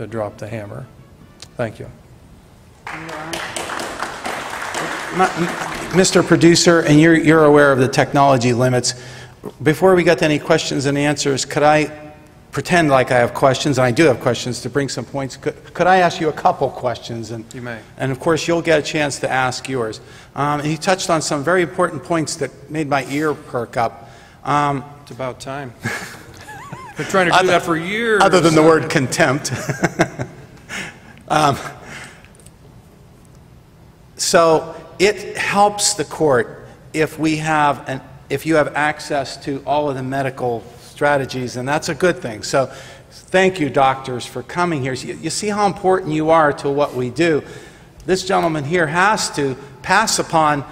to drop the hammer. Thank you. Mr. Producer, and you're aware of the technology limits. Before we get to any questions and answers, could I pretend like I have questions, and I do have questions, to bring some points? Could I ask you a couple questions? And, you may. And of course, you'll get a chance to ask yours. And he touched on some very important points that made my ear perk up. It's about time. Been trying to do that for years. Other than the word contempt. So it helps the court if you have access to all of the medical strategies, and that's a good thing. So thank you, doctors, for coming here. You see how important you are to what we do. This gentleman here has to pass upon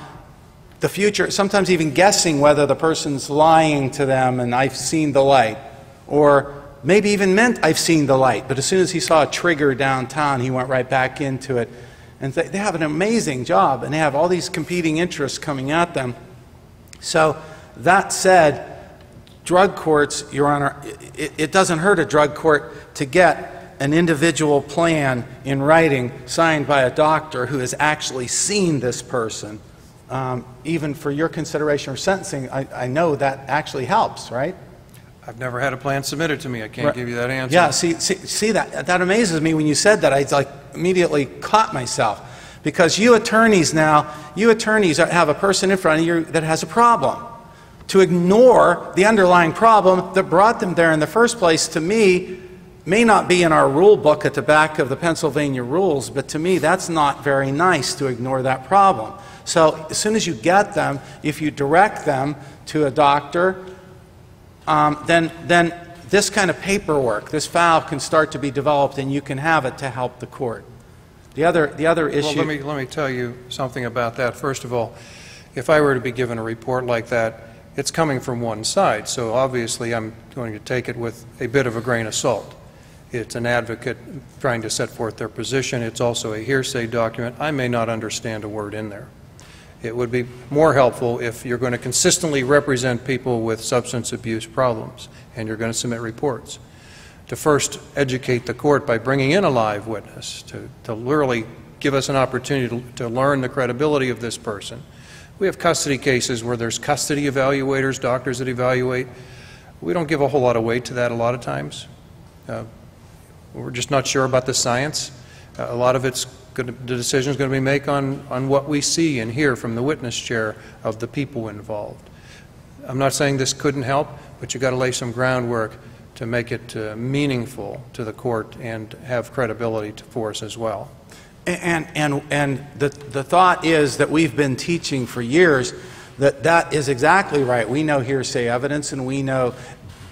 the future, sometimes even guessing whether the person's lying to them and I've seen the light, or maybe even meant I've seen the light, but as soon as he saw a trigger downtown, he went right back into it. And they have an amazing job, and they have all these competing interests coming at them. So that said, drug courts, Your Honor, it doesn't hurt a drug court to get an individual plan in writing signed by a doctor who has actually seen this person. Even for your consideration or sentencing, I know that actually helps, right? I've never had a plan submitted to me. I can't give you that answer. Yeah, see that amazes me when you said that. I like immediately caught myself, because you attorneys have a person in front of you that has a problem. To ignore the underlying problem that brought them there in the first place, to me, may not be in our rule book at the back of the Pennsylvania rules, but to me that's not very nice to ignore that problem. So as soon as you get them, if you direct them to a doctor, then this kind of paperwork, this file can start to be developed, and you can have it to help the court. The other issue... Well, let me tell you something about that. First of all, if I were to be given a report like that, it's coming from one side, so obviously I'm going to take it with a bit of a grain of salt. It's an advocate trying to set forth their position. It's also a hearsay document. I may not understand a word in there. It would be more helpful if you're going to consistently represent people with substance abuse problems and you're going to submit reports, to first educate the court by bringing in a live witness, to literally give us an opportunity to learn the credibility of this person. We have custody cases where there's custody evaluators, doctors that evaluate. We don't give a whole lot of weight to that a lot of times. We're just not sure about the science. A lot of it's the decision is going to be made on what we see and hear from the witness chair of the people involved. I'm not saying this couldn't help, but you've got to lay some groundwork to make it meaningful to the court and have credibility for us as well. And the thought is that we've been teaching for years that is exactly right. We know hearsay evidence, and we know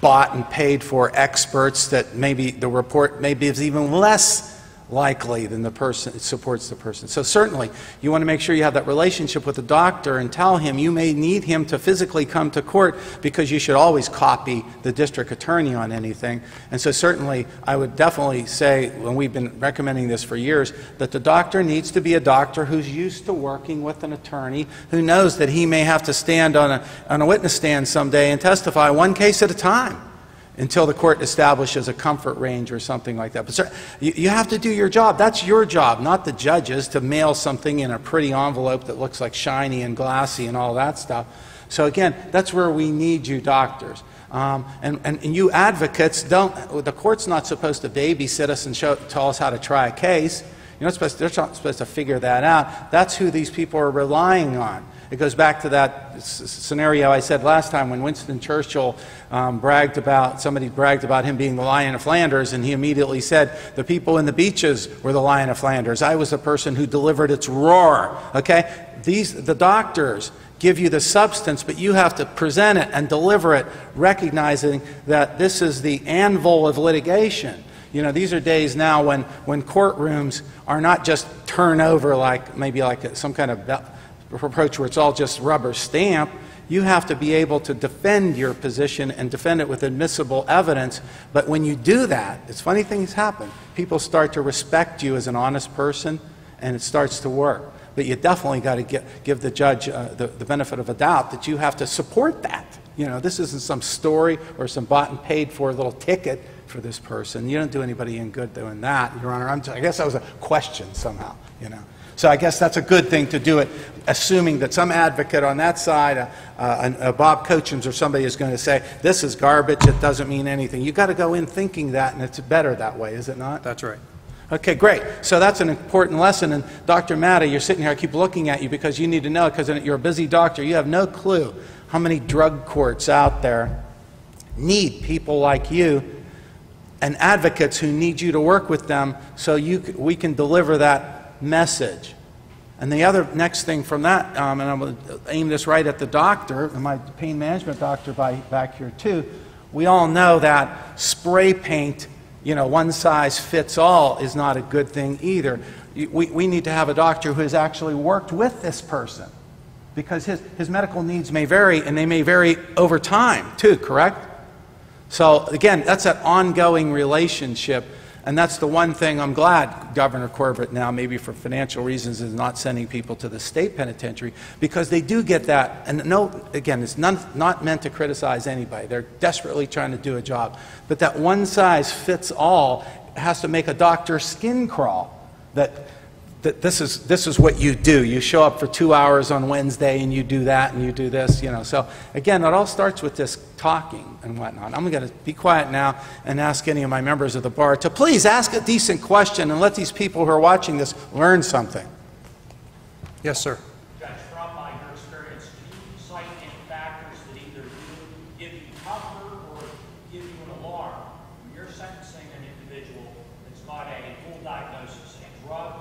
bought and paid for experts, that maybe the report maybe is even less likely than the person, it supports the person. So certainly you want to make sure you have that relationship with the doctor and tell him you may need him to physically come to court, because you should always copy the district attorney on anything. And so certainly I would definitely say, when we've been recommending this for years, that the doctor needs to be a doctor who's used to working with an attorney, who knows that he may have to stand on a witness stand someday and testify one case at a time, until the court establishes a comfort range or something like that. But sir, you have to do your job. That's your job, not the judge's, to mail something in a pretty envelope that looks like shiny and glassy and all that stuff. So again, that's where we need you doctors. And you advocates, the court's not supposed to babysit us and tell us how to try a case. They're not supposed to figure that out. That's who these people are relying on. It goes back to that scenario I said last time, when Winston Churchill somebody bragged about him being the Lion of Flanders, and he immediately said, the people in the beaches were the Lion of Flanders. I was the person who delivered its roar. Okay? The doctors give you the substance, but you have to present it and deliver it, recognizing that this is the anvil of litigation. You know, these are days now when courtrooms are not just turn over like maybe like some kind of approach where it's all just rubber stamp. You have to be able to defend your position and defend it with admissible evidence. But when you do that, it's funny things happen. People start to respect you as an honest person, and it starts to work. But you definitely got to give the judge the benefit of a doubt that you have to support that. You know, this isn't some story or some bought and paid for little ticket for this person. You don't do anybody any good doing that, Your Honor. I guess that was a question somehow, you know. So I guess that's a good thing to do it, assuming that some advocate on that side, Bob Cochins or somebody is going to say, this is garbage, it doesn't mean anything. You've got to go in thinking that, and it's better that way, is it not? That's right. Okay, great. So that's an important lesson. And Dr. Matta, you're sitting here, I keep looking at you because you need to know, because you're a busy doctor. You have no clue how many drug courts out there need people like you and advocates who need you to work with them so we can deliver that message. And the other next thing from that, and I'm going to aim this right at the doctor, and my pain management doctor back here too, we all know that spray paint, you know, one size fits all is not a good thing either. We need to have a doctor who has actually worked with this person, because his medical needs may vary, and they may vary over time too, correct? So again, that's that ongoing relationship. And that's the one thing I'm glad Governor Corbett now, maybe for financial reasons, is not sending people to the state penitentiary, because they do get that. And no, again, it's not meant to criticize anybody. They're desperately trying to do a job. But that one size fits all has to make a doctor's skin crawl. That this is what you do. You show up for 2 hours on Wednesday and you do that and you do this, you know. So again, it all starts with this talking and whatnot. I'm going to be quiet now and ask any of my members of the bar to please ask a decent question and let these people who are watching this learn something. Yes, sir. Judge, from your experience, do you cite any factors that either give you comfort or give you an alarm when you're sentencing an individual that's got a full diagnosis, a drug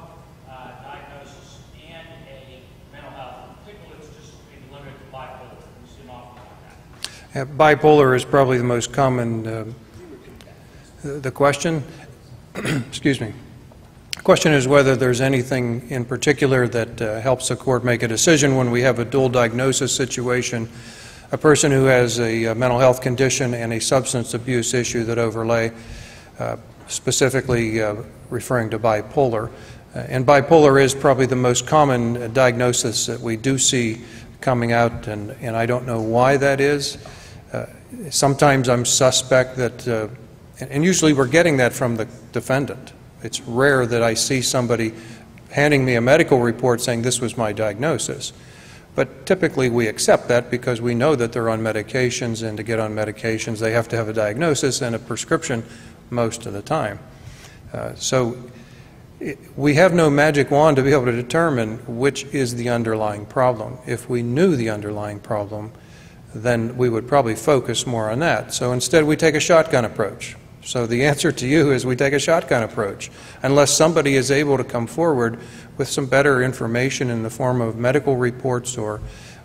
diagnosis, and a mental health? In particular, it's just maybe limited to bipolar. You see an awful lot of that. Bipolar is probably the most common, the question, excuse me. The question is whether there's anything in particular that helps the court make a decision when we have a dual diagnosis situation, a person who has a mental health condition and a substance abuse issue that overlay, specifically referring to bipolar. And bipolar is probably the most common diagnosis that we do see coming out, and I don't know why that is. Sometimes I'm suspect that, and usually we're getting that from the defendant. It's rare that I see somebody handing me a medical report saying this was my diagnosis. But typically we accept that because we know that they're on medications, and to get on medications they have to have a diagnosis and a prescription most of the time. We have no magic wand to be able to determine which is the underlying problem. If we knew the underlying problem, then we would probably focus more on that. So instead we take a shotgun approach. So the answer to you is we take a shotgun approach. Unless somebody is able to come forward with some better information in the form of medical reports or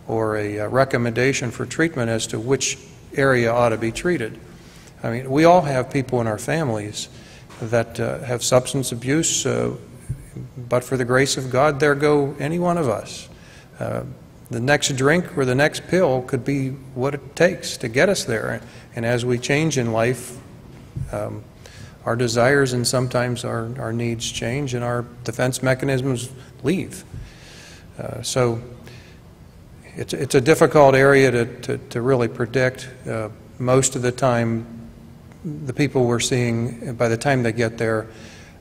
a recommendation for treatment as to which area ought to be treated. I mean, we all have people in our families that have substance abuse, but for the grace of God, there go any one of us. The next drink or the next pill could be what it takes to get us there. And as we change in life, our desires and sometimes our needs change, and our defense mechanisms leave. So it's a difficult area to really predict. Most of the time, the people we're seeing, by the time they get there,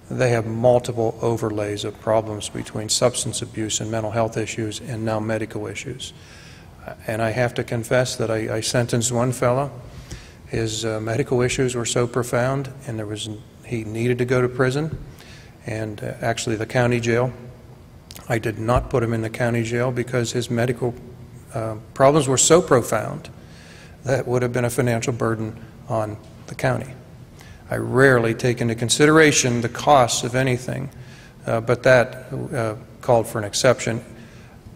they have multiple overlays of problems between substance abuse and mental health issues and now medical issues. And I have to confess that I sentenced one fellow. His medical issues were so profound, and he needed to go to prison, and actually the county jail. I did not put him in the county jail because his medical problems were so profound that would have been a financial burden on the county. I rarely take into consideration the costs of anything, but that called for an exception.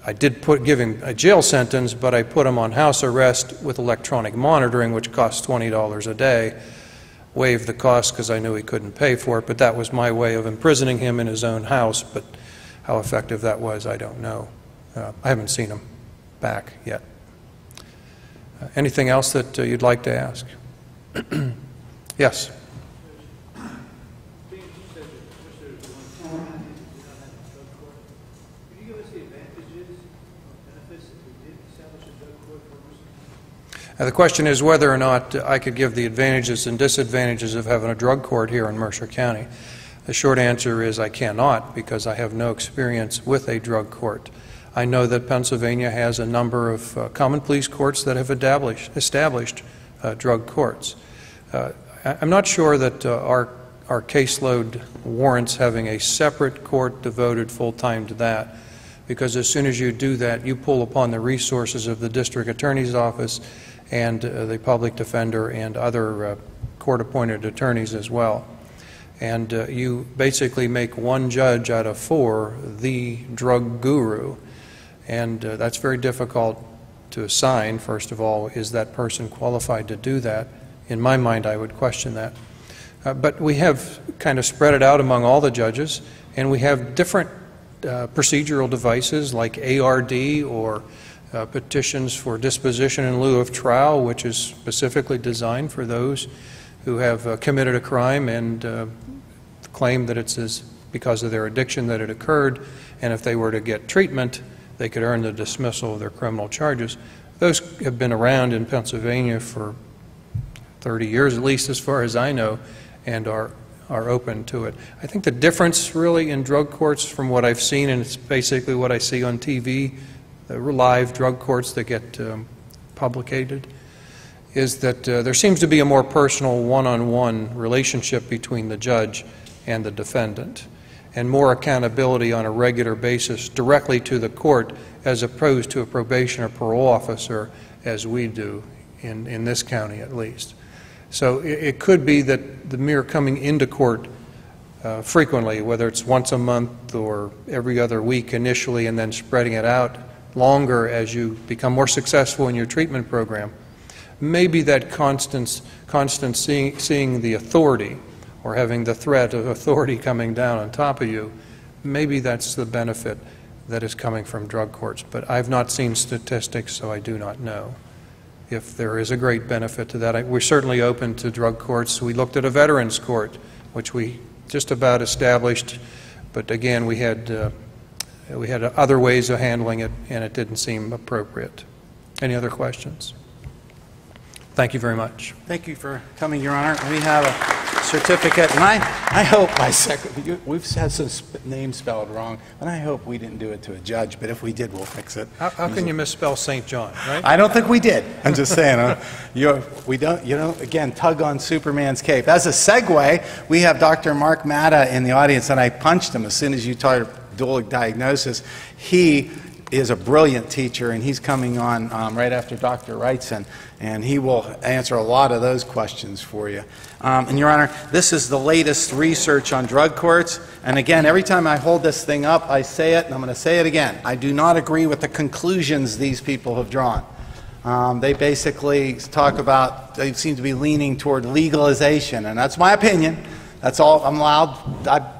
I did give him a jail sentence, but I put him on house arrest with electronic monitoring, which costs $20 a day. Waived the cost because I knew he couldn't pay for it, but that was my way of imprisoning him in his own house. But how effective that was, I don't know. I haven't seen him back yet. Anything else that you'd like to ask? Yes. The question is whether or not I could give the advantages and disadvantages of having a drug court here in Mercer County. The short answer is I cannot, because I have no experience with a drug court. I know that Pennsylvania has a number of common pleas courts that have established drug courts. I'm not sure that our caseload warrants having a separate court devoted full-time to that, because as soon as you do that, you pull upon the resources of the district attorney's office and the public defender and other court-appointed attorneys as well. And you basically make one judge out of four the drug guru, and that's very difficult to assign. First of all, is that person qualified to do that? In my mind, I would question that. But we have kind of spread it out among all the judges, and we have different procedural devices like ARD or petitions for disposition in lieu of trial, which is specifically designed for those who have committed a crime and claim that it's because of their addiction that it occurred, and if they were to get treatment, they could earn the dismissal of their criminal charges. Those have been around in Pennsylvania for 30 years, at least as far as I know, and are open to it. I think the difference really in drug courts from what I've seen, and it's basically what I see on TV, the live drug courts that get publicated, is that there seems to be a more personal one-on-one relationship between the judge and the defendant, and more accountability on a regular basis directly to the court as opposed to a probation or parole officer as we do in this county at least. So it could be that the mere coming into court frequently, whether it's once a month or every other week initially and then spreading it out longer as you become more successful in your treatment program, maybe that constant seeing the authority or having the threat of authority coming down on top of you, maybe that's the benefit that is coming from drug courts. But I've not seen statistics, so I do not know if there is a great benefit to that. We're certainly open to drug courts. We looked at a veterans court, which we just about established, but again, we had other ways of handling it, and it didn't seem appropriate. Any other questions? Thank you very much. Thank you for coming, Your Honor. We have a certificate, and I hope we've had some names spelled wrong, and I hope we didn't do it to a judge, but if we did, we'll fix it. How can you misspell St. John, right? I don't think we did. I'm just saying. We don't, again, tug on Superman's cape. As a segue, we have Dr. Mark Matta in the audience, and I punched him as soon as you started dual diagnosis. He is a brilliant teacher, and he's coming on right after Dr. Wrightson, and he will answer a lot of those questions for you. And Your Honor, this is the latest research on drug courts, and again, every time I hold this thing up, I say it, and I'm going to say it again. I do not agree with the conclusions these people have drawn. They basically talk about, they seem to be leaning toward legalization, and that's my opinion. That's all I'm allowed. I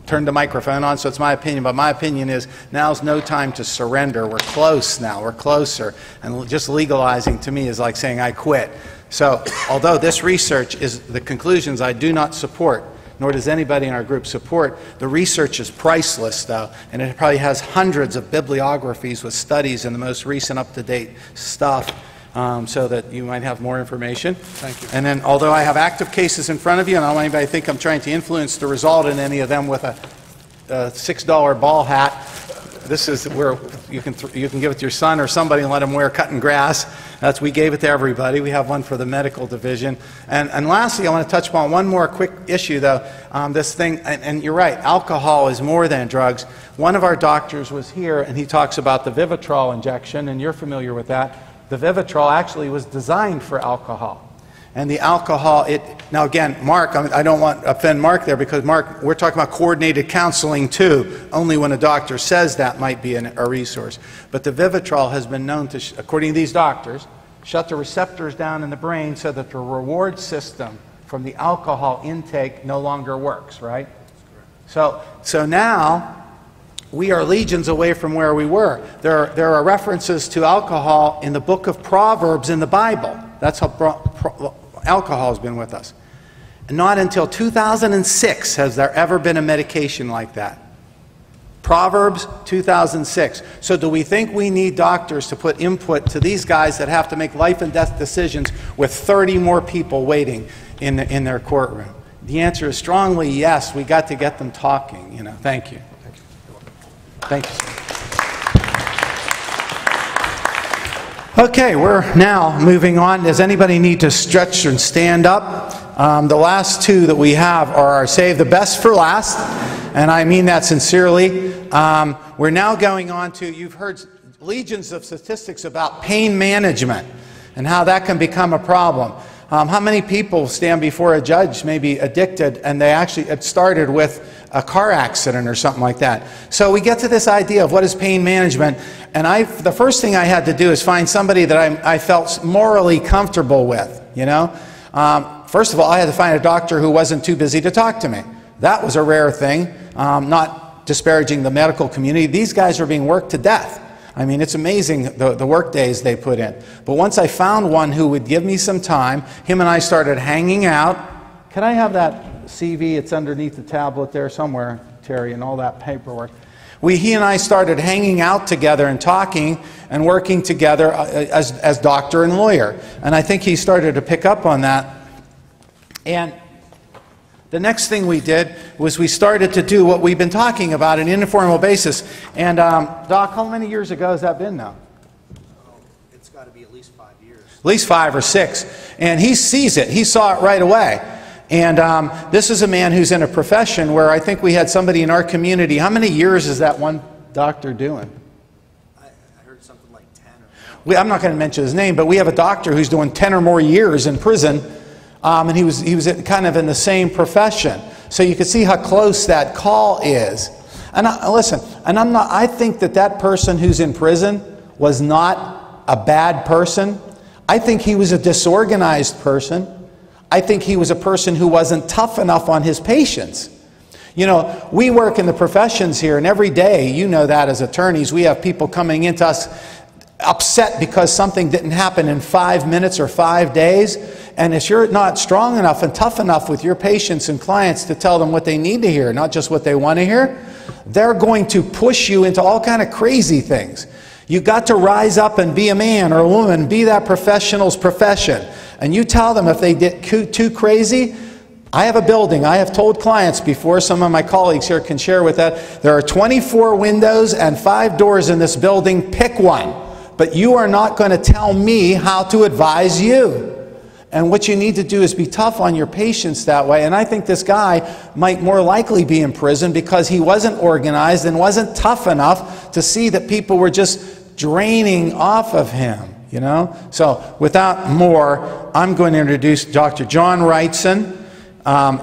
turned the microphone on, so it's my opinion, but my opinion is now's no time to surrender. We're close now, we're closer, and just legalizing to me is like saying I quit. So although this research is the conclusions I do not support, nor does anybody in our group support, the research is priceless though, and it probably has hundreds of bibliographies with studies and the most recent up-to-date stuff, so that you might have more information. Thank you. And then, although I have active cases in front of you, and I don't want anybody to think I'm trying to influence the result in any of them with a $6 ball hat, this is where you can give it to your son or somebody and let him wear cutting grass. We gave it to everybody. We have one for the medical division. And lastly, I want to touch upon one more quick issue, though. This thing, and you're right, alcohol is more than drugs. One of our doctors was here, and he talks about the Vivitrol injection, and you're familiar with that. The Vivitrol actually was designed for alcohol. And the alcohol, now again, Mark, I don't want to offend Mark there, because Mark, we're talking about coordinated counseling too. Only when a doctor says that might be a resource. But the Vivitrol has been known to, according to these doctors, shut the receptors down in the brain so that the reward system from the alcohol intake no longer works, right? So now, we are legions away from where we were. There are references to alcohol in the book of Proverbs in the Bible. That's how alcohol has been with us. And not until 2006 has there ever been a medication like that. Proverbs 2006. So do we think we need doctors to put input to these guys that have to make life and death decisions with 30 more people waiting in their courtroom? The answer is strongly yes. We got to get them talking. You know. Thank you. Thank you. Okay, we're now moving on. Does anybody need to stretch and stand up? The last two that we have are save the best for last, and I mean that sincerely. We're now going on to, you've heard legions of statistics about pain management and how that can become a problem. How many people stand before a judge, maybe addicted, and it started with a car accident or something like that? So we get to this idea of what is pain management, and the first thing I had to do is find somebody that I felt morally comfortable with, you know. First of all, I had to find a doctor who wasn't too busy to talk to me. That was a rare thing, not disparaging the medical community. These guys are being worked to death. I mean, it's amazing the work days they put in. But once I found one who would give me some time, him and I started hanging out. Can I have that CV? It's underneath the tablet there somewhere, Terry, and all that paperwork. He and I started hanging out together and talking and working together as doctor and lawyer. And I think he started to pick up on that. And the next thing we did was we started to do what we've been talking about, an informal basis. And Doc, how many years ago has that been now? It's got to be at least 5 years. At least 5 or 6. And he sees it. He saw it right away. And this is a man who's in a profession where I think we had somebody in our community. How many years is that one doctor doing? I heard something like 10 or more. I'm not going to mention his name, but we have a doctor who's doing 10 or more years in prison. And he was kind of in the same profession. So you can see how close that call is. And listen, and I think that person who's in prison was not a bad person. I think he was a disorganized person. I think he was a person who wasn't tough enough on his patients. You know, we work in the professions here, and every day, you know that as attorneys, we have people coming into us upset because something didn't happen in 5 minutes or 5 days. And if you're not strong enough and tough enough with your patients and clients to tell them what they need to hear, not just what they want to hear, they're going to push you into all kind of crazy things. You've got to rise up and be a man or a woman, be that professional's profession. And you tell them if they get too crazy. I have a building. I have told clients before, some of my colleagues here can share with that, there are 24 windows and 5 doors in this building. Pick one. But you are not going to tell me how to advise you. And what you need to do is be tough on your patients that way. And I think this guy might more likely be in prison because he wasn't organized and wasn't tough enough to see that people were just draining off of him, you know. So without more, I'm going to introduce Dr. John Wrightson.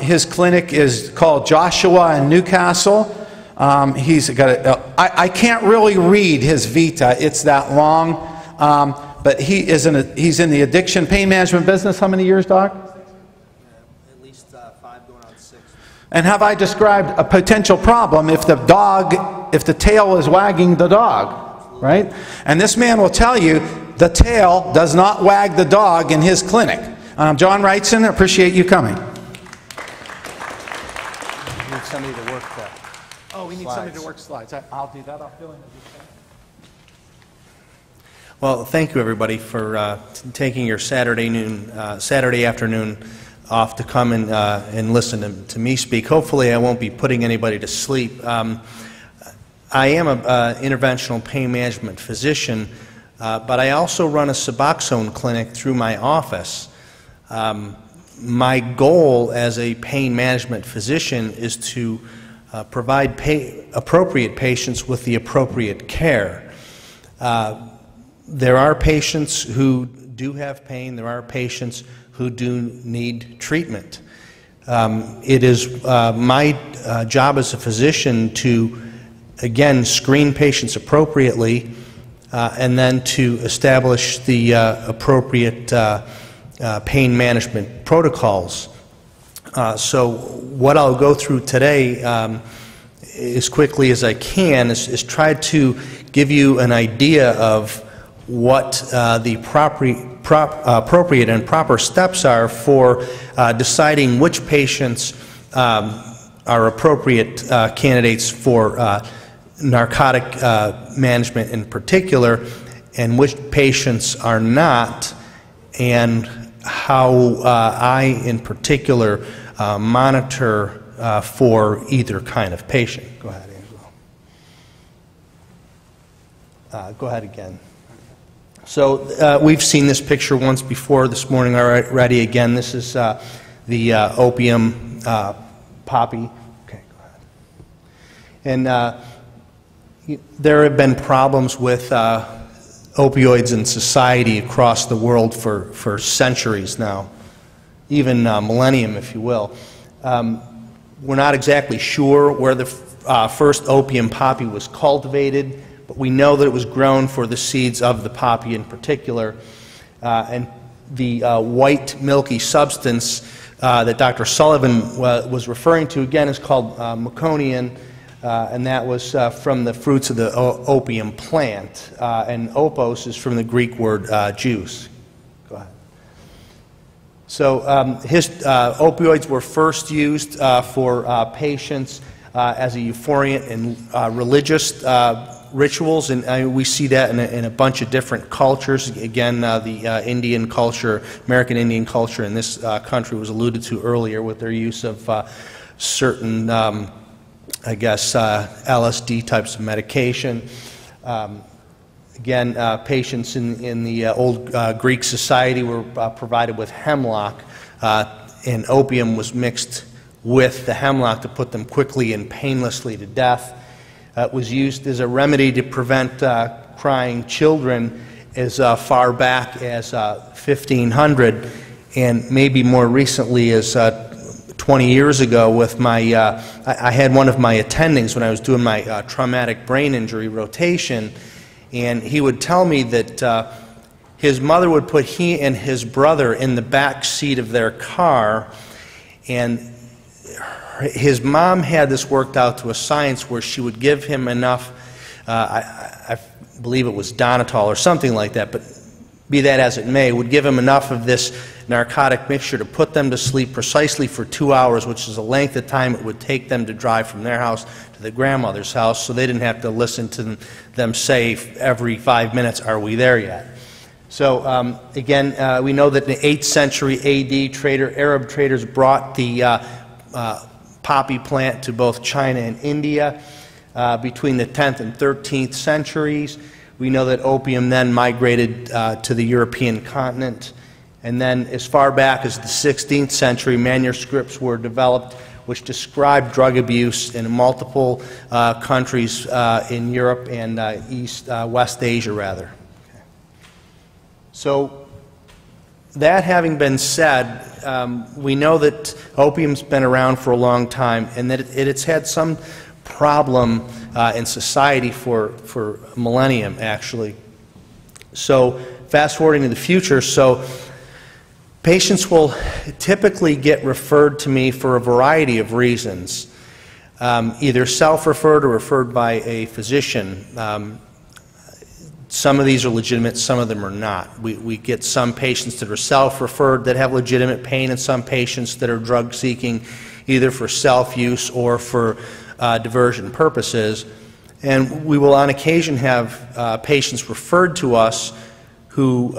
His clinic is called Joshua in Newcastle. He's got I can't really read his vita. It's that long. But he's in the addiction pain management business. How many years, Doc? At least 5 going on 6. And have I described a potential problem if the tail is wagging the dog, right? And this man will tell you the tail does not wag the dog in his clinic. John Wrightson, I appreciate you coming. We need somebody to work that. Oh, we need somebody to work slides. I'll do that. I'll fill in. Well, thank you everybody for taking your Saturday afternoon off to come and listen to me speak. Hopefully I won't be putting anybody to sleep. I am an interventional pain management physician, but I also run a Suboxone clinic through my office. My goal as a pain management physician is to provide appropriate patients with the appropriate care. There are patients who do have pain. There are patients who do need treatment. It is my job as a physician to, again, screen patients appropriately and then to establish the appropriate pain management protocols. So what I'll go through today as quickly as I can is try to give you an idea of what the appropriate and proper steps are for deciding which patients are appropriate candidates for narcotic management in particular, and which patients are not, and how I in particular monitor for either kind of patient. Go ahead, Angelo. Go ahead again. So we've seen this picture once before this morning already. Again, this is the opium poppy. Okay, go ahead. And there have been problems with opioids in society across the world for centuries now, even millennium, if you will. We're not exactly sure where the first opium poppy was cultivated, but we know that it was grown for the seeds of the poppy in particular. And the white milky substance that Dr. Sullivan was referring to, again, is called meconium, and that was from the fruits of the opium plant. And opos is from the Greek word juice. Go ahead. So opioids were first used for patients as a euphoriant in religious rituals, and we see that in a bunch of different cultures. Again, the Indian culture, American Indian culture in this country was alluded to earlier with their use of certain, I guess, LSD types of medication. Again, patients in the old Greek society were provided with hemlock, and opium was mixed with the hemlock to put them quickly and painlessly to death. It was used as a remedy to prevent crying children as far back as 1500, and maybe more recently as 20 years ago with my, I had one of my attendings when I was doing my traumatic brain injury rotation, and he would tell me that his mother would put he and his brother in the back seat of their car, and his mom had this worked out to a science where she would give him enough, I believe it was Donatol or something like that, but be that as it may, would give him enough of this narcotic mixture to put them to sleep precisely for 2 hours, which is the length of time it would take them to drive from their house to the grandmother's house, so they didn't have to listen to them say every 5 minutes, "Are we there yet?" So again, we know that in the 8th century AD, Arab traders brought the poppy plant to both China and India. Between the 10th and 13th centuries, we know that opium then migrated to the European continent. And then as far back as the 16th century, manuscripts were developed which described drug abuse in multiple countries in Europe and West Asia, rather. Okay. So that having been said, we know that opium's been around for a long time, and that it's had some problem in society for millennium, actually. So fast forwarding to the future, so patients will typically get referred to me for a variety of reasons, either self-referred or referred by a physician. Some of these are legitimate, some of them are not. We get some patients that are self-referred that have legitimate pain, and some patients that are drug-seeking either for self-use or for diversion purposes. And we will on occasion have patients referred to us who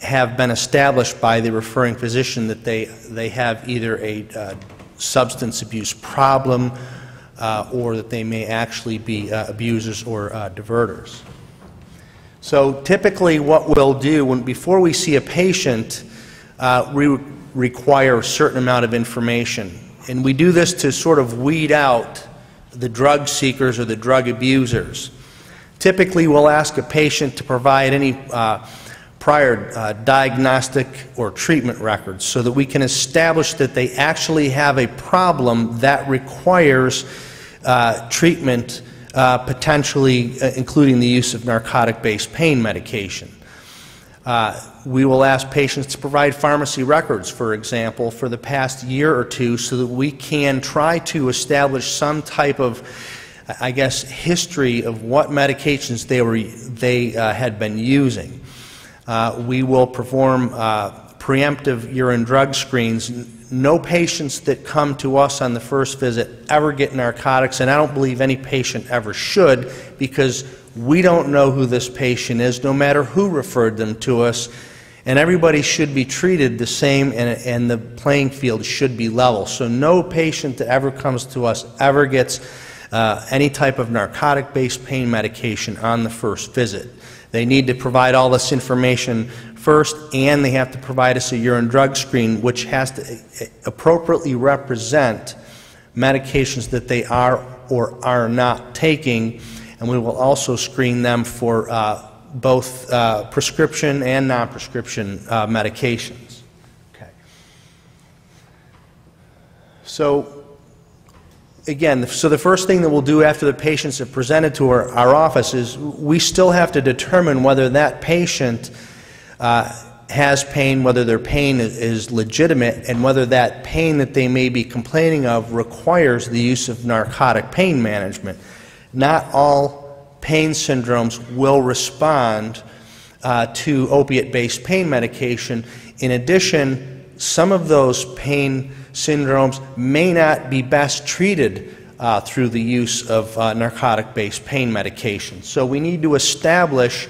have been established by the referring physician that they have either a substance abuse problem or that they may actually be abusers or diverters. So typically what we'll do before we see a patient, we require a certain amount of information. And we do this to sort of weed out the drug seekers or the drug abusers. Typically we'll ask a patient to provide any prior diagnostic or treatment records so that we can establish that they actually have a problem that requires treatment, potentially including the use of narcotic-based pain medication. We will ask patients to provide pharmacy records, for example, for the past year or two so that we can try to establish some type of, I guess, history of what medications they had been using. We will perform preemptive urine drug screens. No patients that come to us on the first visit ever get narcotics, and I don't believe any patient ever should, because we don't know who this patient is, no matter who referred them to us, and everybody should be treated the same, and the playing field should be level. So no patient that ever comes to us ever gets any type of narcotic-based pain medication on the first visit. They need to provide all this information first, and they have to provide us a urine drug screen, which has to appropriately represent medications that they are or are not taking, and we will also screen them for both prescription and non-prescription medications. Okay. So again, so the first thing that we'll do after the patients are presented to our office is we still have to determine whether that patient has pain, whether their pain is legitimate, and whether that pain that they may be complaining of requires the use of narcotic pain management. Not all pain syndromes will respond to opiate-based pain medication. In addition, some of those pain syndromes may not be best treated through the use of narcotic-based pain medication. So we need to establish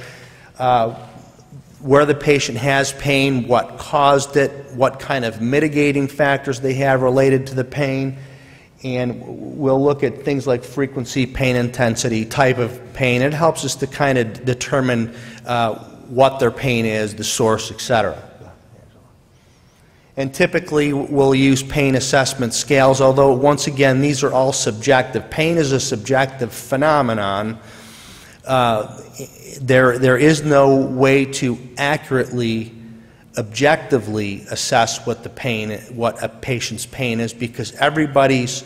where the patient has pain, what caused it, what kind of mitigating factors they have related to the pain, and we'll look at things like frequency, pain intensity, type of pain. It helps us to kind of determine what their pain is, the source, etc. And typically we'll use pain assessment scales, although once again these are all subjective. Pain is a subjective phenomenon. There is no way to accurately, objectively assess what a patient's pain is, because everybody's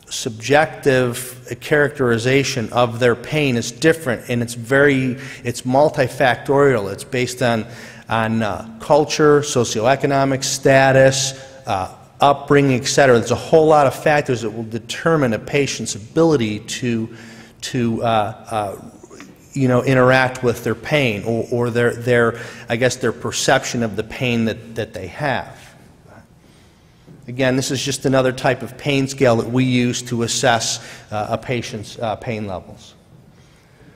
subjective characterization of their pain is different, and it's multifactorial. It's based on culture, socioeconomic status, upbringing, etc. There's a whole lot of factors that will determine a patient's ability to interact with their pain, or their perception of the pain that they have. Again, this is just another type of pain scale that we use to assess a patient's pain levels.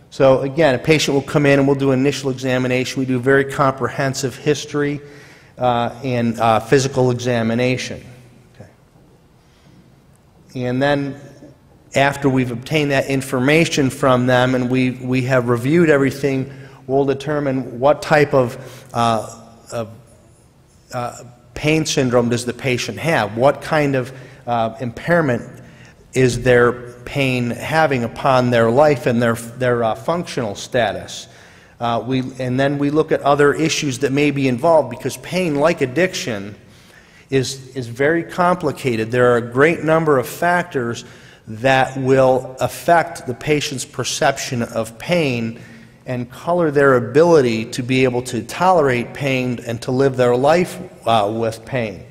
So again, a patient will come in and we'll do an initial examination. We do a very comprehensive history and physical examination. Okay. And then after we've obtained that information from them and we have reviewed everything, we'll determine what type of pain syndrome does the patient have, what kind of impairment is their pain having upon their life and their functional status. And then we look at other issues that may be involved, because pain, like addiction, is very complicated. There are a great number of factors that will affect the patient's perception of pain and color their ability to be able to tolerate pain and to live their life with pain.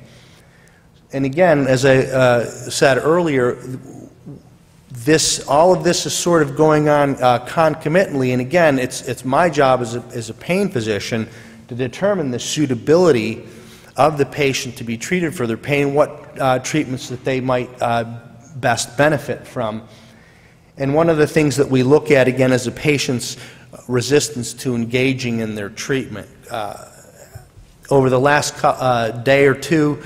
And again, as I said earlier, all of this is sort of going on concomitantly, and again, it's my job as a pain physician to determine the suitability of the patient to be treated for their pain, what treatments that they might best benefit from. And one of the things that we look at, again, is a patient's resistance to engaging in their treatment. Over the last day or two,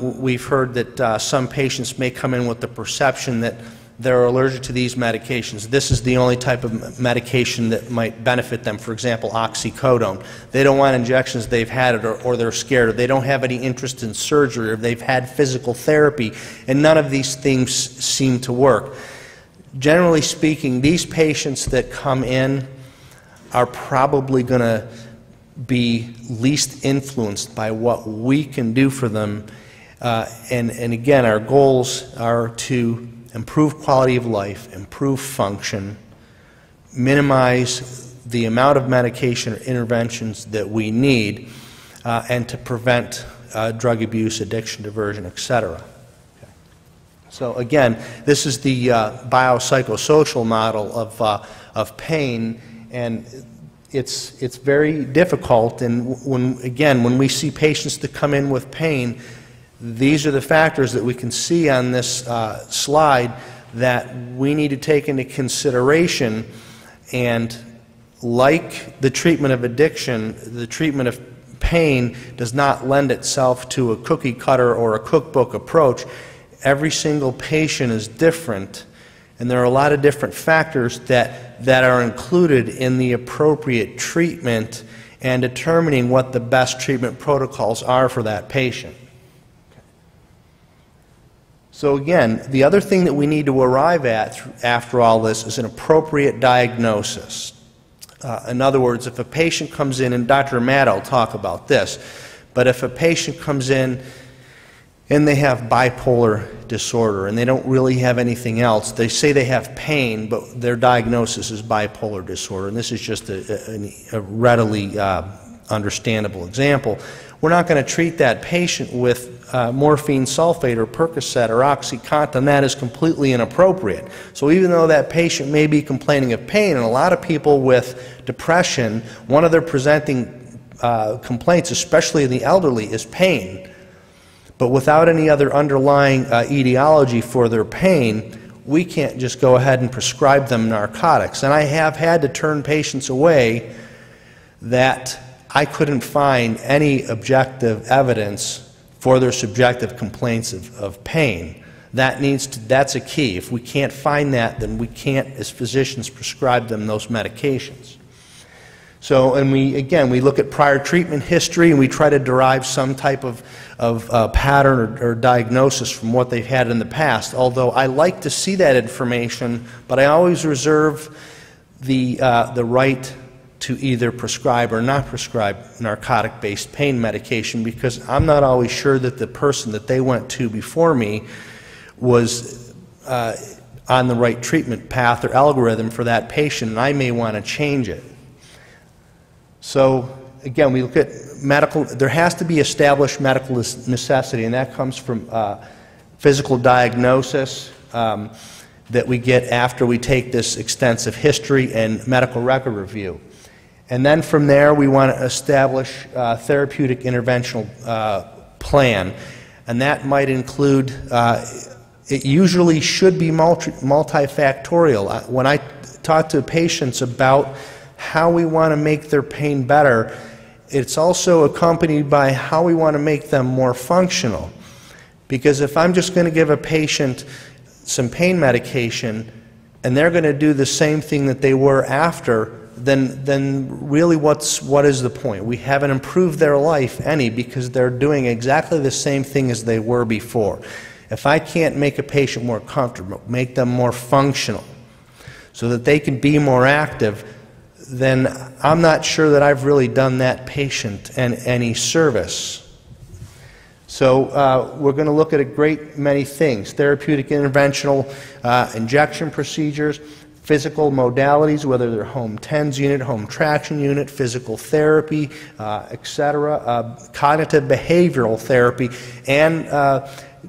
we've heard that some patients may come in with the perception that they're allergic to these medications. This is the only type of medication that might benefit them. For example, oxycodone. They don't want injections, they've had it, or they're scared, or they don't have any interest in surgery, or they've had physical therapy, and none of these things seem to work. Generally speaking, these patients that come in are probably going to be least influenced by what we can do for them. And again, our goals are to improve quality of life, improve function, minimize the amount of medication or interventions that we need, and to prevent drug abuse, addiction, diversion, etc. Okay. So again, this is the biopsychosocial model of pain, and it's very difficult, and when we see patients that come in with pain, these are the factors that we can see on this slide that we need to take into consideration. And like the treatment of addiction, the treatment of pain does not lend itself to a cookie cutter or a cookbook approach. Every single patient is different, and there are a lot of different factors that are included in the appropriate treatment and determining what the best treatment protocols are for that patient. So again, the other thing that we need to arrive at after all this is an appropriate diagnosis. In other words, if a patient comes in, and Dr. Matta will talk about this, but if a patient comes in and they have bipolar disorder and they don't really have anything else, they say they have pain, but their diagnosis is bipolar disorder, and this is just a readily understandable example. We're not going to treat that patient with morphine sulfate or Percocet or OxyContin. That is completely inappropriate. So even though that patient may be complaining of pain, and a lot of people with depression, one of their presenting complaints, especially in the elderly, is pain. But without any other underlying etiology for their pain, we can't just go ahead and prescribe them narcotics. And I have had to turn patients away that I couldn't find any objective evidence for their subjective complaints of pain. That's a key. If we can't find that, then we can't, as physicians, prescribe them those medications. So, and we look at prior treatment history, and we try to derive some type of pattern or diagnosis from what they've had in the past. Although I like to see that information, but I always reserve the right to either prescribe or not prescribe narcotic-based pain medication, because I'm not always sure that the person that they went to before me was on the right treatment path or algorithm for that patient, and I may want to change it. So again, we look at medical, there has to be established medical necessity, and that comes from physical diagnosis that we get after we take this extensive history and medical record review. And then from there, we want to establish a therapeutic interventional plan. And that might include, it usually should be multifactorial. When I talk to patients about how we want to make their pain better, it's also accompanied by how we want to make them more functional. Because if I'm just going to give a patient some pain medication and they're going to do the same thing that they were after, then really what is the point? We haven't improved their life any, because they're doing exactly the same thing as they were before. If I can't make a patient more comfortable, make them more functional so that they can be more active, then I'm not sure that I've really done that patient any service. So we're going to look at a great many things: therapeutic interventional injection procedures, physical modalities, whether they're home TENS unit, home traction unit, physical therapy, etc., cognitive behavioral therapy, and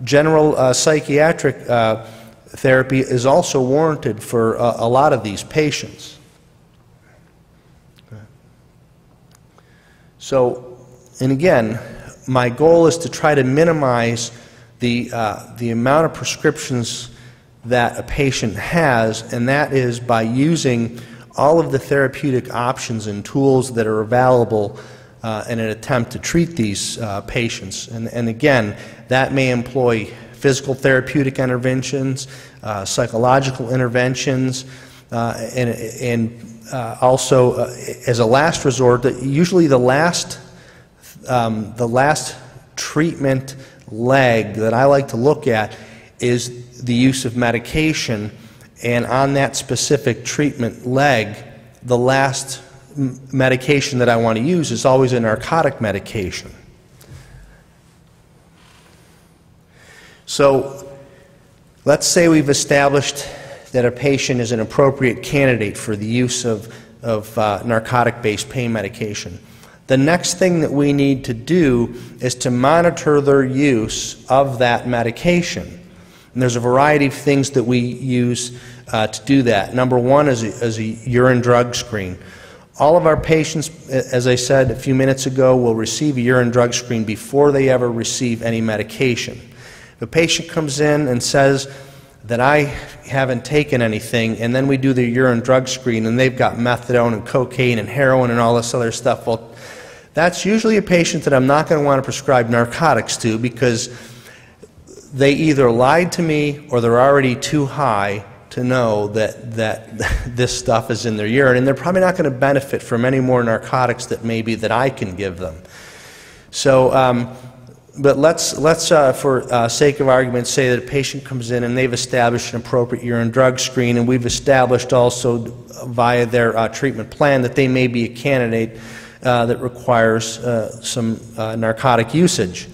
general psychiatric therapy is also warranted for a lot of these patients. So, and again, my goal is to try to minimize the amount of prescriptions that a patient has, and that is by using all of the therapeutic options and tools that are available in an attempt to treat these patients. And again, that may employ physical therapeutic interventions, psychological interventions, and also as a last resort, usually the last treatment leg that I like to look at is the use of medication, and on that specific treatment leg, the last medication that I want to use is always a narcotic medication. So let's say we've established that a patient is an appropriate candidate for the use of narcotic-based pain medication. The next thing that we need to do is to monitor their use of that medication. And there's a variety of things that we use to do that. Number one is a urine drug screen. All of our patients, as I said a few minutes ago, will receive a urine drug screen before they ever receive any medication. If a patient comes in and says that I haven't taken anything, and then we do the urine drug screen and they've got methadone and cocaine and heroin and all this other stuff, well, that's usually a patient that I'm not going to want to prescribe narcotics to, because they either lied to me or they're already too high to know that this stuff is in their urine, and they're probably not going to benefit from any more narcotics that maybe that I can give them. So, but let's for sake of argument, say that a patient comes in and they've established an appropriate urine drug screen, and we've established also via their treatment plan that they may be a candidate that requires some narcotic usage.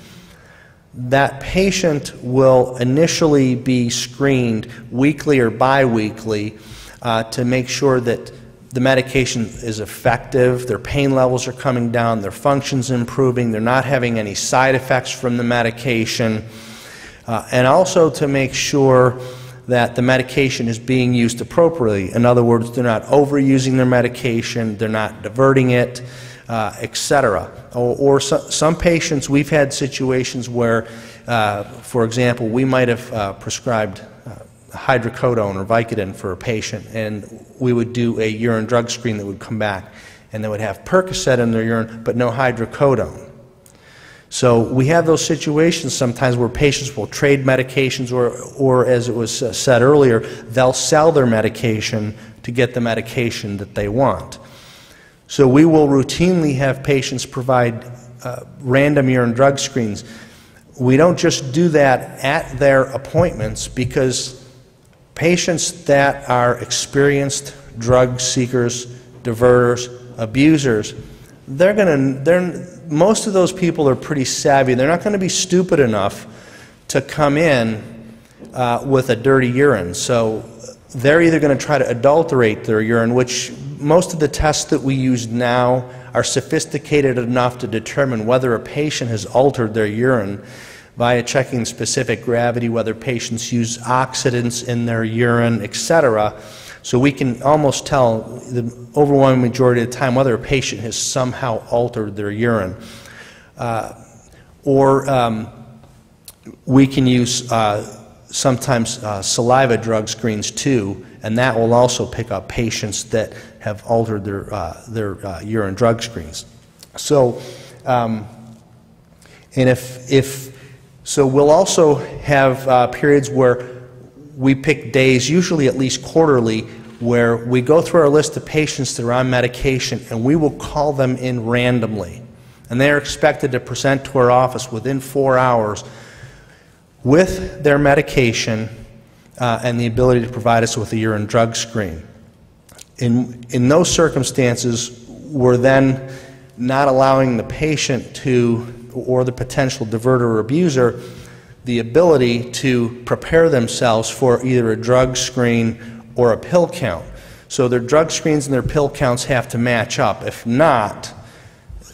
That patient will initially be screened weekly or biweekly to make sure that the medication is effective, their pain levels are coming down, their function's improving, they're not having any side effects from the medication, and also to make sure that the medication is being used appropriately. In other words, they're not overusing their medication, they're not diverting it, etc. Or some patients, we've had situations where, for example, we might have prescribed hydrocodone or Vicodin for a patient, and we would do a urine drug screen that would come back, and they would have Percocet in their urine, but no hydrocodone. So we have those situations sometimes where patients will trade medications, or as it was said earlier, they'll sell their medication to get the medication that they want. So we will routinely have patients provide random urine drug screens. We don't just do that at their appointments, because patients that are experienced drug seekers, diverters, abusers, most of those people are pretty savvy. They're not going to be stupid enough to come in with a dirty urine. So they're either going to try to adulterate their urine, which most of the tests that we use now are sophisticated enough to determine whether a patient has altered their urine via checking specific gravity, whether patients use oxidants in their urine, etc. So we can almost tell the overwhelming majority of the time whether a patient has somehow altered their urine. We can use sometimes saliva drug screens too, and that will also pick up patients that have altered their urine drug screens. So, so we'll also have periods where we pick days, usually at least quarterly, where we go through our list of patients that are on medication, and we will call them in randomly. And they are expected to present to our office within 4 hours with their medication and the ability to provide us with a urine drug screen. In those circumstances, we're then not allowing the patient to, or the potential diverter or abuser, the ability to prepare themselves for either a drug screen or a pill count. So their drug screens and their pill counts have to match up. If not,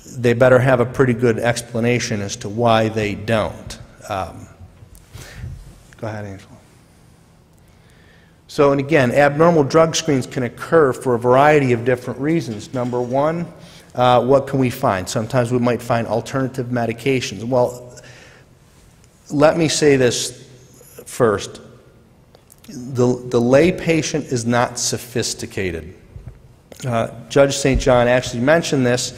they better have a pretty good explanation as to why they don't. Go ahead, Angelo. So, and again, abnormal drug screens can occur for a variety of different reasons. Number one, what can we find? Sometimes we might find alternative medications. Well, let me say this first. The lay patient is not sophisticated. Judge St. John actually mentioned this.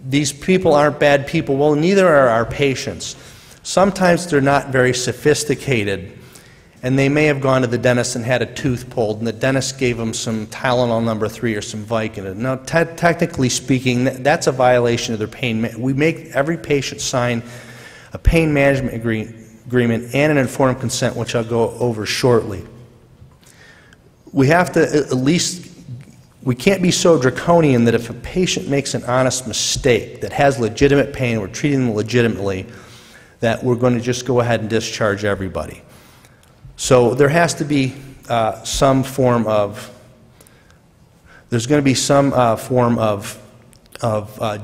These people aren't bad people. Well, neither are our patients. Sometimes they're not very sophisticated, and they may have gone to the dentist and had a tooth pulled, and the dentist gave them some Tylenol number 3 or some Vicodin. Now, technically speaking, that's a violation of their pain. We make every patient sign a pain management agreement and an informed consent, which I'll go over shortly. We have to at least, we can't be so draconian that if a patient makes an honest mistake that has legitimate pain, we're treating them legitimately, that we're going to just go ahead and discharge everybody. So there has to be some form of, there's going to be some form of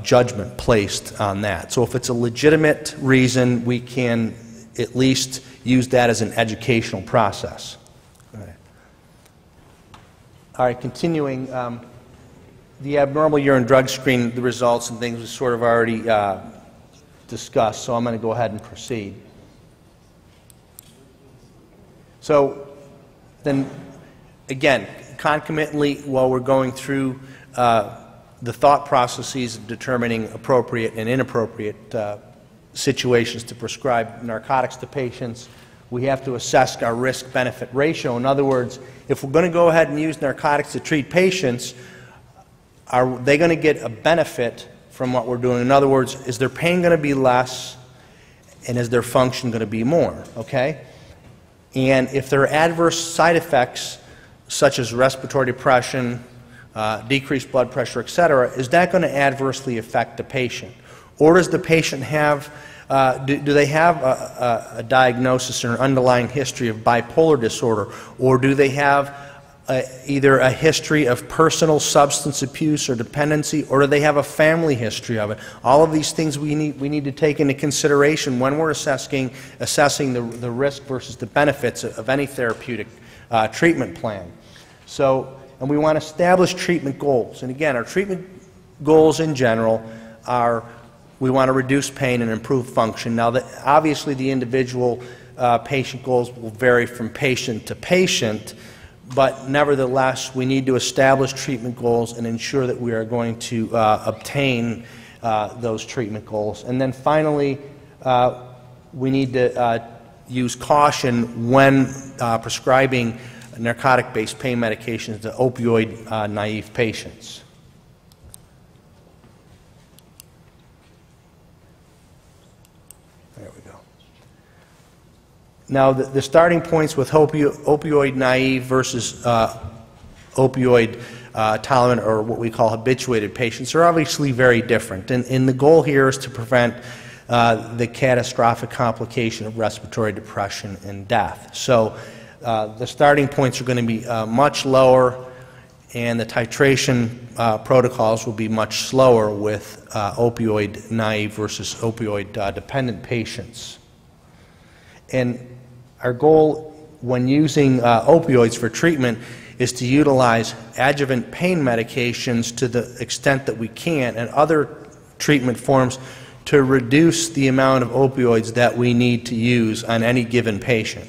judgment placed on that. So if it's a legitimate reason, we can at least use that as an educational process. All right, continuing, the abnormal urine drug screen, the results and things we sort of already discussed, so I'm going to go ahead and proceed. So then, again, concomitantly, while we're going through the thought processes of determining appropriate and inappropriate situations to prescribe narcotics to patients, we have to assess our risk-benefit ratio. In other words, if we're going to go ahead and use narcotics to treat patients, are they going to get a benefit from what we're doing? In other words, is their pain going to be less, and is their function going to be more? Okay? And if there are adverse side effects, such as respiratory depression, decreased blood pressure, etc., is that going to adversely affect the patient? Or does the patient have, do they have a diagnosis or an underlying history of bipolar disorder? Or do they have either a history of personal substance abuse or dependency, or do they have a family history of it? All of these things we need to take into consideration when we're assessing the risk versus the benefits of any therapeutic treatment plan. So, and we want to establish treatment goals. And again, our treatment goals in general are we want to reduce pain and improve function. Now, obviously the individual patient goals will vary from patient to patient, but nevertheless, we need to establish treatment goals and ensure that we are going to obtain those treatment goals. And then finally, we need to use caution when prescribing narcotic-based pain medications to opioid-naive patients. There we go. Now, the starting points with opioid-naive versus opioid-tolerant, or what we call habituated patients, are obviously very different. And the goal here is to prevent the catastrophic complication of respiratory depression and death. So the starting points are going to be much lower, and the titration protocols will be much slower with opioid-naive versus opioid-dependent patients. And our goal when using opioids for treatment is to utilize adjuvant pain medications to the extent that we can, and other treatment forms to reduce the amount of opioids that we need to use on any given patient.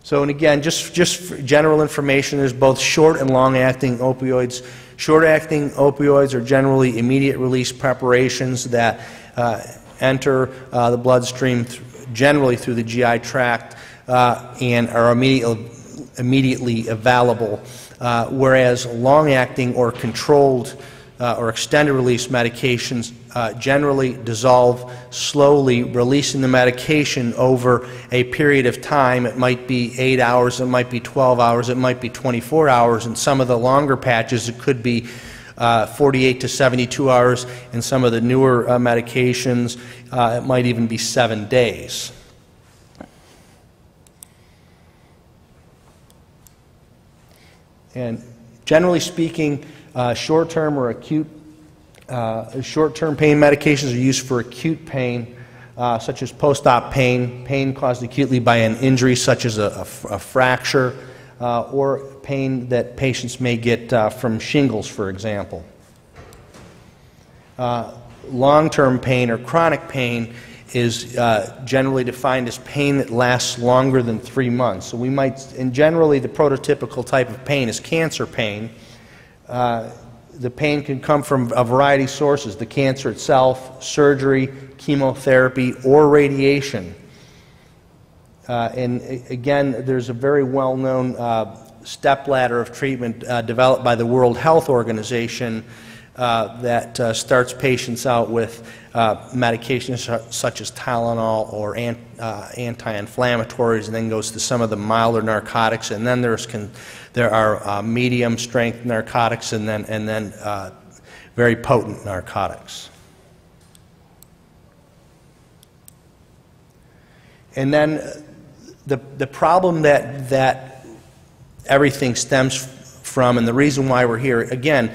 So, and again, just for general information, there's both short and long-acting opioids. Short-acting opioids are generally immediate-release preparations that enter the bloodstream generally through the GI tract and are immediately available, whereas long-acting or controlled or extended-release medications generally dissolve slowly, releasing the medication over a period of time. It might be 8 hours, it might be 12 hours, it might be 24 hours, and some of the longer patches it could be 48 to 72 hours, and some of the newer medications it might even be 7 days. And generally speaking, short-term or acute, short-term pain medications are used for acute pain, such as post-op pain, pain caused acutely by an injury such as a fracture, or pain that patients may get from shingles, for example. Long-term pain or chronic pain is generally defined as pain that lasts longer than 3 months. So we might, and generally the prototypical type of pain is cancer pain. The pain can come from a variety of sources: the cancer itself, surgery, chemotherapy, or radiation. And again, there's a very well-known stepladder of treatment developed by the World Health Organization that starts patients out with medications such as Tylenol or anti-inflammatories, and then goes to some of the milder narcotics, and then there are medium-strength narcotics, and then very potent narcotics. And then the problem that everything stems from, and the reason why we're here, again,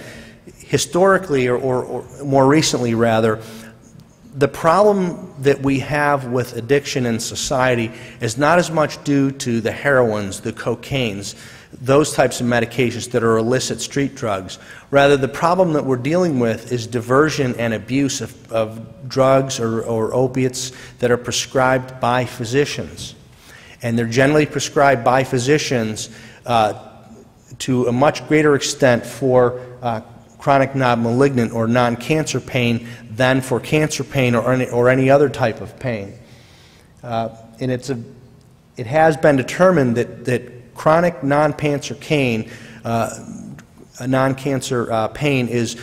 historically, or more recently rather, the problem that we have with addiction in society is not as much due to the heroines, the cocaines, those types of medications that are illicit street drugs. Rather, the problem that we're dealing with is diversion and abuse of drugs or opiates that are prescribed by physicians. And they're generally prescribed by physicians to a much greater extent for chronic non-malignant or non-cancer pain than for cancer pain or any other type of pain. And it has been determined that chronic non-cancer pain, pain is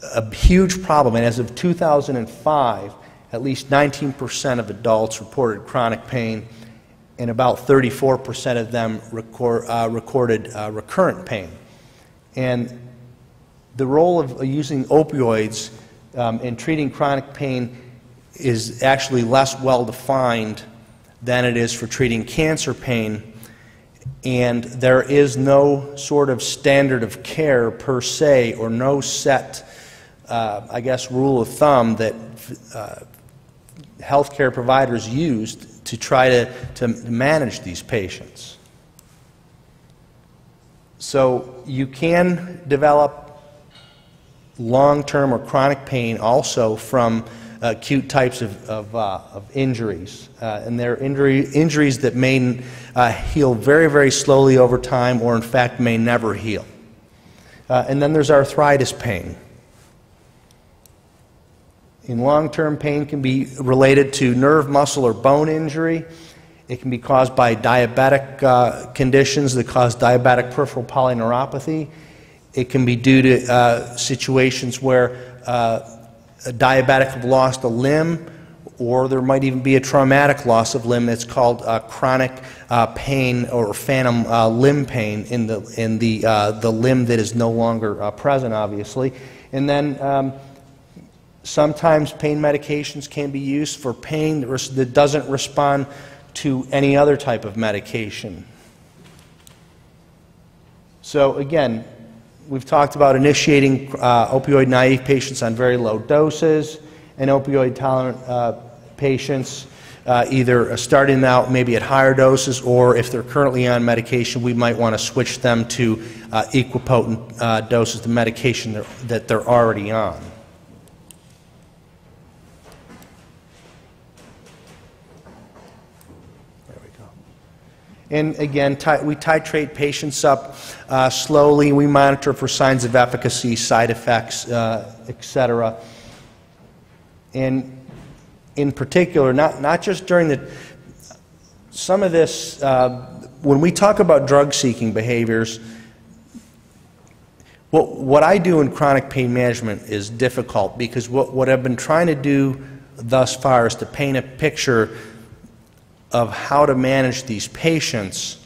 a huge problem. And as of 2005, at least 19% of adults reported chronic pain, and about 34% of them recorded recurrent pain. And the role of using opioids in treating chronic pain is actually less well defined than it is for treating cancer pain, and there is no sort of standard of care per se, or no set, I guess, rule of thumb that healthcare providers used to try to manage these patients. So you can develop long-term or chronic pain also from acute types of injuries. And they're injuries that may heal very, very slowly over time, or in fact may never heal. And then there's arthritis pain. And long-term pain can be related to nerve, muscle, or bone injury. It can be caused by diabetic conditions that cause diabetic peripheral polyneuropathy. It can be due to situations where a diabetic have lost a limb, or there might even be a traumatic loss of limb that's called chronic pain or phantom limb pain in the limb that is no longer present, obviously. And then sometimes pain medications can be used for pain that doesn't respond to any other type of medication. So again, we've talked about initiating opioid-naive patients on very low doses, and opioid-tolerant patients either starting out maybe at higher doses, or if they're currently on medication, we might want to switch them to equipotent doses of medication that they're already on. And again, we titrate patients up slowly. We monitor for signs of efficacy, side effects, etc. And in particular, not just during some of this, when we talk about drug-seeking behaviors, what I do in chronic pain management is difficult, because what I've been trying to do thus far is to paint a picture of how to manage these patients,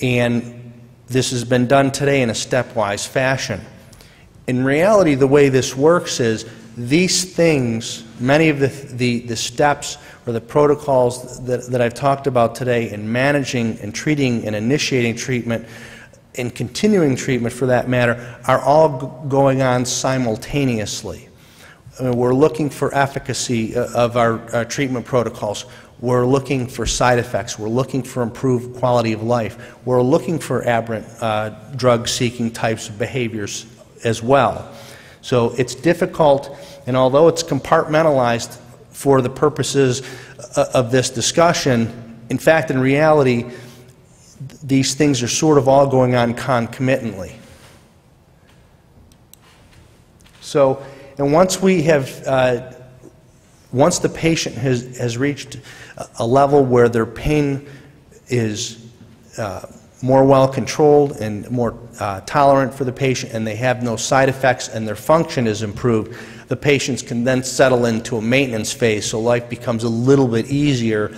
and this has been done today in a stepwise fashion. In reality, the way this works is these things, many of the steps or the protocols that I've talked about today in managing and treating and initiating treatment and continuing treatment for that matter, are all going on simultaneously. We're looking for efficacy of our treatment protocols. We're looking for side effects. We're looking for improved quality of life. We're looking for aberrant drug-seeking types of behaviors as well. So it's difficult, and although it's compartmentalized for the purposes of this discussion, in fact, in reality, these things are sort of all going on concomitantly. So, and once we have once the patient has reached a level where their pain is more well controlled and more tolerant for the patient, and they have no side effects and their function is improved, the patients can then settle into a maintenance phase, so life becomes a little bit easier.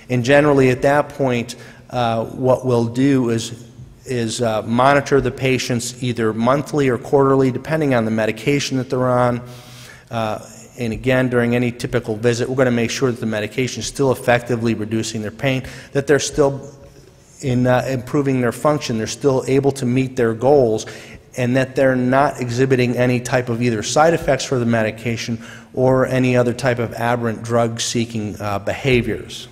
And generally at that point, what we'll do is monitor the patients either monthly or quarterly, depending on the medication that they're on. And again, during any typical visit, we're going to make sure that the medication is still effectively reducing their pain, that they're still improving their function, they're still able to meet their goals, and that they're not exhibiting any type of either side effects for the medication or any other type of aberrant drug-seeking behaviors.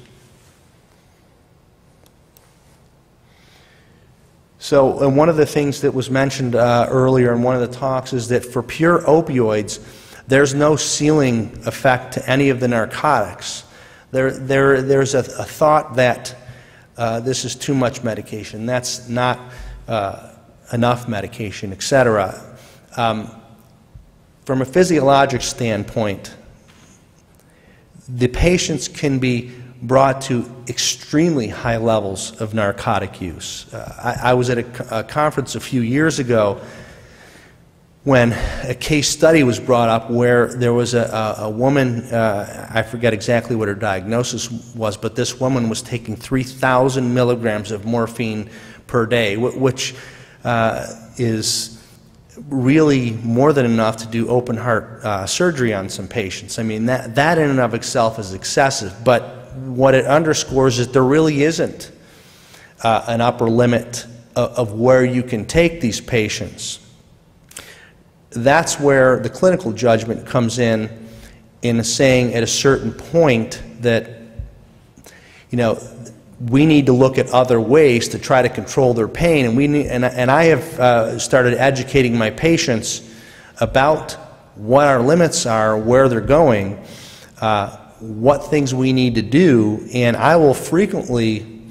So, and one of the things that was mentioned earlier in one of the talks is that for pure opioids, there's no ceiling effect to any of the narcotics. There's a thought that this is too much medication, that's not enough medication, etc. From a physiologic standpoint, the patients can be brought to extremely high levels of narcotic use. I was at a conference a few years ago when a case study was brought up where there was a woman, I forget exactly what her diagnosis was, but this woman was taking 3,000 milligrams of morphine per day, which is really more than enough to do open heart surgery on some patients. I mean, that in and of itself is excessive, but what it underscores is there really isn't an upper limit of where you can take these patients. That's where the clinical judgment comes in saying at a certain point that, you know, we need to look at other ways to try to control their pain, and I have started educating my patients about what our limits are, where they're going, what things we need to do, and I will frequently,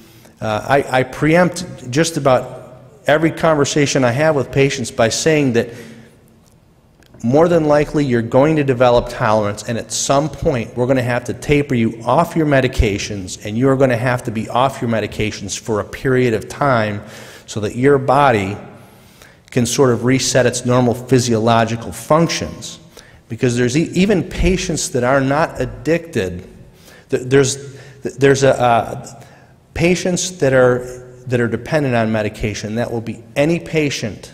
I preempt just about every conversation I have with patients by saying that more than likely you're going to develop tolerance, and at some point we're going to have to taper you off your medications, and you're going to have to be off your medications for a period of time so that your body can sort of reset its normal physiological functions. Because there's even patients that are not addicted. There's patients that are dependent on medication. That will be any patient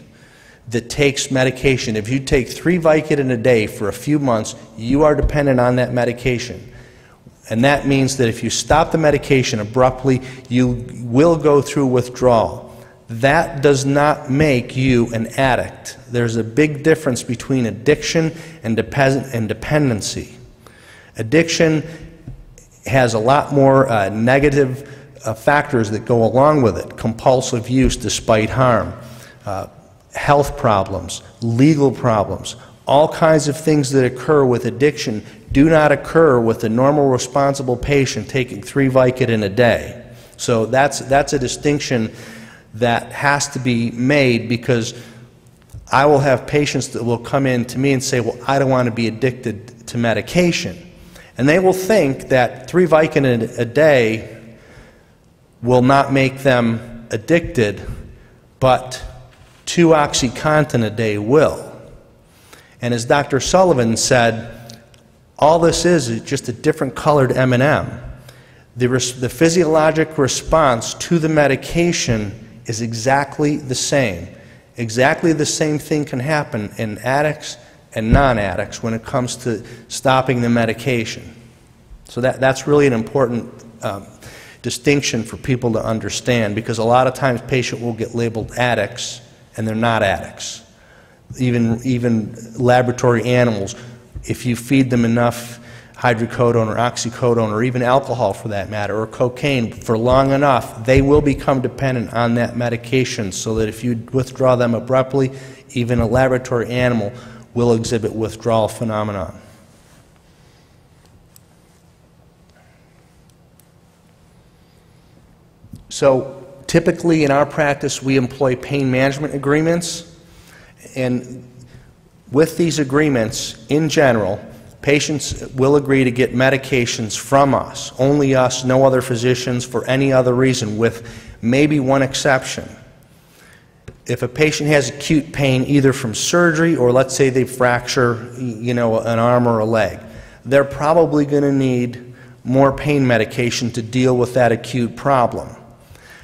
that takes medication. If you take 3 Vicodin a day for a few months, you are dependent on that medication. And that means that if you stop the medication abruptly, you will go through withdrawal. That does not make you an addict. There's a big difference between addiction and dependency. Addiction has a lot more negative factors that go along with it. Compulsive use despite harm, health problems, legal problems, all kinds of things that occur with addiction do not occur with a normal responsible patient taking 3 Vicodin a day. So that's a distinction that has to be made, because I will have patients that will come in to me and say, well, I don't want to be addicted to medication. And they will think that 3 Vicodin a day will not make them addicted, but 2 OxyContin a day will. And as Dr. Sullivan said, all this is just a different colored M&M. The physiologic response to the medication is exactly the same. Exactly the same thing can happen in addicts and non-addicts when it comes to stopping the medication. So that's really an important distinction for people to understand, because a lot of times patients will get labeled addicts and they're not addicts. Even laboratory animals, if you feed them enough hydrocodone or oxycodone, or even alcohol for that matter, or cocaine for long enough, they will become dependent on that medication, so that if you withdraw them abruptly, even a laboratory animal will exhibit withdrawal phenomenon. So typically in our practice we employ pain management agreements, and with these agreements in general, patients will agree to get medications from us, only us, no other physicians, for any other reason, with maybe one exception. If a patient has acute pain either from surgery, or let's say they fracture, you know, an arm or a leg, they're probably going to need more pain medication to deal with that acute problem.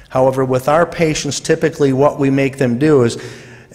However, with our patients, typically what we make them do is,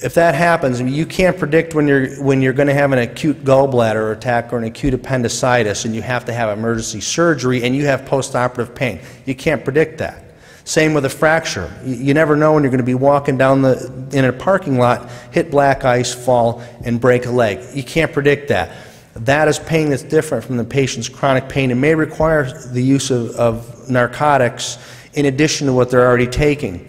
if that happens, you can't predict when you're going to have an acute gallbladder attack or an acute appendicitis and you have to have emergency surgery and you have postoperative pain. You can't predict that. Same with a fracture. You never know when you're going to be walking down in a parking lot, hit black ice, fall, and break a leg. You can't predict that. That is pain that's different from the patient's chronic pain and may require the use of narcotics in addition to what they're already taking.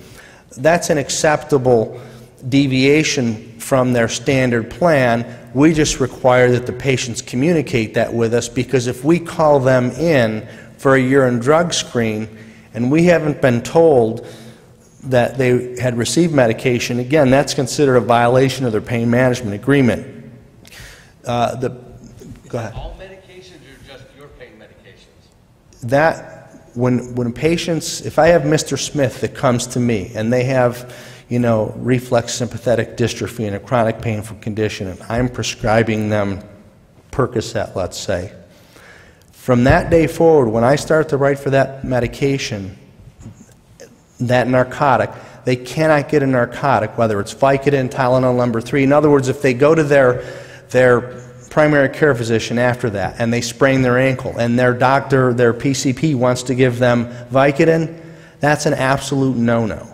That's an acceptable deviation from their standard plan. We just require that the patients communicate that with us, because if we call them in for a urine drug screen and we haven't been told that they had received medication, again, that's considered a violation of their pain management agreement. Go ahead. All medications or just your pain medications? That, when patients, if I have Mr. Smith that comes to me and they have, you know, reflex sympathetic dystrophy and a chronic painful condition, and I'm prescribing them Percocet, let's say, from that day forward, when I start to write for that medication, that narcotic, they cannot get a narcotic, whether it's Vicodin, Tylenol number 3. In other words, if they go to their primary care physician after that and they sprain their ankle and their doctor, their PCP wants to give them Vicodin, that's an absolute no-no.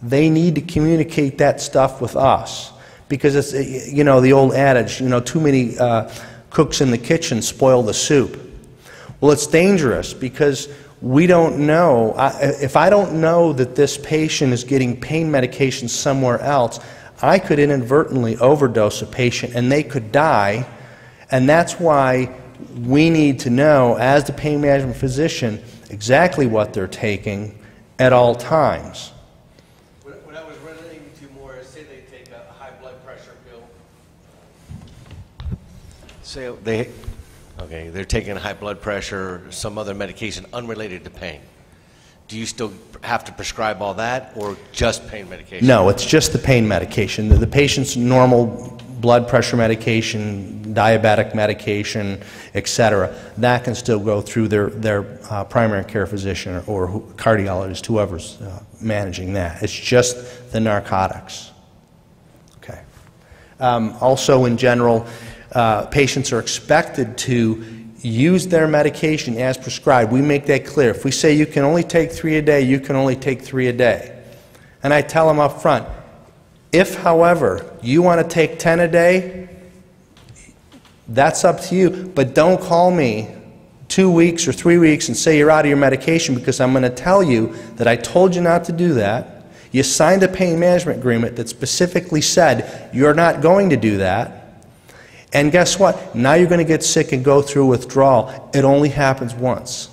They need to communicate that stuff with us, because it's, you know, the old adage, you know, too many cooks in the kitchen spoil the soup. Well, it's dangerous because we don't know. If I don't know that this patient is getting pain medication somewhere else, I could inadvertently overdose a patient and they could die. And that's why we need to know, as the pain management physician, exactly what they're taking at all times. What I was relating to more is, say they take a high blood pressure pill. Say they're taking high blood pressure, some other medication unrelated to pain. Do you still have to prescribe all that, or just pain medication? No, it's just the pain medication. The patient's normal blood pressure medication, diabetic medication, etc., that can still go through their primary care physician or cardiologist, whoever's managing that. It's just the narcotics. Okay. Also, in general, patients are expected to use their medication as prescribed. We make that clear. If we say you can only take 3 a day, you can only take 3 a day. And I tell them up front, if, however, you want to take 10 a day, that's up to you. But don't call me 2 weeks or 3 weeks and say you're out of your medication, because I'm going to tell you that I told you not to do that. You signed a pain management agreement that specifically said you're not going to do that. And guess what? Now you're going to get sick and go through withdrawal. It only happens once,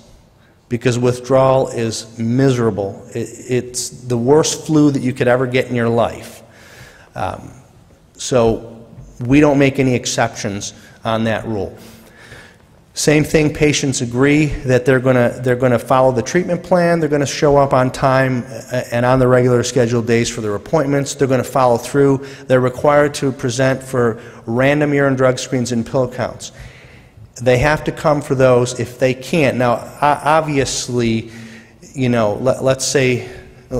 because withdrawal is miserable. It's the worst flu that you could ever get in your life. So we don't make any exceptions on that rule. Same thing, patients agree that they're going to follow the treatment plan. They're going to show up on time and on the regular scheduled days for their appointments. They're going to follow through. They're required to present for random urine drug screens and pill counts. They have to come for those if they can't. Now, obviously, you know, let's say,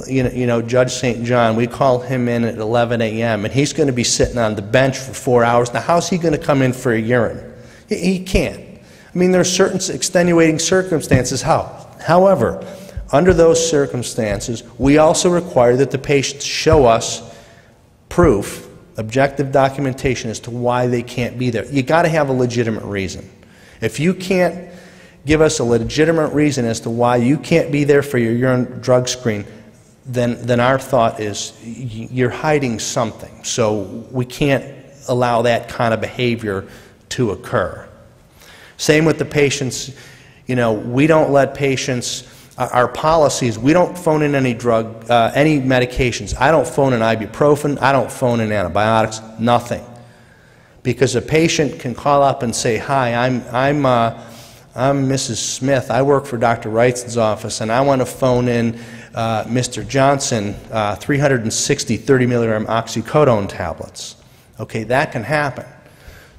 you know, Judge St. John, we call him in at 11 a.m. and he's going to be sitting on the bench for 4 hours. Now, how's he going to come in for a urine? He can't. I mean, there are certain extenuating circumstances. However, under those circumstances, we also require that the patients show us proof, objective documentation as to why they can't be there. You got to have a legitimate reason. If you can't give us a legitimate reason as to why you can't be there for your urine drug screen, then our thought is you're hiding something. So we can't allow that kind of behavior to occur. Same with the patients. You know, we don't let patients, our policies, we don't phone in any any medications. I don't phone in ibuprofen, I don't phone in antibiotics, nothing. Because a patient can call up and say, hi, I'm Mrs. Smith, I work for Dr. Wrightson's office, and I want to phone in Mr. Johnson 360 30 milligram oxycodone tablets. Okay, that can happen.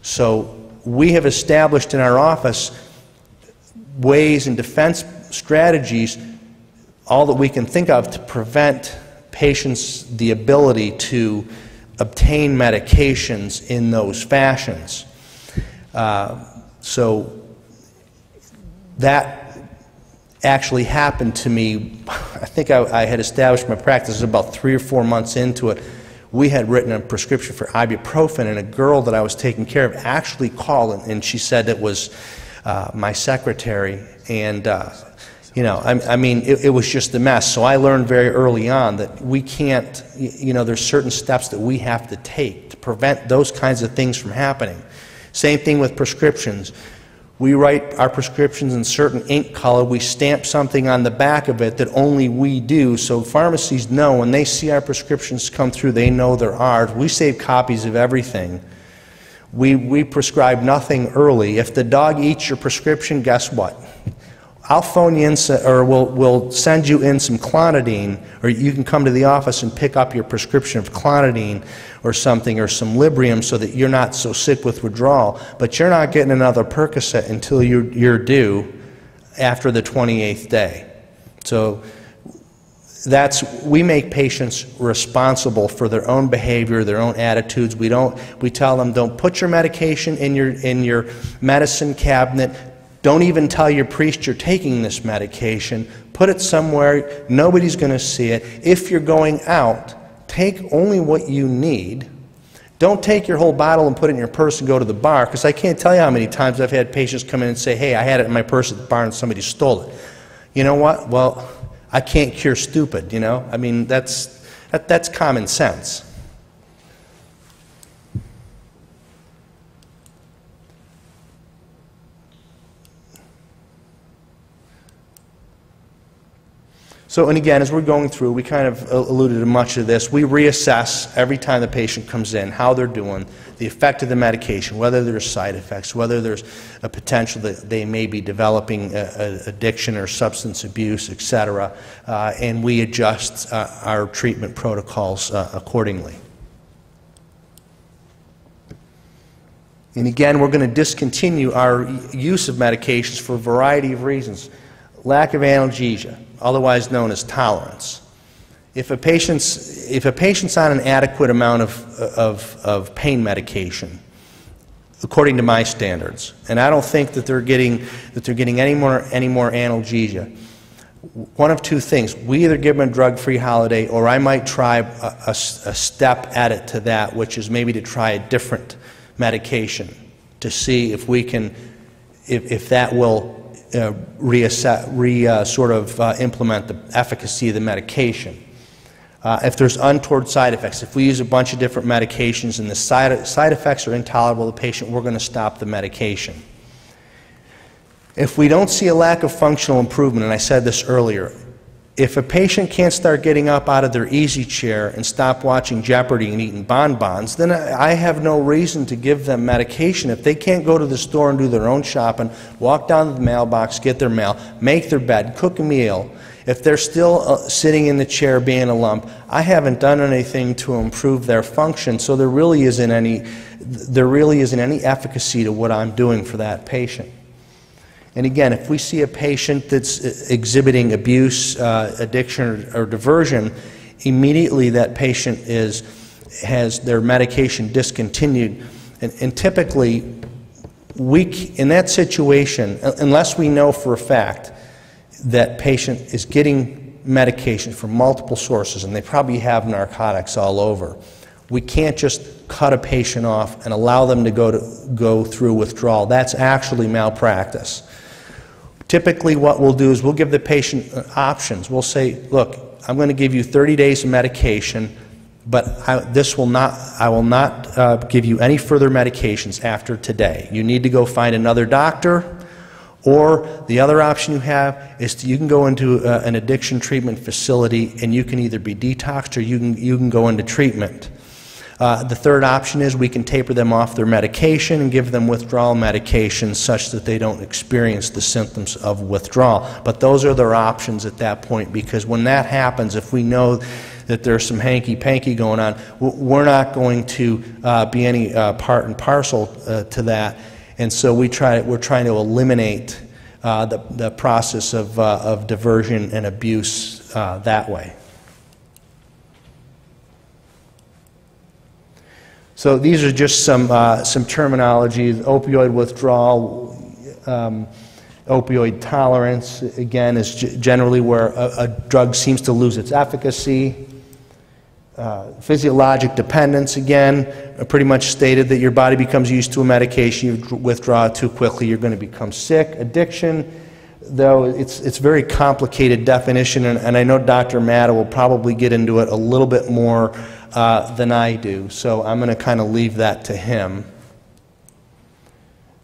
So we have established in our office ways and defense strategies, all that we can think of, to prevent patients the ability to obtain medications in those fashions. So that actually happened to me. I think I had established my practice about 3 or 4 months into it. We had written a prescription for ibuprofen, and a girl that I was taking care of actually called, and she said it was my secretary. And You know, I mean, it was just a mess. So I learned very early on that we can't, you know, there's certain steps that we have to take to prevent those kinds of things from happening. Same thing with prescriptions. We write our prescriptions in certain ink color. We stamp something on the back of it that only we do, so pharmacies know when they see our prescriptions come through, they know they're ours. We save copies of everything. We prescribe nothing early. If the dog eats your prescription, guess what? I'll phone you in, or we'll send you in some clonidine, or you can come to the office and pick up your prescription of clonidine or something, or some Librium, so that you're not so sick with withdrawal. But you're not getting another Percocet until you're due after the 28th day. So we make patients responsible for their own behavior, their own attitudes. We tell them, don't put your medication in your medicine cabinet. Don't even tell your priest you're taking this medication. Put it somewhere. Nobody's going to see it. If you're going out, take only what you need. Don't take your whole bottle and put it in your purse and go to the bar, because I can't tell you how many times I've had patients come in and say, hey, I had it in my purse at the bar and somebody stole it. You know what? Well, I can't cure stupid, you know? I mean, that's common sense. So, and again, as we're going through, we kind of alluded to much of this. We reassess every time the patient comes in, how they're doing, the effect of the medication, whether there's side effects, whether there's a potential that they may be developing addiction or substance abuse, etc., and we adjust our treatment protocols accordingly. And again, we're going to discontinue our use of medications for a variety of reasons. Lack of analgesia, otherwise known as tolerance. If a patient's on an adequate amount of pain medication, according to my standards, and I don't think that they're getting any more analgesia, one of two things: we either give them a drug-free holiday, or I might try a step at it to that, which is maybe to try a different medication to see if we can, if that will implement the efficacy of the medication. If there's untoward side effects, if we use a bunch of different medications and the side effects are intolerable to the patient, we're going to stop the medication. If we don't see a lack of functional improvement, and I said this earlier, if a patient can't start getting up out of their easy chair and stop watching Jeopardy and eating bonbons, then I have no reason to give them medication. If they can't go to the store and do their own shopping, walk down to the mailbox, get their mail, make their bed, cook a meal, if they're still sitting in the chair being a lump, I haven't done anything to improve their function, so there really isn't any efficacy to what I'm doing for that patient. And again, if we see a patient that's exhibiting abuse, addiction, or diversion, immediately that patient has their medication discontinued. And typically, in that situation, unless we know for a fact that patient is getting medication from multiple sources, and they probably have narcotics all over, we can't just cut a patient off and allow them to go through withdrawal. That's actually malpractice. Typically what we'll do is we'll give the patient options. We'll say, look, I'm going to give you 30 days of medication, but I will not give you any further medications after today. You need to go find another doctor, or the other option you have is you can go into an addiction treatment facility and you can either be detoxed or you can go into treatment. The third option is we can taper them off their medication and give them withdrawal medications such that they don't experience the symptoms of withdrawal. But those are their options at that point, because when that happens, if we know that there's some hanky-panky going on, we're not going to be any part and parcel to that. And so we're trying to eliminate the process of diversion and abuse that way. So these are just some terminology: opioid withdrawal, opioid tolerance. Again, is generally where a drug seems to lose its efficacy. Physiologic dependence, again, pretty much stated that your body becomes used to a medication, you withdraw it too quickly, you're going to become sick. Addiction, though it's very complicated definition, and I know Dr. Matta will probably get into it a little bit more than I do, so I'm going to kind of leave that to him.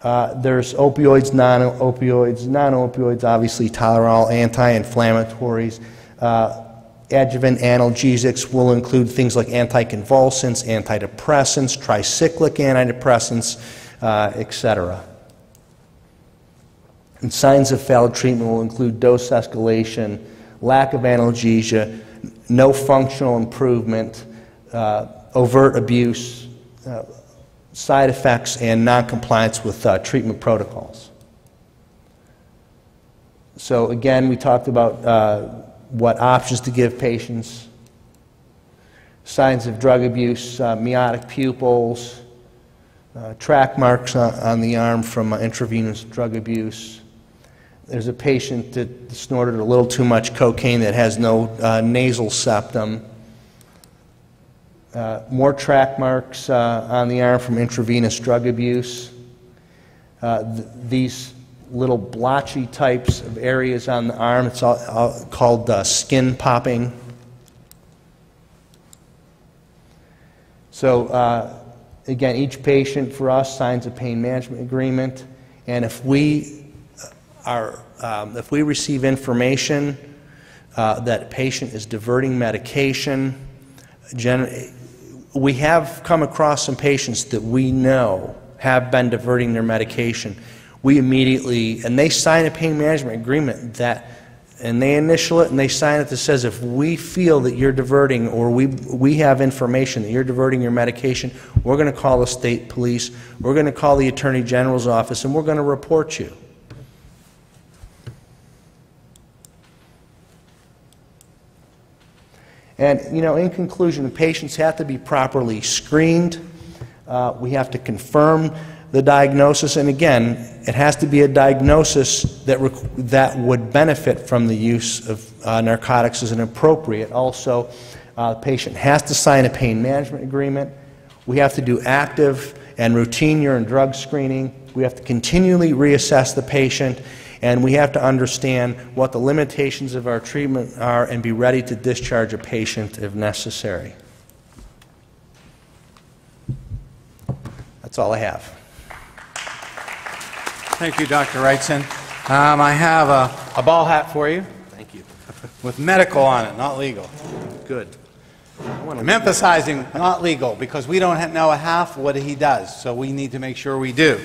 There's opioids, non-opioids. Non-opioids, obviously, Tylenol, anti-inflammatories. Adjuvant analgesics will include things like anticonvulsants, antidepressants, tricyclic antidepressants, etc. And signs of failed treatment will include dose escalation, lack of analgesia, no functional improvement, overt abuse, side effects, and noncompliance with treatment protocols. So again, we talked about what options to give patients, signs of drug abuse, miotic pupils, track marks on the arm from intravenous drug abuse. There's a patient that snorted a little too much cocaine that has no nasal septum. More track marks on the arm from intravenous drug abuse. These little blotchy types of areas on the arm, it's all called skin popping. So again, each patient for us signs a pain management agreement, and if we receive information that a patient is diverting medication, we have come across some patients that we know have been diverting their medication. We immediately, and they sign a pain management agreement and they initial it and they sign it that says if we feel that you're diverting or we have information that you're diverting your medication, we're going to call the state police, we're going to call the Attorney General's office, and we're going to report you. And, you know, in conclusion, the patients have to be properly screened. We have to confirm the diagnosis, and again, it has to be a diagnosis that would benefit from the use of narcotics as an appropriate. Also, the patient has to sign a pain management agreement. We have to do active and routine urine drug screening. We have to continually reassess the patient, and we have to understand what the limitations of our treatment are and be ready to discharge a patient if necessary. That's all I have. Thank you, Dr. Wrightson. I have a ball hat for you. Thank you. With medical on it, not legal. Good. I'm emphasizing not legal because we don't know half what he does, so we need to make sure we do.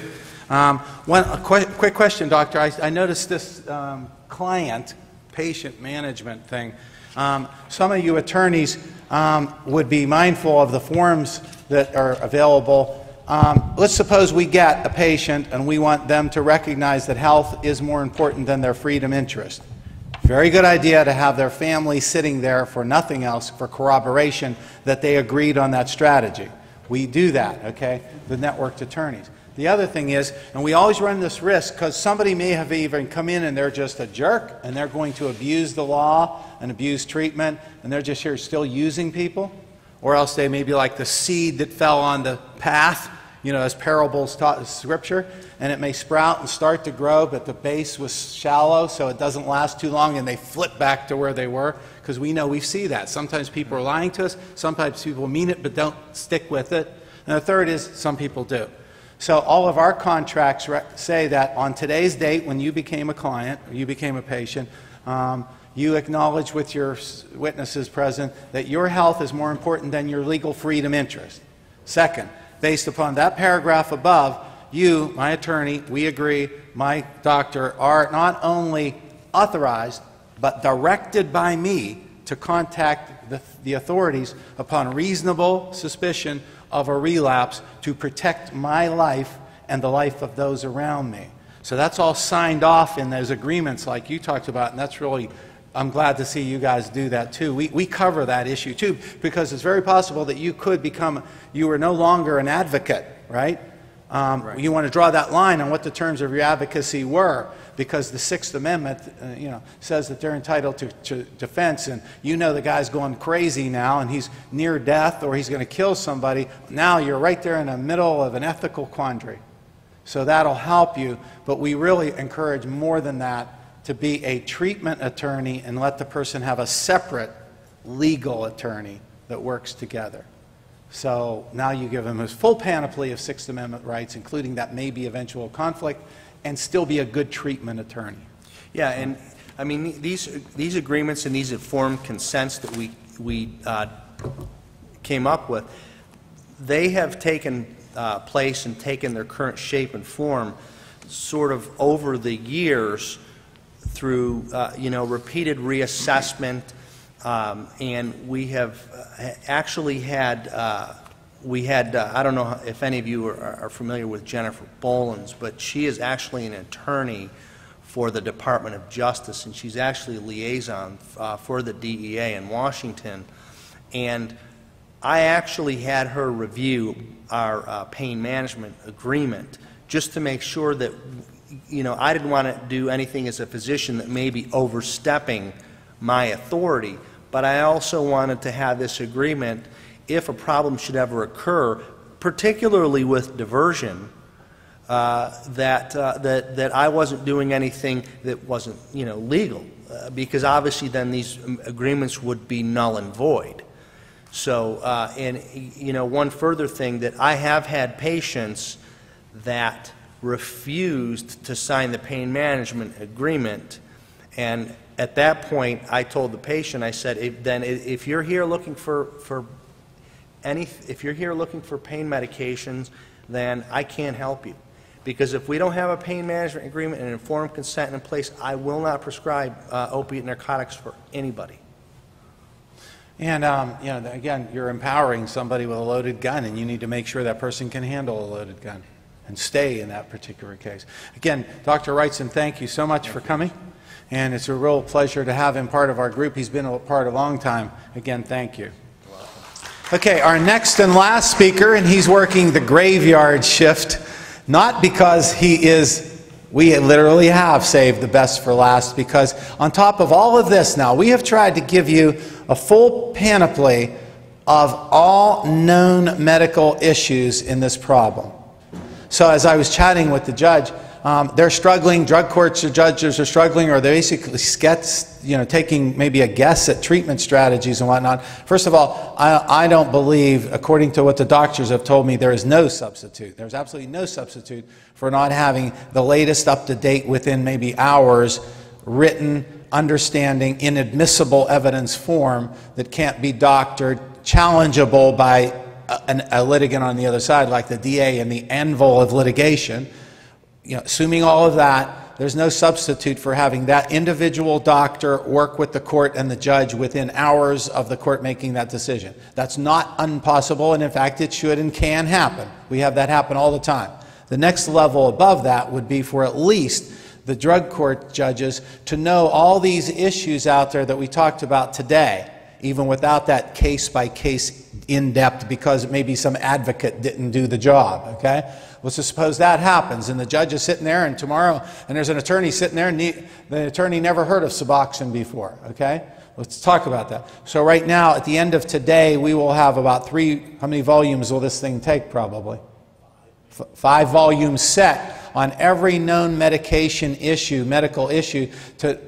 Quick question, Doctor. I noticed this client-patient management thing. Some of you attorneys would be mindful of the forms that are available. Let's suppose we get a patient and we want them to recognize that health is more important than their freedom interest. Very good idea to have their family sitting there for nothing else, for corroboration that they agreed on that strategy. We do that, okay, the networked attorneys. The other thing is, and we always run this risk because somebody may have even come in and they're just a jerk and they're going to abuse the law and abuse treatment and they're just here still using people, or else they may be like the seed that fell on the path, you know, as parables taught in Scripture, and it may sprout and start to grow, but the base was shallow, so it doesn't last too long, and they flip back to where they were, because we know we see that. Sometimes people are lying to us, sometimes people mean it but don't stick with it, and the third is some people do. So all of our contracts say that on today's date, when you became a client, or you became a patient, you acknowledge with your witnesses present that your health is more important than your legal freedom interest. Second, based upon that paragraph above, you, my attorney, we agree, my doctor, are not only authorized, but directed by me to contact the authorities upon reasonable suspicion of a relapse to protect my life and the life of those around me. So that's all signed off in those agreements like you talked about, and that's really, I'm glad to see you guys do that too. We cover that issue too, because it's very possible that you could become, you are no longer an advocate, right? You want to draw that line on what the terms of your advocacy were, because the Sixth Amendment, says that they're entitled to defense, and you know the guy's going crazy now, and he's near death, or he's going to kill somebody. Now you're right there in the middle of an ethical quandary. So that'll help you, but we really encourage more than that. to be a treatment attorney and let the person have a separate legal attorney that works together. So now you give him his full panoply of Sixth Amendment rights, including that maybe eventual conflict, and still be a good treatment attorney. Yeah, and I mean, these agreements and these informed consents that we came up with, they have taken place and taken their current shape and form sort of over the years through, repeated reassessment, and we have actually had, I don't know if any of you are familiar with Jennifer Bolins, but she is actually an attorney for the Department of Justice, and she's actually a liaison for the DEA in Washington. And I actually had her review our pain management agreement just to make sure that, I didn't want to do anything as a physician that may be overstepping my authority, but I also wanted to have this agreement if a problem should ever occur, particularly with diversion, that I wasn't doing anything that wasn't, legal, because obviously then these agreements would be null and void. So, one further thing, that I have had patients that refused to sign the pain management agreement, and at that point I told the patient, I said, if you're here looking for pain medications, then I can't help you. Because if we don't have a pain management agreement and informed consent in place, I will not prescribe opiate narcotics for anybody. And, again, you're empowering somebody with a loaded gun, and you need to make sure that person can handle a loaded gun and stay in that particular case. Again, Dr. Wrightson, thank you so much for coming. And it's a real pleasure to have him part of our group. He's been a part a long time. Again, thank you. Okay, our next and last speaker, and he's working the graveyard shift, not because we literally have saved the best for last, because on top of all of this now, we have tried to give you a full panoply of all known medical issues in this problem. So as I was chatting with the judge, they're struggling, drug courts or judges are struggling, or they're basically taking maybe a guess at treatment strategies and whatnot. First of all, I don't believe, according to what the doctors have told me, there is no substitute. There's absolutely no substitute for not having the latest up-to-date, within maybe hours, written, understanding, inadmissible evidence form that can't be doctored, challengeable by a litigant on the other side, like the DA in the anvil of litigation. Assuming all of that, there's no substitute for having that individual doctor work with the court and the judge within hours of the court making that decision. That's not impossible, and in fact it should and can happen. We have that happen all the time. The next level above that would be for at least the drug court judges to know all these issues out there that we talked about today, even without that case-by-case in-depth, because maybe some advocate didn't do the job, okay? Let's just suppose that happens, and the judge is sitting there, and tomorrow, and there's an attorney sitting there, and the attorney never heard of Suboxone before, okay? Let's talk about that. So right now, at the end of today, we will have about how many volumes will this thing take, probably? 5 volumes set on every known medication issue, medical issue,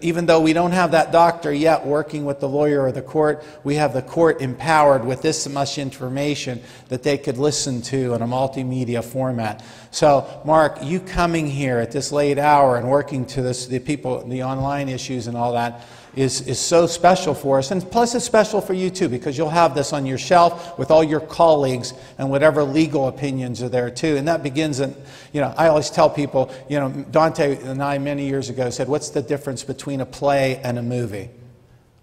even though we don't have that doctor yet working with the lawyer or the court, we have the court empowered with this much information that they could listen to in a multimedia format. So, Mark, you coming here at this late hour and working to the people, the online issues and all that, is so special for us, and plus it's special for you too, because you'll have this on your shelf with all your colleagues and whatever legal opinions are there too. And that begins in, I always tell people, Dante and I many years ago said, what's the difference between a play and a movie?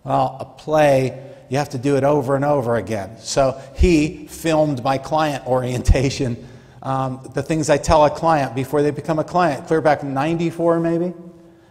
Well, a play, you have to do it over and over again. So he filmed my client orientation, the things I tell a client before they become a client, clear back in '94 maybe.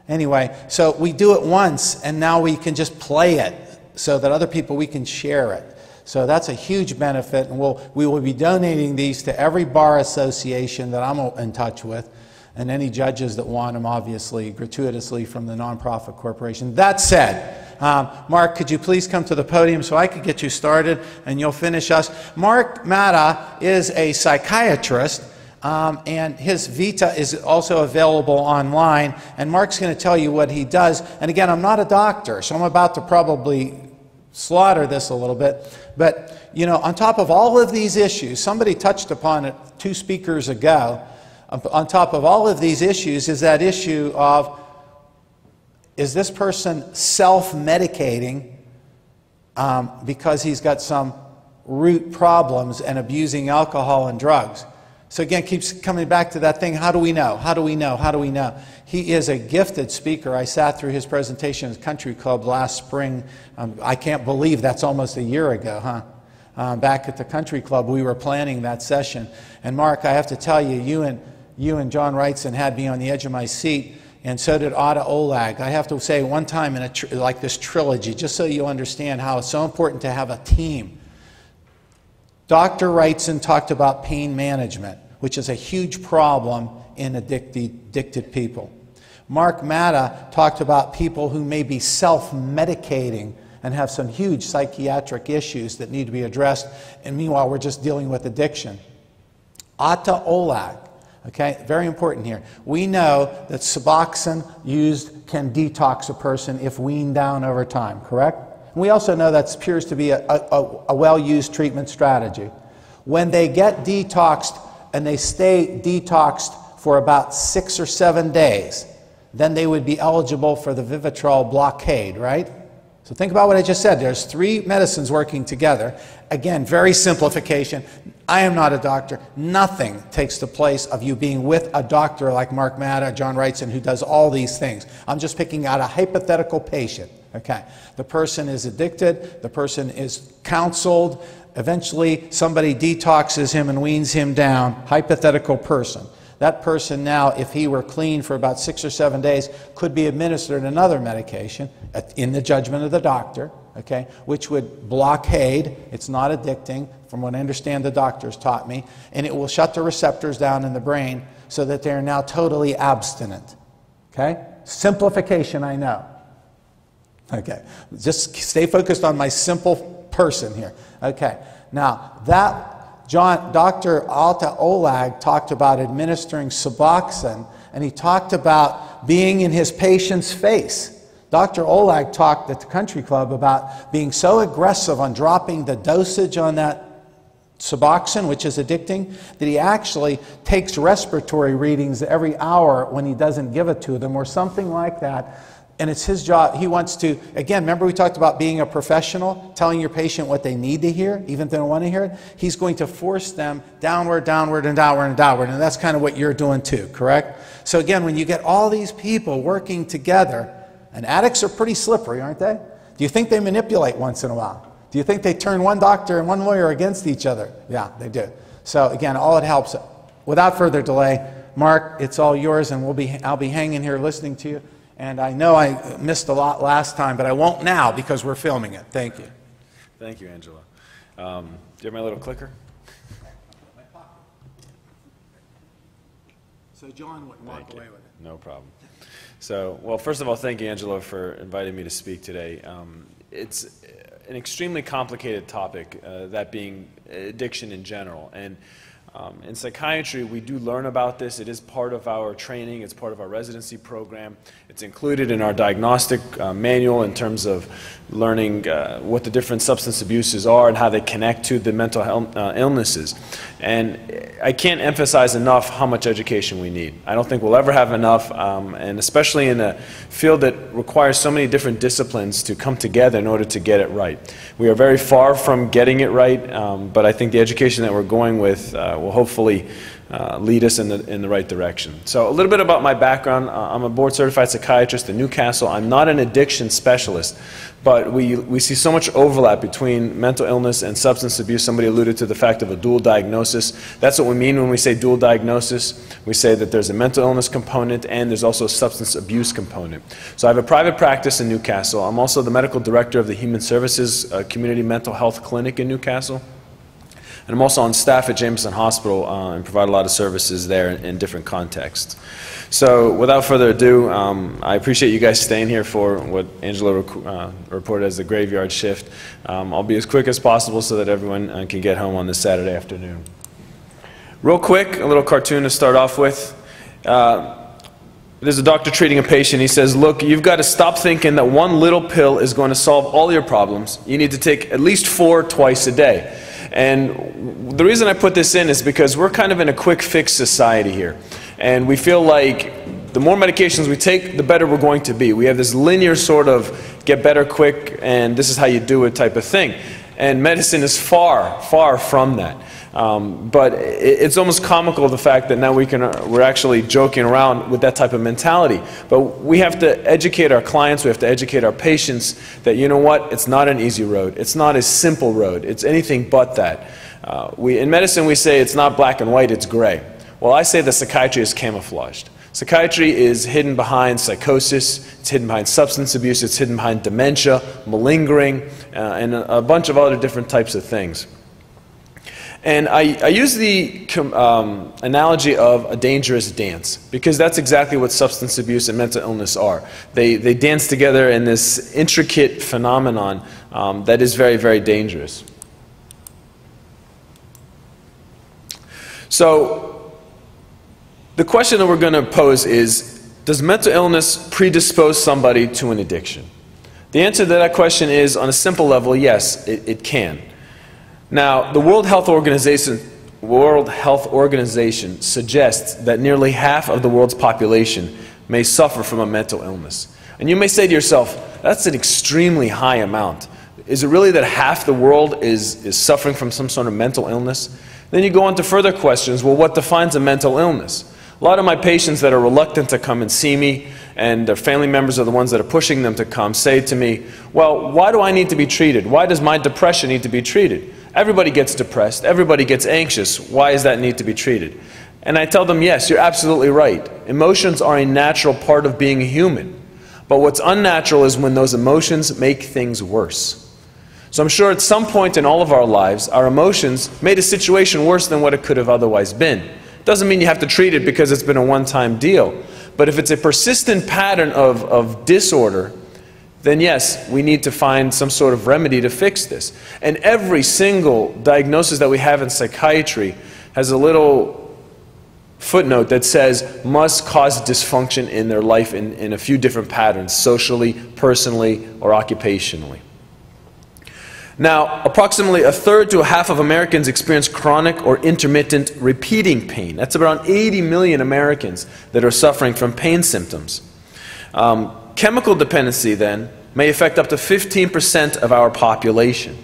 Anyway, so we do it once, and now we can just play it so that other people, we can share it. So that's a huge benefit, and we will be donating these to every bar association that I'm in touch with, and any judges that want them, obviously, gratuitously from the nonprofit corporation. That said, Mark, could you please come to the podium so I could get you started, and you'll finish us. Mark Matta is a psychiatrist. And his Vita is also available online, and Mark's going to tell you what he does. And again, I'm not a doctor, so I'm about to probably slaughter this a little bit. But, you know, on top of all of these issues, somebody touched upon it 2 speakers ago, on top of all of these issues is that issue of, is this person self-medicating because he's got some root problems and abusing alcohol and drugs? So again, keeps coming back to that thing, how do we know? How do we know? How do we know? He is a gifted speaker. I sat through his presentation at Country Club last spring. I can't believe that's almost a year ago, huh? Back at the Country Club, we were planning that session. And Mark, I have to tell you, you and John Wrightson had me on the edge of my seat, and so did Matta Olag. I have to say, one time in like this trilogy, just so you understand how it's so important to have a team. Dr. Wrightson talked about pain management, which is a huge problem in addicted people. Mark Matta talked about people who may be self-medicating and have some huge psychiatric issues that need to be addressed, and meanwhile we're just dealing with addiction. Matta Olag, okay, very important here. We know that Suboxone used can detox a person if weaned down over time, correct? We also know that appears to be a well-used treatment strategy. When they get detoxed and they stay detoxed for about 6 or 7 days, then they would be eligible for the Vivitrol blockade, right? So think about what I just said. There's 3 medicines working together. Again, very simplification. I am not a doctor. Nothing takes the place of you being with a doctor like Mark Matta, John Wrightson, who does all these things. I'm just picking out a hypothetical patient. Okay, the person is addicted, the person is counseled, eventually somebody detoxes him and weans him down, hypothetical person. That person now, if he were clean for about 6 or 7 days, could be administered another medication in the judgment of the doctor, okay, which would blockade, it's not addicting, from what I understand the doctors taught me, and it will shut the receptors down in the brain so that they're now totally abstinent, okay? Simplification, I know. Okay, just stay focused on my simple person here. Okay, now that Dr. Matta Olag talked about administering Suboxone, and he talked about being in his patient's face. Dr. Olag talked at the Country Club about being so aggressive on dropping the dosage on that Suboxone, which is addicting, that he actually takes respiratory readings every hour when he doesn't give it to them, or something like that. And it's his job. He wants to, again, remember we talked about being a professional, telling your patient what they need to hear, even if they don't want to hear it? He's going to force them downward, downward, and downward, and downward. And that's kind of what you're doing too, correct? So again, when you get all these people working together, and addicts are pretty slippery, aren't they? Do you think they manipulate once in a while? Do you think they turn one doctor and one lawyer against each other? Yeah, they do. So again, all it helps. Without further delay, Mark, it's all yours, and I'll be hanging here listening to you. And I know I missed a lot last time, but I won't now because we're filming it. Thank you. Thank you, Angelo. Do you have my little clicker? My pocket. So John wouldn't walk away with it. No problem. So, well, first of all, thank you, Angelo, for inviting me to speak today. It's an extremely complicated topic, that being addiction in general. And in psychiatry, we do learn about this. It is part of our training. It's part of our residency program. It's included in our diagnostic manual in terms of learning what the different substance abuses are and how they connect to the mental illnesses. And I can't emphasize enough how much education we need. I don't think we'll ever have enough, and especially in a field that requires so many different disciplines to come together in order to get it right. We are very far from getting it right, but I think the education that we're going with will hopefully lead us in the right direction. So a little bit about my background. I'm a board-certified psychiatrist in Newcastle. I'm not an addiction specialist, but we see so much overlap between mental illness and substance abuse. Somebody alluded to the fact of a dual diagnosis. That's what we mean when we say dual diagnosis. We say that there's a mental illness component and there's also a substance abuse component. So I have a private practice in Newcastle. I'm also the medical director of the Human Services Community Mental Health Clinic in Newcastle. And I'm also on staff at Jameson Hospital and provide a lot of services there in different contexts. So without further ado, I appreciate you guys staying here for what Angelo reported as the graveyard shift. I'll be as quick as possible so that everyone can get home on this Saturday afternoon. Real quick, a little cartoon to start off with. There's a doctor treating a patient. He says, look, you've got to stop thinking that one little pill is going to solve all your problems. You need to take at least 4 twice a day. And the reason I put this in is because we're kind of in a quick fix society here. And we feel like the more medications we take, the better we're going to be. We have this linear sort of get better quick and this is how you do it type of thing. And medicine is far, far from that. But it's almost comical, the fact that now we're actually joking around with that type of mentality. But we have to educate our clients, we have to educate our patients that, you know what, it's not an easy road. It's not a simple road. It's anything but that. In medicine we say it's not black and white, it's gray. Well, I say that psychiatry is camouflaged. Psychiatry is hidden behind psychosis, it's hidden behind substance abuse, it's hidden behind dementia, malingering, and a bunch of other different types of things. And I use the analogy of a dangerous dance, because that's exactly what substance abuse and mental illness are. They dance together in this intricate phenomenon that is very, very dangerous. So the question that we're going to pose is, does mental illness predispose somebody to an addiction? The answer to that question is, on a simple level, yes, it can. Now, the World Health Organization suggests that nearly half of the world's population may suffer from a mental illness. And you may say to yourself, that's an extremely high amount. Is it really that half the world is suffering from some sort of mental illness? Then you go on to further questions. Well, what defines a mental illness? A lot of my patients that are reluctant to come and see me, and their family members are the ones that are pushing them to come, say to me, well, why do I need to be treated? Why does my depression need to be treated? Everybody gets depressed. Everybody gets anxious. Why does that need to be treated? And I tell them, yes, you're absolutely right. Emotions are a natural part of being a human. But what's unnatural is when those emotions make things worse. So I'm sure at some point in all of our lives, our emotions made a situation worse than what it could have otherwise been. Doesn't mean you have to treat it because it's been a one-time deal. But if it's a persistent pattern of disorder, then yes, we need to find some sort of remedy to fix this. And every single diagnosis that we have in psychiatry has a little footnote that says must cause dysfunction in their life in a few different patterns, socially, personally, or occupationally. Now, approximately a third to a half of Americans experience chronic or intermittent repeating pain. That's around 80 million Americans that are suffering from pain symptoms. Chemical dependency, then, may affect up to 15% of our population.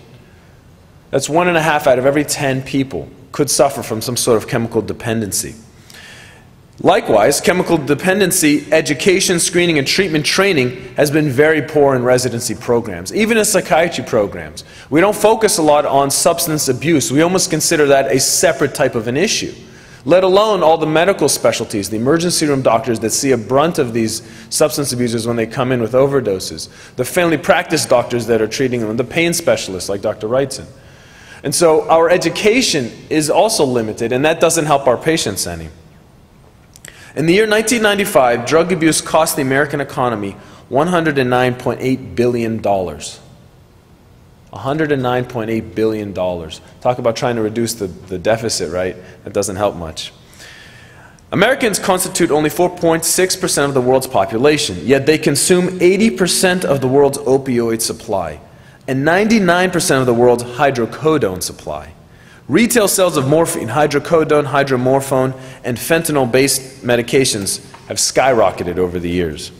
That's 1.5 out of every 10 people could suffer from some sort of chemical dependency. Likewise, chemical dependency education, screening, and treatment training has been very poor in residency programs, even in psychiatry programs. We don't focus a lot on substance abuse. We almost consider that a separate type of an issue, let alone all the medical specialties, the emergency room doctors that see a brunt of these substance abusers when they come in with overdoses, the family practice doctors that are treating them, the pain specialists like Dr. Wrightson. And so our education is also limited, and that doesn't help our patients any. In the year 1995, drug abuse cost the American economy $109.8 billion. $109.8 billion. Talk about trying to reduce the deficit, right? That doesn't help much. Americans constitute only 4.6% of the world's population, yet they consume 80% of the world's opioid supply and 99% of the world's hydrocodone supply. Retail sales of morphine, hydrocodone, hydromorphone, and fentanyl-based medications have skyrocketed over the years.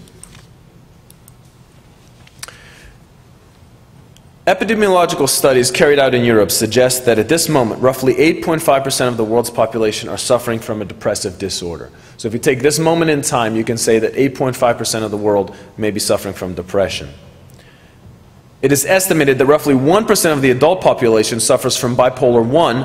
Epidemiological studies carried out in Europe suggest that at this moment, roughly 8.5% of the world's population are suffering from a depressive disorder. So if you take this moment in time, you can say that 8.5% of the world may be suffering from depression. It is estimated that roughly 1% of the adult population suffers from bipolar 1,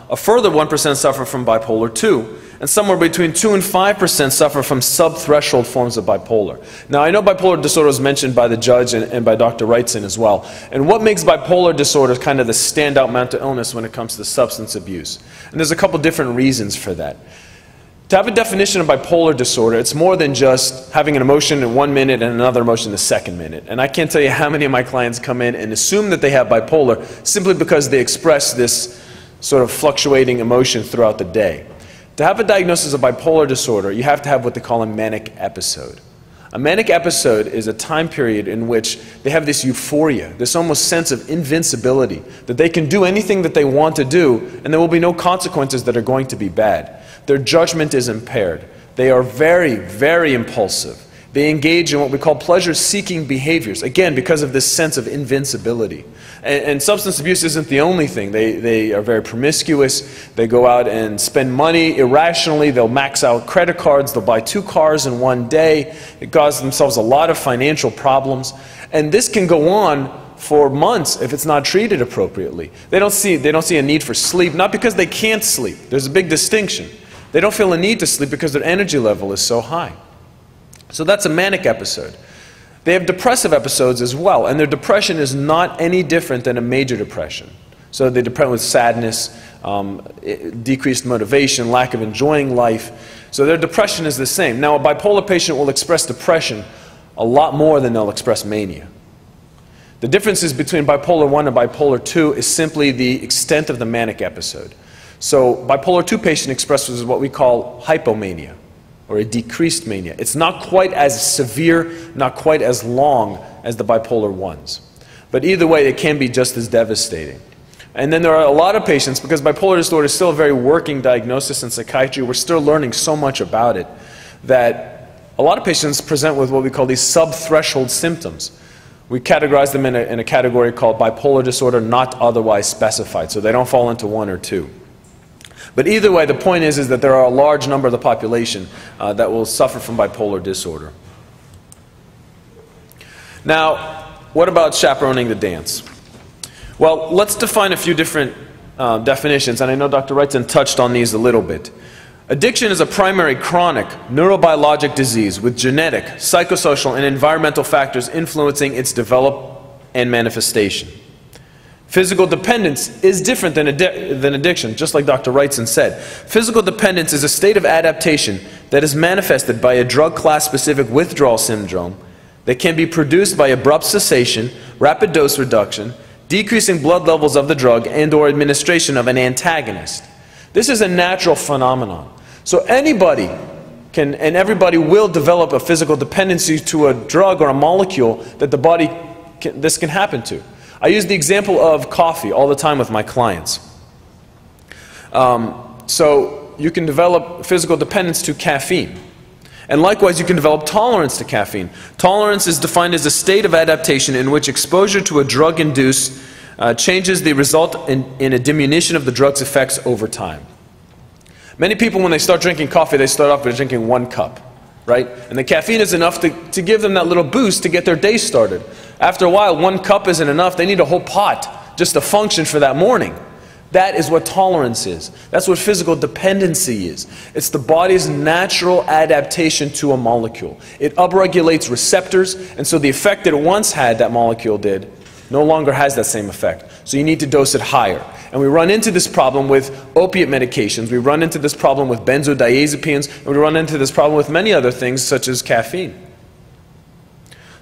a further 1% suffer from bipolar 2, and somewhere between 2 and 5% suffer from sub-threshold forms of bipolar. Now, I know bipolar disorder was mentioned by the judge and by Dr. Wrightson as well. And what makes bipolar disorder kind of the standout mental illness when it comes to substance abuse? And there's a couple different reasons for that. To have a definition of bipolar disorder, it's more than just having an emotion in 1 minute and another emotion the second minute. And I can't tell you how many of my clients come in and assume that they have bipolar simply because they express this sort of fluctuating emotion throughout the day. To have a diagnosis of bipolar disorder, you have to have what they call a manic episode. A manic episode is a time period in which they have this euphoria, this almost sense of invincibility, that they can do anything that they want to do, and there will be no consequences that are going to be bad. Their judgment is impaired. They are very, very impulsive. They engage in what we call pleasure-seeking behaviors, again, because of this sense of invincibility. And substance abuse isn't the only thing. They are very promiscuous. They go out and spend money irrationally. They'll max out credit cards. They'll buy 2 cars in one day. It causes themselves a lot of financial problems. And this can go on for months if it's not treated appropriately. They don't see a need for sleep, not because they can't sleep. There's a big distinction. They don't feel a need to sleep because their energy level is so high. So that's a manic episode. They have depressive episodes as well, and their depression is not any different than a major depression. So they depress with sadness, decreased motivation, lack of enjoying life. So their depression is the same. Now, a bipolar patient will express depression a lot more than they'll express mania. The differences between bipolar 1 and bipolar 2 is simply the extent of the manic episode. So bipolar 2 patient expresses what we call hypomania, or a decreased mania. It's not quite as severe, not quite as long as the bipolar 1s. But either way, it can be just as devastating. And then there are a lot of patients, because bipolar disorder is still a very working diagnosis in psychiatry, we're still learning so much about it, that a lot of patients present with what we call these sub-threshold symptoms. We categorize them in a category called bipolar disorder not otherwise specified, so they don't fall into 1 or 2. But either way, the point is that there are a large number of the population that will suffer from bipolar disorder. Now, what about chaperoning the dance? Well, let's define a few different definitions, and I know Dr. Wrightson touched on these a little bit. Addiction is a primary chronic neurobiologic disease with genetic, psychosocial, and environmental factors influencing its development and manifestation. Physical dependence is different than addiction, just like Dr. Wrightson said. Physical dependence is a state of adaptation that is manifested by a drug class-specific withdrawal syndrome that can be produced by abrupt cessation, rapid dose reduction, decreasing blood levels of the drug, and/or administration of an antagonist. This is a natural phenomenon. So anybody can, and everybody will develop a physical dependency to a drug or a molecule that the body this can happen to. I use the example of coffee all the time with my clients. So you can develop physical dependence to caffeine. And likewise, you can develop tolerance to caffeine. Tolerance is defined as a state of adaptation in which exposure to a drug-induced changes the result in a diminution of the drug's effects over time. Many people, when they start drinking coffee, they start off by drinking 1 cup, right? And the caffeine is enough to give them that little boost to get their day started. After a while, 1 cup isn't enough. They need a whole pot just to function for that morning. That is what tolerance is. That's what physical dependency is. It's the body's natural adaptation to a molecule. It upregulates receptors, and so the effect that it once had, that molecule did, no longer has that same effect. So you need to dose it higher. And we run into this problem with opiate medications. We run into this problem with benzodiazepines. And we run into this problem with many other things, such as caffeine.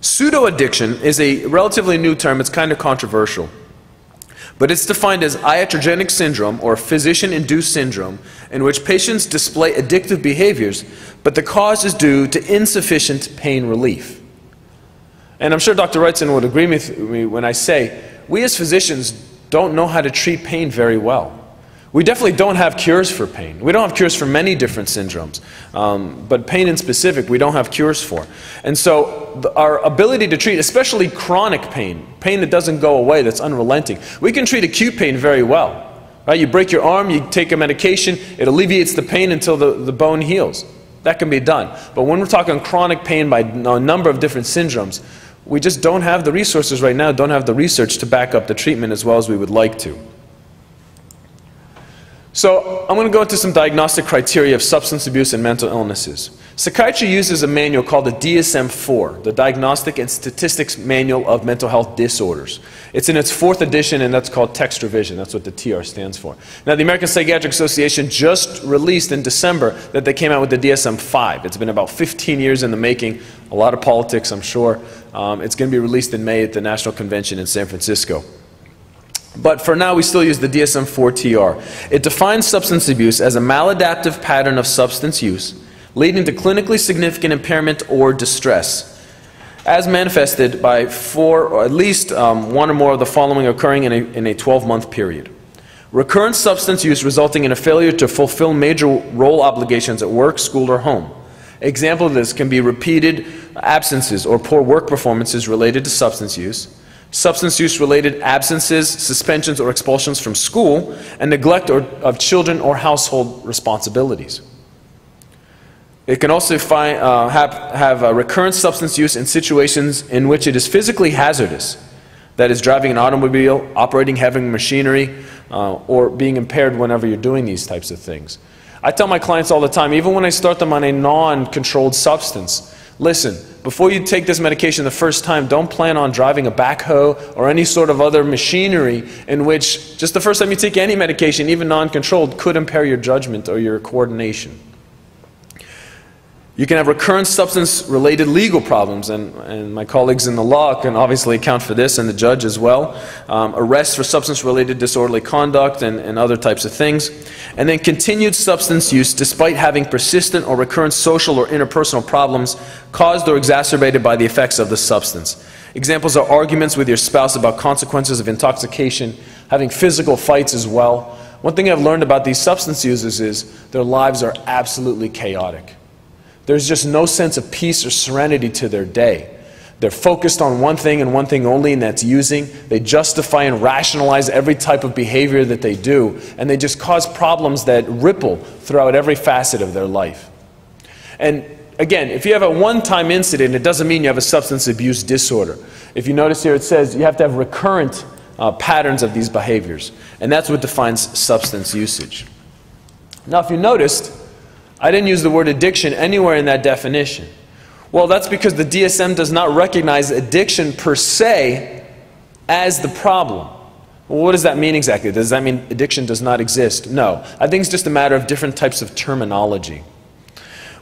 Pseudo-addiction is a relatively new term. It's kind of controversial. But it's defined as iatrogenic syndrome, or physician-induced syndrome, in which patients display addictive behaviors, but the cause is due to insufficient pain relief. And I'm sure Dr. Wrightson would agree with me when I say, we as physicians don't know how to treat pain very well. We definitely don't have cures for pain. We don't have cures for many different syndromes, but pain in specific we don't have cures for. And so our ability to treat, especially chronic pain, pain that doesn't go away, that's unrelenting, we can treat acute pain very well. Right? You break your arm, you take a medication, it alleviates the pain until the bone heals. That can be done. But when we're talking chronic pain by a number of different syndromes, we just don't have the resources right now, don't have the research to back up the treatment as well as we would like to. So I'm going to go into some diagnostic criteria of substance abuse and mental illnesses. Psychiatry uses a manual called the DSM-4, the Diagnostic and Statistics Manual of Mental Health Disorders. It's in its 4th edition, and that's called text revision. That's what the TR stands for. Now, the American Psychiatric Association just released in December that they came out with the DSM-5. It's been about 15 years in the making, a lot of politics, I'm sure. It's going to be released in May at the National Convention in San Francisco. But for now, we still use the DSM-4-TR. It defines substance abuse as a maladaptive pattern of substance use leading to clinically significant impairment or distress, as manifested by four or at least one or more of the following occurring in a 12-month period. Recurrent substance use resulting in a failure to fulfill major role obligations at work, school, or home. Example of this can be repeated absences or poor work performances related to substance use related absences, suspensions, or expulsions from school, and neglect of children or household responsibilities. It can also have recurrent substance use in situations in which it is physically hazardous, that is driving an automobile, operating heavy machinery, or being impaired whenever you're doing these types of things. I tell my clients all the time, even when I start them on a non-controlled substance, listen, before you take this medication the first time, don't plan on driving a backhoe or any sort of other machinery in which just the first time you take any medication, even non-controlled, could impair your judgment or your coordination. You can have recurrent substance-related legal problems, and my colleagues in the law can obviously account for this, and the judge as well. Arrests for substance-related disorderly conduct and other types of things. And then continued substance use despite having persistent or recurrent social or interpersonal problems caused or exacerbated by the effects of the substance. Examples are arguments with your spouse about consequences of intoxication, having physical fights as well. One thing I've learned about these substance users is their lives are absolutely chaotic. There's just no sense of peace or serenity to their day. They're focused on one thing and one thing only, and that's using. They justify and rationalize every type of behavior that they do, and they just cause problems that ripple throughout every facet of their life. And again, if you have a one-time incident, it doesn't mean you have a substance abuse disorder. If you notice here, it says you have to have recurrent patterns of these behaviors, and that's what defines substance usage. Now, if you noticed, I didn't use the word addiction anywhere in that definition. Well, that's because the DSM does not recognize addiction per se as the problem. Well, what does that mean exactly? Does that mean addiction does not exist? No. I think it's just a matter of different types of terminology.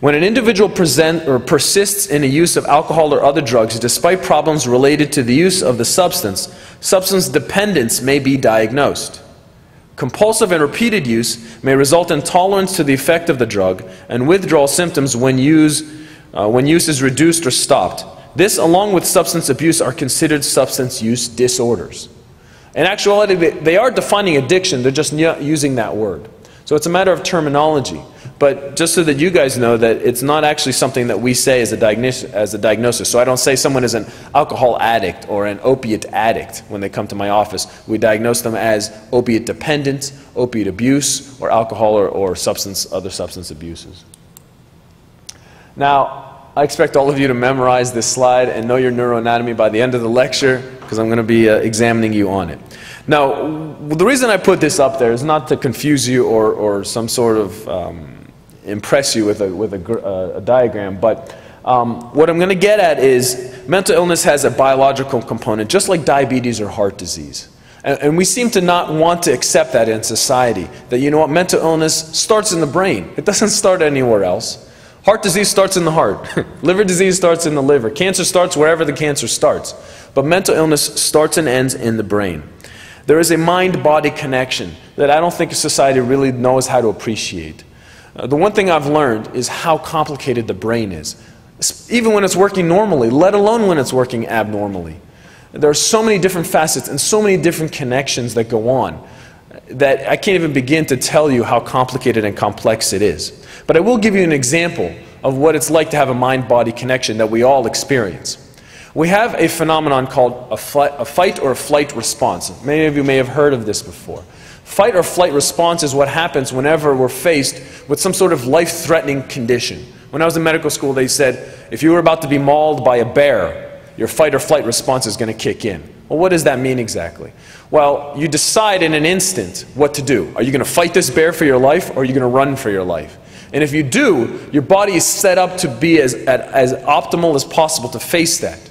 When an individual persists in the use of alcohol or other drugs despite problems related to the use of the substance, substance dependence may be diagnosed. Compulsive and repeated use may result in tolerance to the effect of the drug and withdrawal symptoms when use is reduced or stopped. This, along with substance abuse, are considered substance use disorders. In actuality, they are defining addiction, they're just not using that word. So it's a matter of terminology. But just so that you guys know that it's not actually something that we say as a diagnosis. So I don't say someone is an alcohol addict or an opiate addict when they come to my office. We diagnose them as opiate dependent, opiate abuse, or alcohol or other substance abuses. Now, I expect all of you to memorize this slide and know your neuroanatomy by the end of the lecture, because I'm going to be examining you on it. Now, the reason I put this up there is not to confuse you or some sort of impress you with a diagram, but what I'm going to get at is mental illness has a biological component, just like diabetes or heart disease. And we seem to not want to accept that in society, that, you know what, mental illness starts in the brain. It doesn't start anywhere else. Heart disease starts in the heart. Liver disease starts in the liver. Cancer starts wherever the cancer starts. But mental illness starts and ends in the brain. There is a mind-body connection that I don't think society really knows how to appreciate. The one thing I've learned is how complicated the brain is, even when it's working normally, let alone when it's working abnormally. There are so many different facets and so many different connections that go on that I can't even begin to tell you how complicated and complex it is. But I will give you an example of what it's like to have a mind-body connection that we all experience. We have a phenomenon called a fight or flight response. Many of you may have heard of this before. Fight or flight response is what happens whenever we're faced with some sort of life-threatening condition. When I was in medical school, they said, if you were about to be mauled by a bear, your fight or flight response is going to kick in. Well, what does that mean exactly? Well, you decide in an instant what to do. Are you going to fight this bear for your life, or are you going to run for your life? And if you do, your body is set up to be as optimal as possible to face that.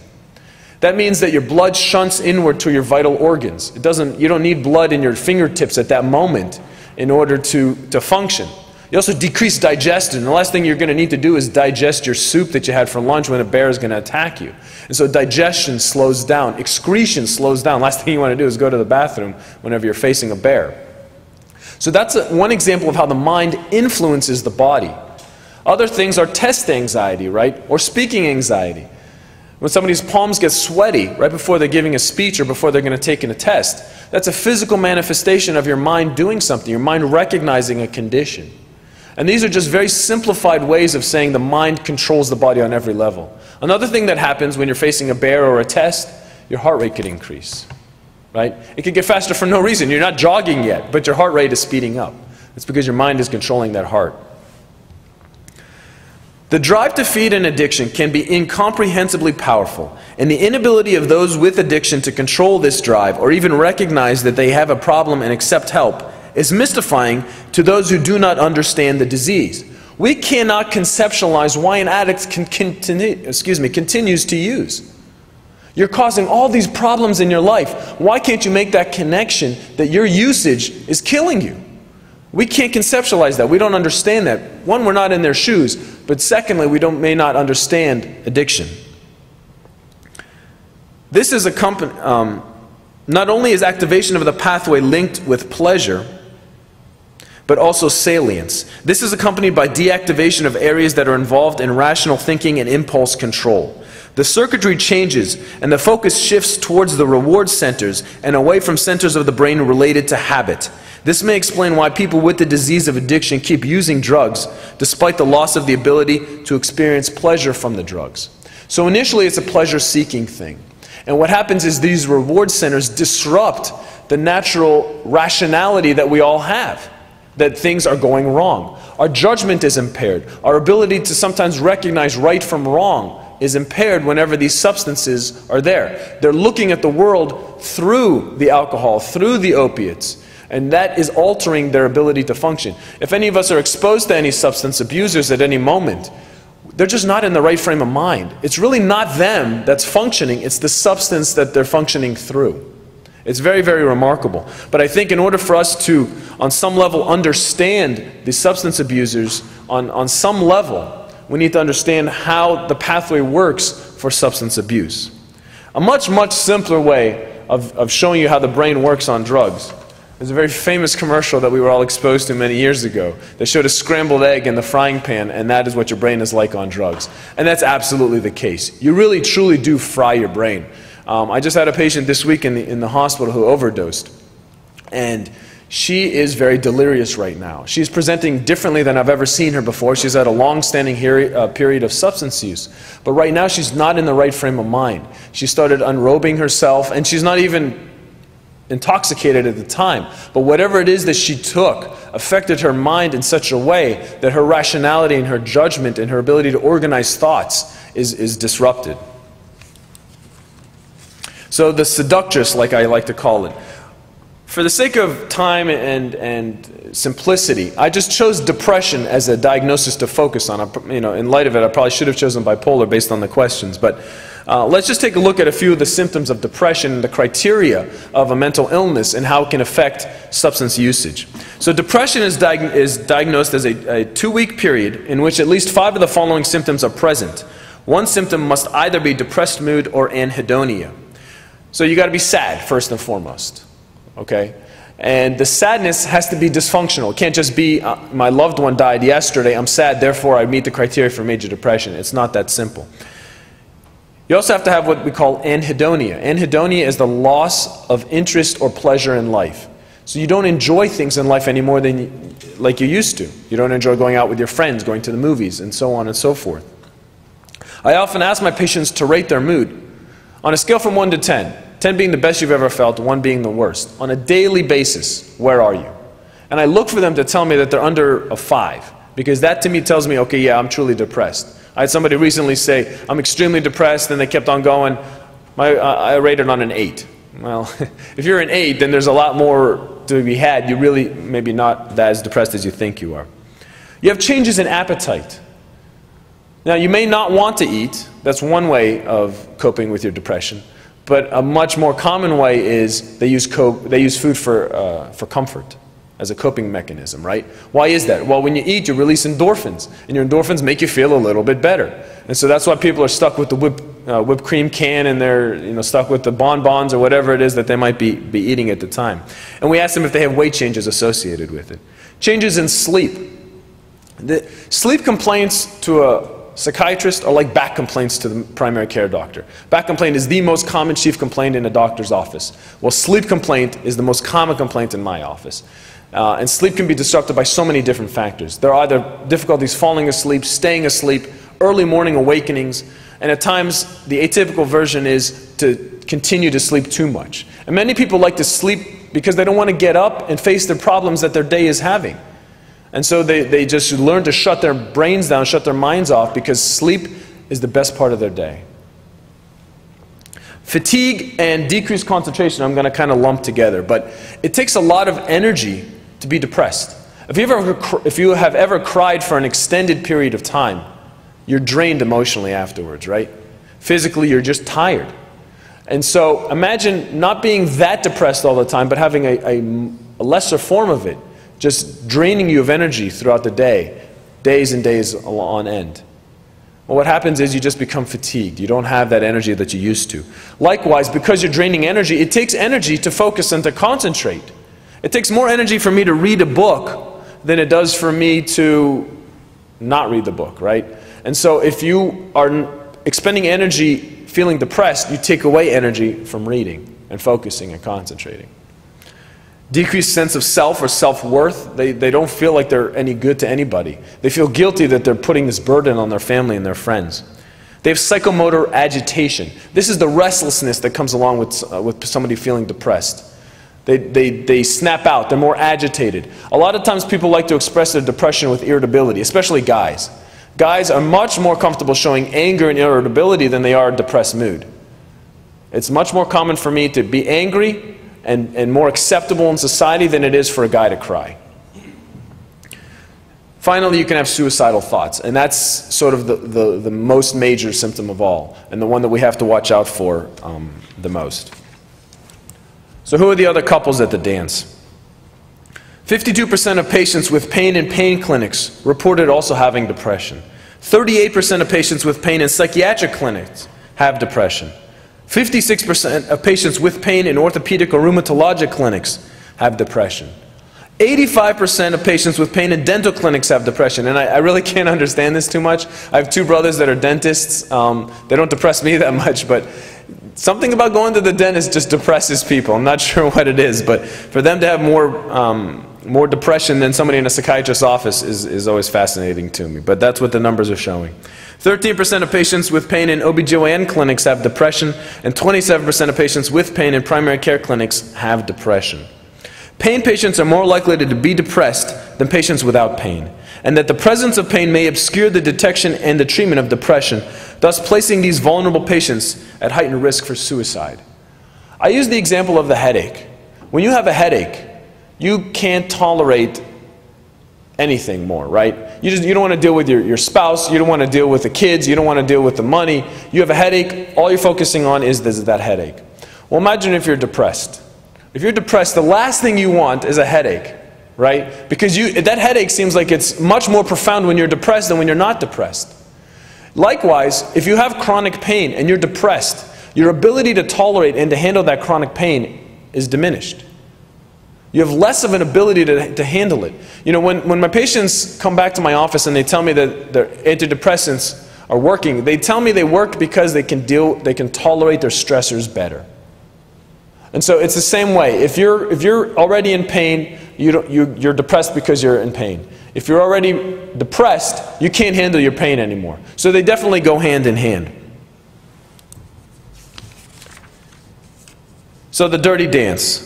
That means that your blood shunts inward to your vital organs. You don't need blood in your fingertips at that moment in order to function. You also decrease digestion. The last thing you're going to need to do is digest your soup that you had for lunch when a bear is going to attack you. And so digestion slows down. Excretion slows down. Last thing you want to do is go to the bathroom whenever you're facing a bear. So that's one example of how the mind influences the body. Other things are test anxiety, right? Or speaking anxiety. When somebody's palms get sweaty right before they're giving a speech or before they're going to take in a test, that's a physical manifestation of your mind doing something, your mind recognizing a condition. And these are just very simplified ways of saying the mind controls the body on every level. Another thing that happens when you're facing a bear or a test, your heart rate could increase, right? It could get faster for no reason. You're not jogging yet, but your heart rate is speeding up. It's because your mind is controlling that heart. The drive to feed an addiction can be incomprehensibly powerful, and the inability of those with addiction to control this drive or even recognize that they have a problem and accept help is mystifying to those who do not understand the disease. We cannot conceptualize why an addict continues to use. You're causing all these problems in your life. Why can't you make that connection that your usage is killing you? We can't conceptualize that. We don't understand that. One, we're not in their shoes, but secondly, we may not understand addiction. This is not only is activation of the pathway linked with pleasure, but also salience. This is accompanied by deactivation of areas that are involved in rational thinking and impulse control. The circuitry changes and the focus shifts towards the reward centers and away from centers of the brain related to habit. This may explain why people with the disease of addiction keep using drugs despite the loss of the ability to experience pleasure from the drugs. So initially it's a pleasure-seeking thing. And what happens is these reward centers disrupt the natural rationality that we all have, that things are going wrong. Our judgment is impaired. Our ability to sometimes recognize right from wrong is impaired whenever these substances are there. They're looking at the world through the alcohol, through the opiates. And that is altering their ability to function. If any of us are exposed to any substance abusers at any moment, they're just not in the right frame of mind. It's really not them that's functioning, it's the substance that they're functioning through. It's very, very remarkable. But I think in order for us to, on some level, understand the substance abusers, on some level, we need to understand how the pathway works for substance abuse. A much, much simpler way of showing you how the brain works on drugs. There's a very famous commercial that we were all exposed to many years ago that showed a scrambled egg in the frying pan, and that is what your brain is like on drugs. And that's absolutely the case. You really, truly do fry your brain. I just had a patient this week in the hospital who overdosed, and she is very delirious right now. She's presenting differently than I've ever seen her before. She's had a long-standing period of substance use. But right now she's not in the right frame of mind. She started unrobing herself, and she's not even intoxicated at the time, but whatever it is that she took affected her mind in such a way that her rationality and her judgment and her ability to organize thoughts is disrupted. So the seductress, like I like to call it, for the sake of time and simplicity, I just chose depression as a diagnosis to focus on. In light of it, I probably should have chosen bipolar based on the questions, but let's just take a look at a few of the symptoms of depression and the criteria of a mental illness and how it can affect substance usage. So depression is diagnosed as a 2-week period in which at least 5 of the following symptoms are present. One symptom must either be depressed mood or anhedonia. So you got to be sad first and foremost, okay? And the sadness has to be dysfunctional. It can't just be, my loved one died yesterday, I'm sad, therefore I meet the criteria for major depression. It's not that simple. You also have to have what we call anhedonia. Anhedonia is the loss of interest or pleasure in life. So you don't enjoy things in life anymore like you used to. You don't enjoy going out with your friends, going to the movies, and so on and so forth. I often ask my patients to rate their mood on a scale from 1 to 10, 10 being the best you've ever felt, 1 being the worst. On a daily basis, where are you? And I look for them to tell me that they're under a 5, because that to me tells me, okay, yeah, I'm truly depressed. I had somebody recently say, I'm extremely depressed, and they kept on going. I rated on an 8. Well, if you're an 8, then there's a lot more to be had. You're really maybe not as depressed as you think you are. You have changes in appetite. Now, you may not want to eat. That's one way of coping with your depression. But a much more common way is they use food for comfort. as a coping mechanism, right? Why is that? Well, when you eat, you release endorphins, and your endorphins make you feel a little bit better. And so that's why people are stuck with the whipped cream can, and they're stuck with the bonbons or whatever it is that they might be eating at the time. And we ask them if they have weight changes associated with it. Changes in sleep. The sleep complaints to a psychiatrist are like back complaints to the primary care doctor. Back complaint is the most common chief complaint in a doctor's office. Well, sleep complaint is the most common complaint in my office. And sleep can be disrupted by so many different factors. There are either difficulties falling asleep, staying asleep, early morning awakenings, and at times the atypical version is to continue to sleep too much. And many people like to sleep because they don't want to get up and face the problems that their day is having. And so they just learn to shut their brains down, shut their minds off, because sleep is the best part of their day. Fatigue and decreased concentration I'm going to kind of lump together, but it takes a lot of energy to be depressed. If you have ever cried for an extended period of time, you're drained emotionally afterwards, right? Physically, you're just tired. And so imagine not being that depressed all the time, but having a lesser form of it, just draining you of energy throughout the day, days and days on end. Well, what happens is you just become fatigued. You don't have that energy that you used to. Likewise, because you're draining energy, it takes energy to focus and to concentrate. It takes more energy for me to read a book than it does for me to not read the book, right? And so if you are expending energy feeling depressed, you take away energy from reading and focusing and concentrating. Decreased sense of self or self-worth. They don't feel like they're any good to anybody. They feel guilty that they're putting this burden on their family and their friends. They have psychomotor agitation. This is the restlessness that comes along with somebody feeling depressed. They snap out. They're more agitated. A lot of times people like to express their depression with irritability, especially guys. Guys are much more comfortable showing anger and irritability than they are depressed mood. It's much more common for me to be angry and more acceptable in society than it is for a guy to cry. Finally, you can have suicidal thoughts, and that's sort of the most major symptom of all, and the one that we have to watch out for the most. So who are the other couples at the dance? 52% of patients with pain in pain clinics reported also having depression. 38% of patients with pain in psychiatric clinics have depression. 56% of patients with pain in orthopedic or rheumatologic clinics have depression. 85% of patients with pain in dental clinics have depression. And I really can't understand this too much. I have two brothers that are dentists. They don't depress me that much, but something about going to the dentist just depresses people. I'm not sure what it is, but for them to have more depression than somebody in a psychiatrist's office is always fascinating to me. But that's what the numbers are showing. 13% of patients with pain in OBGYN clinics have depression, and 27% of patients with pain in primary care clinics have depression. Pain patients are more likely to be depressed than patients without pain, and that the presence of pain may obscure the detection and the treatment of depression, thus placing these vulnerable patients at heightened risk for suicide. I use the example of the headache. When you have a headache, you can't tolerate anything more, right? You don't want to deal with your spouse, you don't want to deal with the kids, you don't want to deal with the money. You have a headache, all you're focusing on is that headache. Well, imagine if you're depressed. If you're depressed, the last thing you want is a headache, right? Because that headache seems like it's much more profound when you're depressed than when you're not depressed. Likewise, if you have chronic pain and you're depressed, your ability to tolerate and to handle that chronic pain is diminished. You have less of an ability to handle it. You know, when my patients come back to my office and they tell me that their antidepressants are working, they tell me they work because they can tolerate their stressors better. And so it's the same way. If you're already in pain, you're depressed because you're in pain. If you're already depressed, you can't handle your pain anymore. So they definitely go hand in hand. So the dirty dance.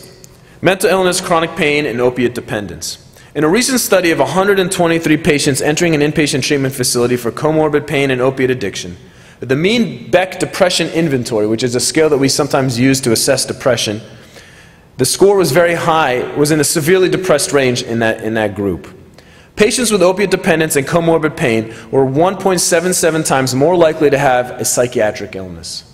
Mental illness, chronic pain, and opiate dependence. In a recent study of 123 patients entering an inpatient treatment facility for comorbid pain and opiate addiction, the mean Beck Depression Inventory, which is a scale that we sometimes use to assess depression, the score was very high, was in a severely depressed range in that group. Patients with opiate dependence and comorbid pain were 1.77 times more likely to have a psychiatric illness.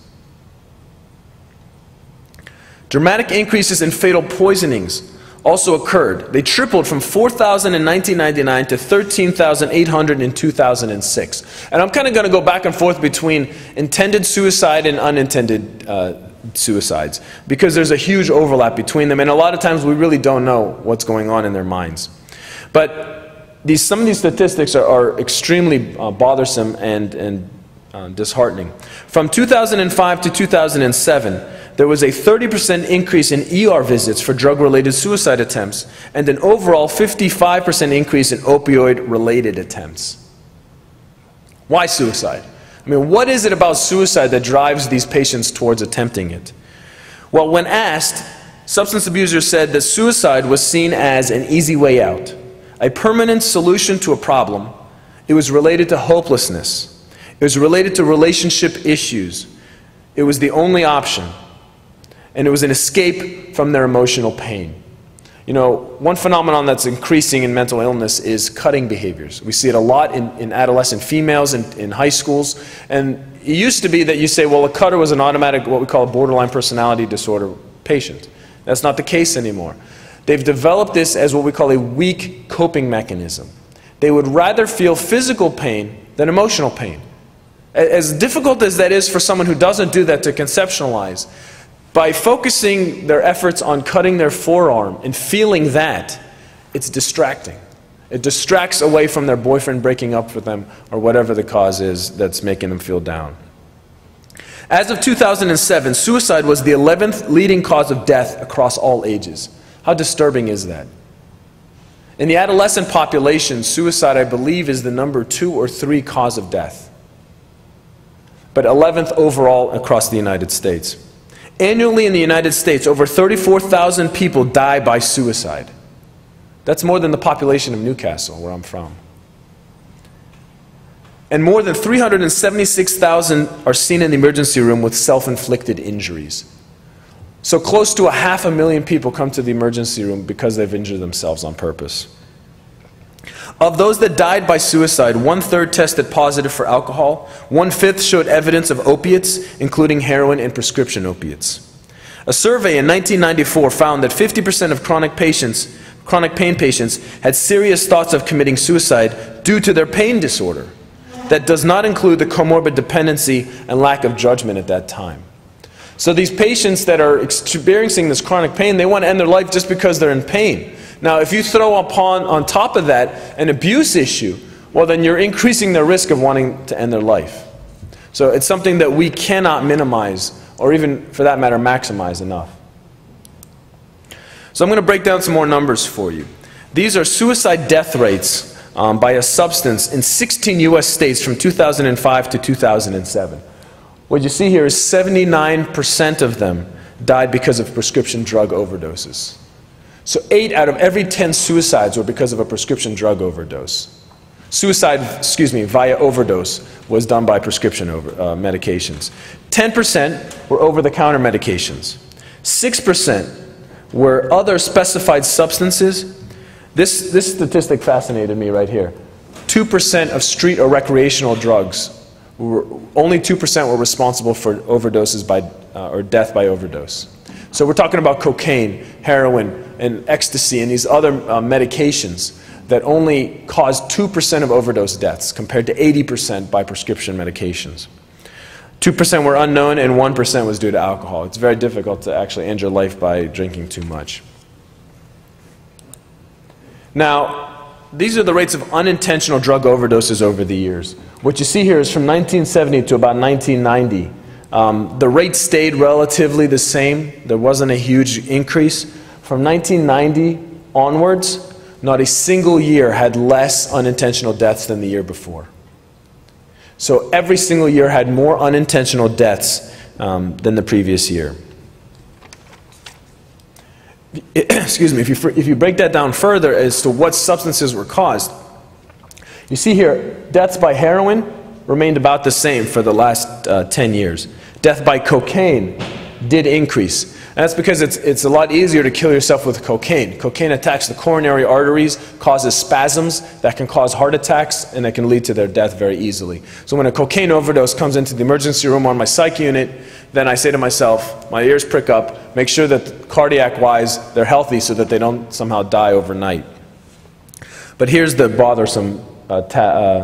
Dramatic increases in fatal poisonings also occurred. They tripled from 4,000 in 1999 to 13,800 in 2006. And I'm kind of going to go back and forth between intended suicide and unintended suicides, because there's a huge overlap between them, and a lot of times we really don't know what's going on in their minds. But some of these statistics are extremely bothersome and disheartening. From 2005 to 2007, there was a 30% increase in ER visits for drug-related suicide attempts and an overall 55% increase in opioid-related attempts. Why suicide? I mean, what is it about suicide that drives these patients towards attempting it? Well, when asked, substance abusers said that suicide was seen as an easy way out, a permanent solution to a problem. It was related to hopelessness. It was related to relationship issues. It was the only option. And it was an escape from their emotional pain. You know, one phenomenon that's increasing in mental illness is cutting behaviors. We see it a lot in adolescent females in high schools. And it used to be that you say, well, a cutter was an automatic, what we call a borderline personality disorder patient. That's not the case anymore. They've developed this as what we call a weak coping mechanism. They would rather feel physical pain than emotional pain. As difficult as that is for someone who doesn't do that to conceptualize, by focusing their efforts on cutting their forearm and feeling that, it's distracting. It distracts away from their boyfriend breaking up with them or whatever the cause is that's making them feel down. As of 2007, suicide was the 11th leading cause of death across all ages. How disturbing is that? In the adolescent population, suicide, I believe, is the number 2 or 3 cause of death, but 11th overall across the United States. Annually in the United States, over 34,000 people die by suicide. That's more than the population of Newcastle, where I'm from. And more than 376,000 are seen in the emergency room with self-inflicted injuries. So close to 500,000 people come to the emergency room because they've injured themselves on purpose. Of those that died by suicide, 1/3 tested positive for alcohol, 1/5 showed evidence of opiates, including heroin and prescription opiates. A survey in 1994 found that 50% of chronic pain patients had serious thoughts of committing suicide due to their pain disorder. That does not include the comorbid dependency and lack of judgment at that time. So these patients that are experiencing this chronic pain, they want to end their life just because they're in pain. Now, if you throw on top of that an abuse issue, well, then you're increasing their risk of wanting to end their life. So it's something that we cannot minimize, or even, for that matter, maximize enough. So I'm going to break down some more numbers for you. These are suicide death rates by a substance in 16 U.S. states from 2005 to 2007. What you see here is 79% of them died because of prescription drug overdoses. So 8 out of every 10 suicides were because of a prescription drug overdose. Suicide, via overdose was done by prescription medications. 10% were over-the-counter medications. 6% were other specified substances. This statistic fascinated me right here. 2% of street or recreational drugs, only 2% were responsible for overdoses or death by overdose. So we're talking about cocaine, heroin, and ecstasy, and these other medications that only cause 2% of overdose deaths compared to 80% by prescription medications. 2% were unknown and 1% was due to alcohol. It's very difficult to actually end your life by drinking too much. Now, these are the rates of unintentional drug overdoses over the years. What you see here is from 1970 to about 1990. The rate stayed relatively the same. There wasn't a huge increase. From 1990 onwards, not a single year had less unintentional deaths than the year before. So every single year had more unintentional deaths than the previous year. Excuse me, if you break that down further as to what substances were caused, you see here, deaths by heroin remained about the same for the last 10 years. Death by cocaine did increase. And that's because it's a lot easier to kill yourself with cocaine. Cocaine attacks the coronary arteries, causes spasms that can cause heart attacks, and that can lead to their death very easily. So when a cocaine overdose comes into the emergency room on my psych unit, then I say to myself, my ears prick up, make sure that cardiac-wise they're healthy so that they don't somehow die overnight. But here's the bothersome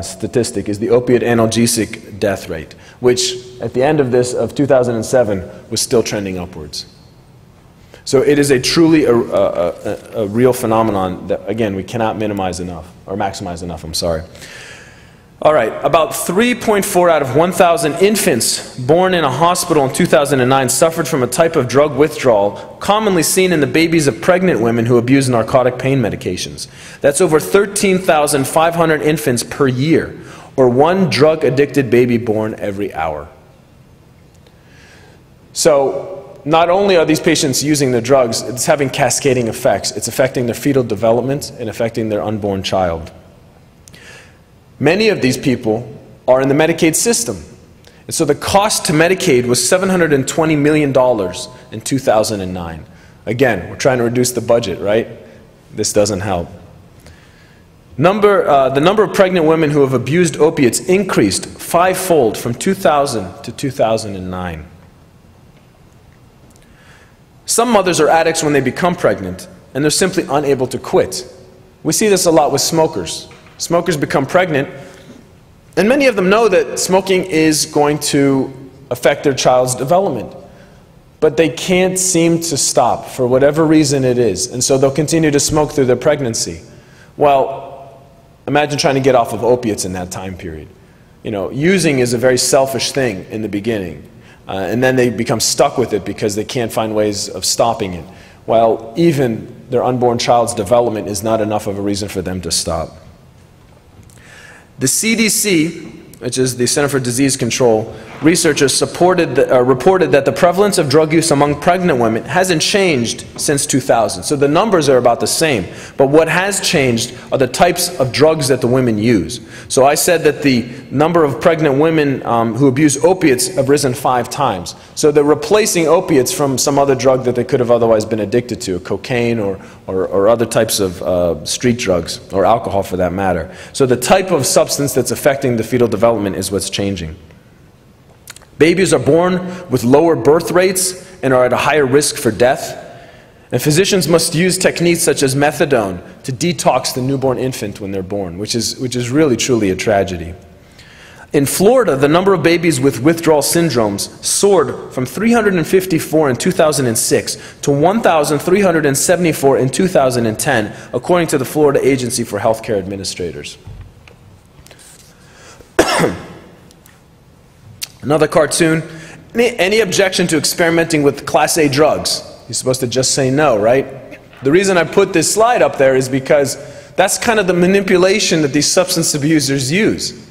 statistic, is the opiate analgesic death rate, which at the end of 2007 was still trending upwards. So it is a truly a real phenomenon that, again, we cannot minimize enough, or maximize enough, I'm sorry. All right, about 3.4 out of 1,000 infants born in a hospital in 2009 suffered from a type of drug withdrawal commonly seen in the babies of pregnant women who abuse narcotic pain medications. That's over 13,500 infants per year, or one drug-addicted baby born every hour. So not only are these patients using the drugs, it's having cascading effects. It's affecting their fetal development and affecting their unborn child. Many of these people are in the Medicaid system. And so the cost to Medicaid was $720 million in 2009. Again, we're trying to reduce the budget, right? This doesn't help. The number of pregnant women who have abused opiates increased fivefold from 2000 to 2009. Some mothers are addicts when they become pregnant, and they're simply unable to quit. We see this a lot with smokers. Smokers become pregnant, and many of them know that smoking is going to affect their child's development. But they can't seem to stop for whatever reason it is, and so they'll continue to smoke through their pregnancy. Well, imagine trying to get off of opiates in that time period. You know, using is a very selfish thing in the beginning, and then they become stuck with it because they can't find ways of stopping it. While even their unborn child's development is not enough of a reason for them to stop. The CDC, which is the Center for Disease Control, researchers reported that the prevalence of drug use among pregnant women hasn't changed since 2000. So the numbers are about the same. But what has changed are the types of drugs that the women use. So I said that the number of pregnant women who abuse opiates have risen 5 times. So they're replacing opiates from some other drug that they could have otherwise been addicted to, cocaine or other types of street drugs, or alcohol for that matter. So the type of substance that's affecting the fetal development is what's changing. Babies are born with lower birth rates and are at a higher risk for death. And physicians must use techniques such as methadone to detox the newborn infant when they're born, which is really truly a tragedy. In Florida, the number of babies with withdrawal syndromes soared from 354 in 2006 to 1,374 in 2010, according to the Florida Agency for Healthcare Administrators. Another cartoon. Any objection to experimenting with Class A drugs? You're supposed to just say no, right? The reason I put this slide up there is because that's kind of the manipulation that these substance abusers use.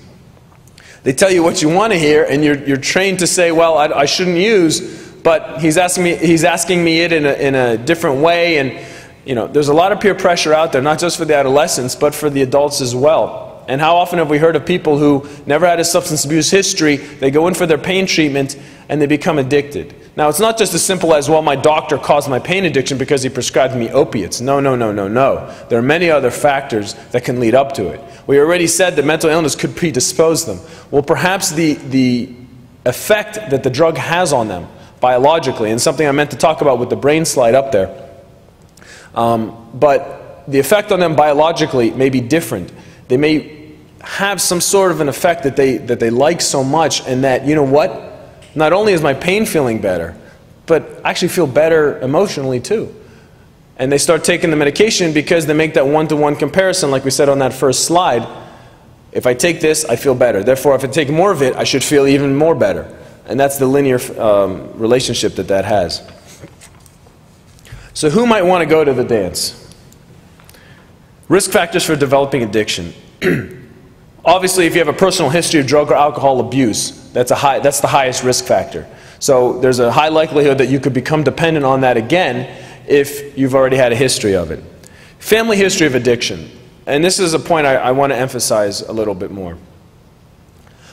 They tell you what you want to hear, and you're trained to say, well, I shouldn't use, but he's asking me it in a different way. And you know, there's a lot of peer pressure out there, not just for the adolescents, but for the adults as well. And how often have we heard of people who never had a substance abuse history, they go in for their pain treatment, and they become addicted. Now, it's not just as simple as, well, my doctor caused my pain addiction because he prescribed me opiates. No, no, no, no, no. There are many other factors that can lead up to it. We already said that mental illness could predispose them. Well, perhaps the effect that the drug has on them biologically, and something I meant to talk about with the brain slide up there, but the effect on them biologically may be different. They may have some sort of an effect that they like so much, and that, you know what, not only is my pain feeling better, but I actually feel better emotionally too. And they start taking the medication because they make that one-to-one comparison, like we said on that first slide. If I take this, I feel better. Therefore, if I take more of it, I should feel even more better. And that's the linear relationship that has. So who might want to go to the dance? Risk factors for developing addiction. Obviously, if you have a personal history of drug or alcohol abuse, that's the highest risk factor. So there's a high likelihood that you could become dependent on that again if you've already had a history of it. Family history of addiction. And this is a point I want to emphasize a little bit more.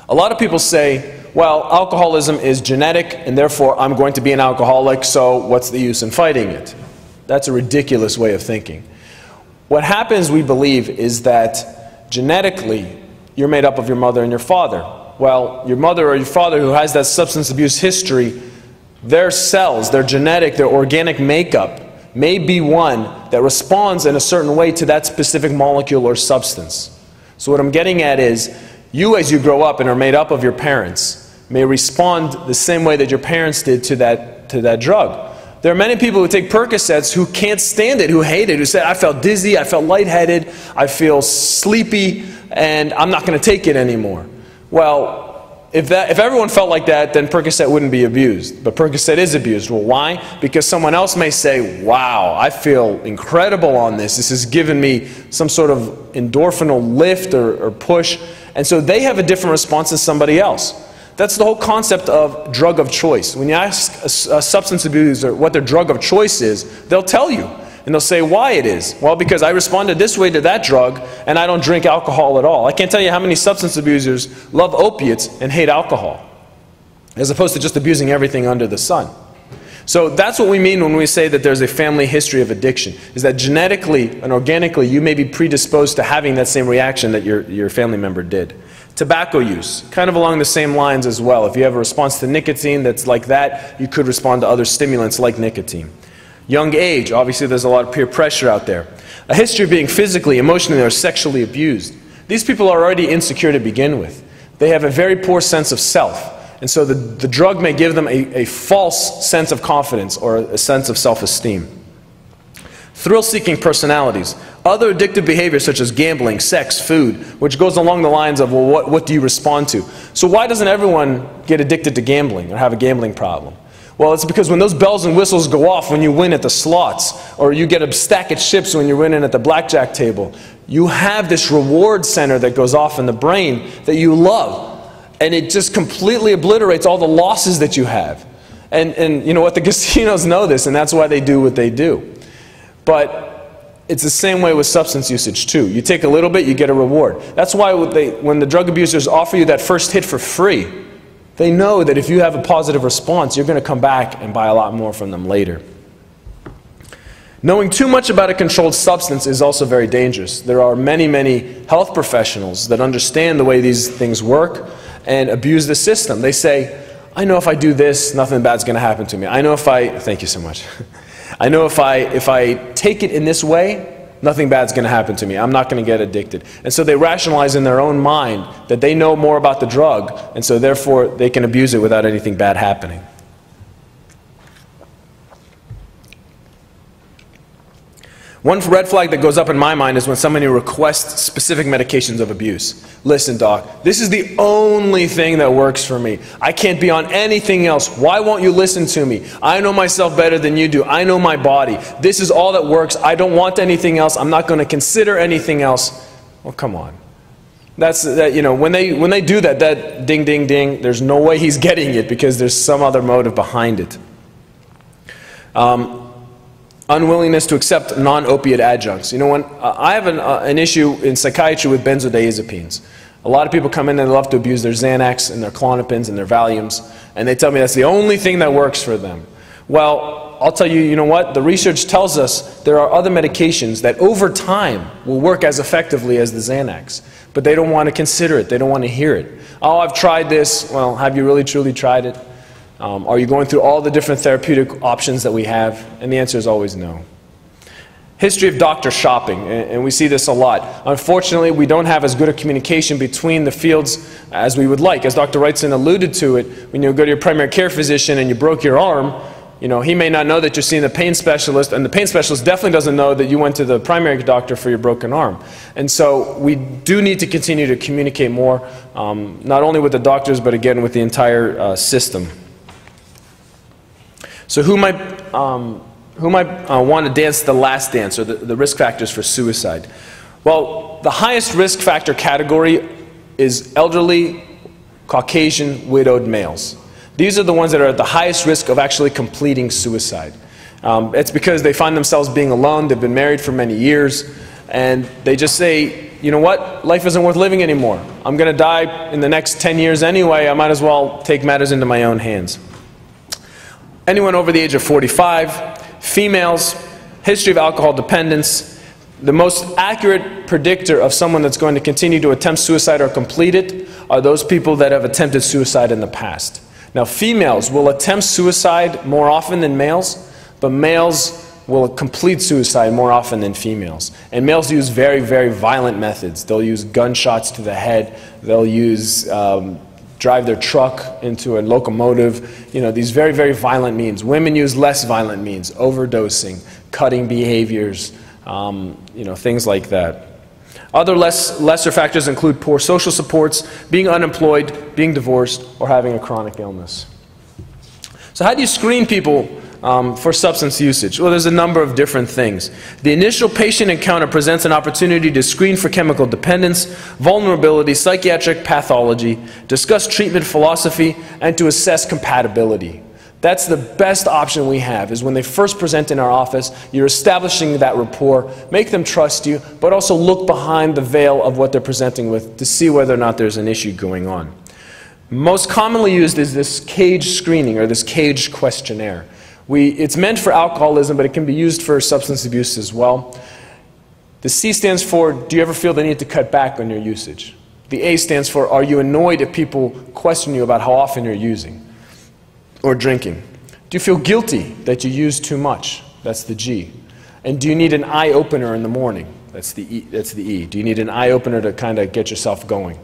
A lot of people say, well, alcoholism is genetic, and therefore I'm going to be an alcoholic, so what's the use in fighting it? That's a ridiculous way of thinking. What happens, we believe, is that genetically, you're made up of your mother and your father. Well, your mother or your father who has that substance abuse history, their cells, their genetic, their organic makeup may be one that responds in a certain way to that specific molecule or substance. So what I'm getting at is, you as you grow up and are made up of your parents may respond the same way that your parents did to that drug. There are many people who take Percocets who can't stand it, who hate it, who say, I felt dizzy, I felt lightheaded, I feel sleepy, and I'm not going to take it anymore. Well, if everyone felt like that, then Percocet wouldn't be abused. But Percocet is abused. Well, why? Because someone else may say, wow, I feel incredible on this. This has given me some sort of endorphinal lift or push. And so they have a different response than somebody else. That's the whole concept of drug of choice. When you ask a substance abuser what their drug of choice is, they'll tell you. And they'll say why it is. Well, because I responded this way to that drug, and I don't drink alcohol at all. I can't tell you how many substance abusers love opiates and hate alcohol, as opposed to just abusing everything under the sun. So that's what we mean when we say that there's a family history of addiction, is that genetically and organically you may be predisposed to having that same reaction that your family member did. Tobacco use, kind of along the same lines as well. If you have a response to nicotine that's like that, you could respond to other stimulants like nicotine. Young age, obviously there's a lot of peer pressure out there. A history of being physically, emotionally, or sexually abused. These people are already insecure to begin with. They have a very poor sense of self. And so the drug may give them a false sense of confidence or a sense of self-esteem. Thrill-seeking personalities. Other addictive behaviors such as gambling, sex, food, which goes along the lines of, well, what do you respond to? So why doesn't everyone get addicted to gambling or have a gambling problem? Well, it's because when those bells and whistles go off when you win at the slots, or you get a stack of chips when you're winning at the blackjack table, you have this reward center that goes off in the brain that you love. And it just completely obliterates all the losses that you have. And you know what, the casinos know this, and that's why they do what they do. But it's the same way with substance usage too. You take a little bit, you get a reward. That's why when the drug abusers offer you that first hit for free, they know that if you have a positive response, you're going to come back and buy a lot more from them later. Knowing too much about a controlled substance is also very dangerous. There are many, many health professionals that understand the way these things work and abuse the system. They say, I know if I do this, nothing bad's going to happen to me. I know if I, thank you so much. I know if I take it in this way, nothing bad's going to happen to me. I'm not going to get addicted. And so they rationalize in their own mind that they know more about the drug, and so therefore they can abuse it without anything bad happening. One red flag that goes up in my mind is when somebody requests specific medications of abuse. Listen, doc, this is the only thing that works for me. I can't be on anything else. Why won't you listen to me? I know myself better than you do. I know my body. This is all that works. I don't want anything else. I'm not going to consider anything else. Well, come on. You know, when they do that, that ding, ding, ding, there's no way he's getting it because there's some other motive behind it. Unwillingness to accept non-opiate adjuncts. You know, when I have an issue in psychiatry with benzodiazepines. A lot of people come in and they love to abuse their Xanax and their Klonopins and their Valiums, and they tell me that's the only thing that works for them. Well, I'll tell you, you know what? The research tells us there are other medications that over time will work as effectively as the Xanax, but they don't want to consider it. They don't want to hear it. Oh, I've tried this. Well, have you really truly tried it? Are you going through all the different therapeutic options that we have? And the answer is always no. History of doctor shopping, and we see this a lot. Unfortunately, we don't have as good a communication between the fields as we would like. As Dr. Wrightson alluded to it, when you go to your primary care physician and you broke your arm, you know, he may not know that you're seeing the pain specialist, and the pain specialist definitely doesn't know that you went to the primary doctor for your broken arm. And so we do need to continue to communicate more, not only with the doctors, but again with the entire system. So who might want to dance the last dance, or the risk factors for suicide? Well, the highest risk factor category is elderly, Caucasian, widowed males. These are the ones that are at the highest risk of actually completing suicide. It's because they find themselves being alone, they've been married for many years, and they just say, you know what, life isn't worth living anymore. I'm going to die in the next 10 years anyway. I might as well take matters into my own hands. Anyone over the age of 45, females, history of alcohol dependence. The most accurate predictor of someone that's going to continue to attempt suicide or complete it are those people that have attempted suicide in the past. Now, females will attempt suicide more often than males, but males will complete suicide more often than females. And males use very, very violent methods. They'll use gunshots to the head. They'll use drive their truck into a locomotive. You know, these very, very violent means. Women use less violent means, overdosing, cutting behaviors, you know, things like that. Other lesser factors include poor social supports, being unemployed, being divorced, or having a chronic illness. So how do you screen people for substance usage? Well, there's a number of different things. The initial patient encounter presents an opportunity to screen for chemical dependence, vulnerability, psychiatric pathology, discuss treatment philosophy, and to assess compatibility. That's the best option we have, is when they first present in our office, you're establishing that rapport, make them trust you, but also look behind the veil of what they're presenting with to see whether or not there's an issue going on. Most commonly used is this CAGE screening, or this CAGE questionnaire. It's meant for alcoholism, but it can be used for substance abuse as well. The C stands for, do you ever feel the need to cut back on your usage? The A stands for, are you annoyed if people question you about how often you're using or drinking? Do you feel guilty that you use too much? That's the G. And do you need an eye opener in the morning? That's the E. Do you need an eye opener to kind of get yourself going?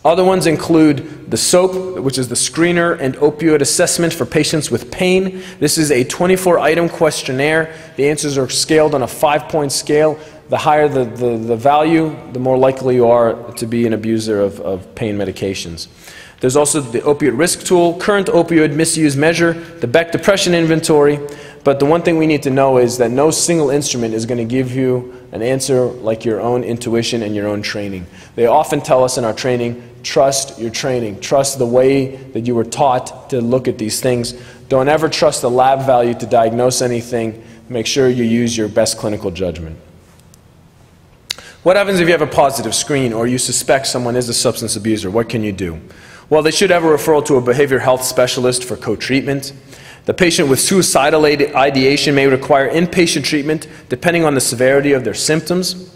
Other ones include the SOAP, which is the Screener and Opioid Assessment for Patients with Pain. This is a 24-item questionnaire. The answers are scaled on a 5-point scale. The higher the value, the more likely you are to be an abuser of pain medications. There's also the Opioid Risk Tool, Current Opioid Misuse Measure, the Beck Depression Inventory. But the one thing we need to know is that no single instrument is going to give you an answer like your own intuition and your own training. They often tell us in our training, trust your training. Trust the way that you were taught to look at these things. Don't ever trust the lab value to diagnose anything. Make sure you use your best clinical judgment. What happens if you have a positive screen or you suspect someone is a substance abuser? What can you do? Well, they should have a referral to a behavioral health specialist for co-treatment. The patient with suicidal ideation may require inpatient treatment depending on the severity of their symptoms.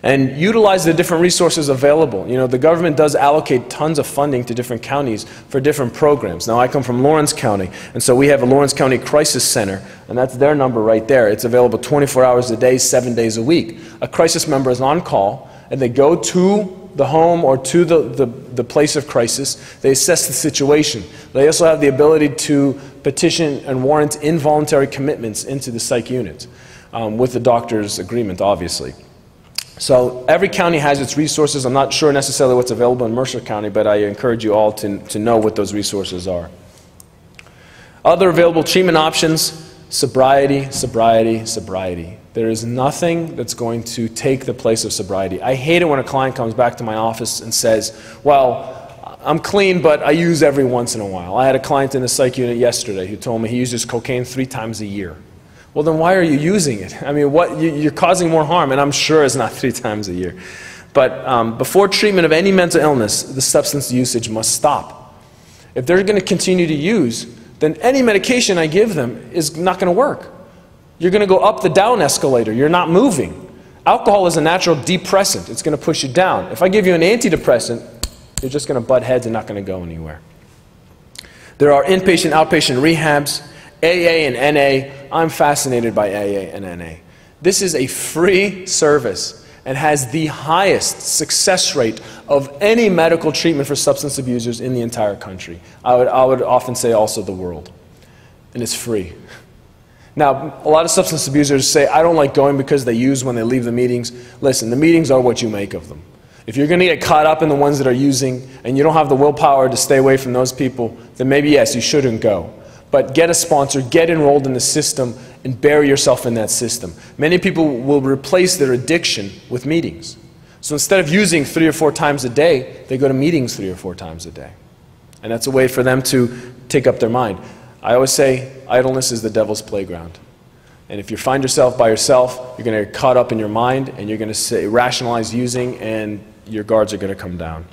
And utilize the different resources available. You know, the government does allocate tons of funding to different counties for different programs. Now, I come from Lawrence County, and so we have a Lawrence County Crisis Center, and that's their number right there. It's available 24 hours a day, 7 days a week. A crisis member is on call, and they go to the home or to the place of crisis. They assess the situation. They also have the ability to petition and warrant involuntary commitments into the psych unit with the doctor's agreement, obviously. So every county has its resources. I'm not sure necessarily what's available in Mercer County, but I encourage you all to know what those resources are. Other available treatment options, sobriety, sobriety, sobriety. There is nothing that's going to take the place of sobriety. I hate it when a client comes back to my office and says, well, I'm clean, but I use every once in a while. I had a client in the psych unit yesterday who told me he uses cocaine 3 times a year. Well, then why are you using it? I mean, you're causing more harm, and I'm sure it's not 3 times a year. But before treatment of any mental illness, the substance usage must stop. If they're going to continue to use, then any medication I give them is not going to work. You're going to go up the down escalator. You're not moving. Alcohol is a natural depressant. It's going to push you down. If I give you an antidepressant, you're just going to butt heads and not going to go anywhere. There are inpatient, outpatient rehabs, AA and NA. I'm fascinated by AA and NA. This is a free service and has the highest success rate of any medical treatment for substance abusers in the entire country. I would often say also the world. And it's free. Now, a lot of substance abusers say, I don't like going because they use when they leave the meetings. Listen, the meetings are what you make of them. If you're going to get caught up in the ones that are using and you don't have the willpower to stay away from those people, then maybe, yes, you shouldn't go. But get a sponsor, get enrolled in the system, and bury yourself in that system. Many people will replace their addiction with meetings. So instead of using 3 or 4 times a day, they go to meetings 3 or 4 times a day. And that's a way for them to take up their mind. I always say, idleness is the devil's playground. And if you find yourself by yourself, you're going to get caught up in your mind, and you're going to rationalize using, and your guards are going to come down.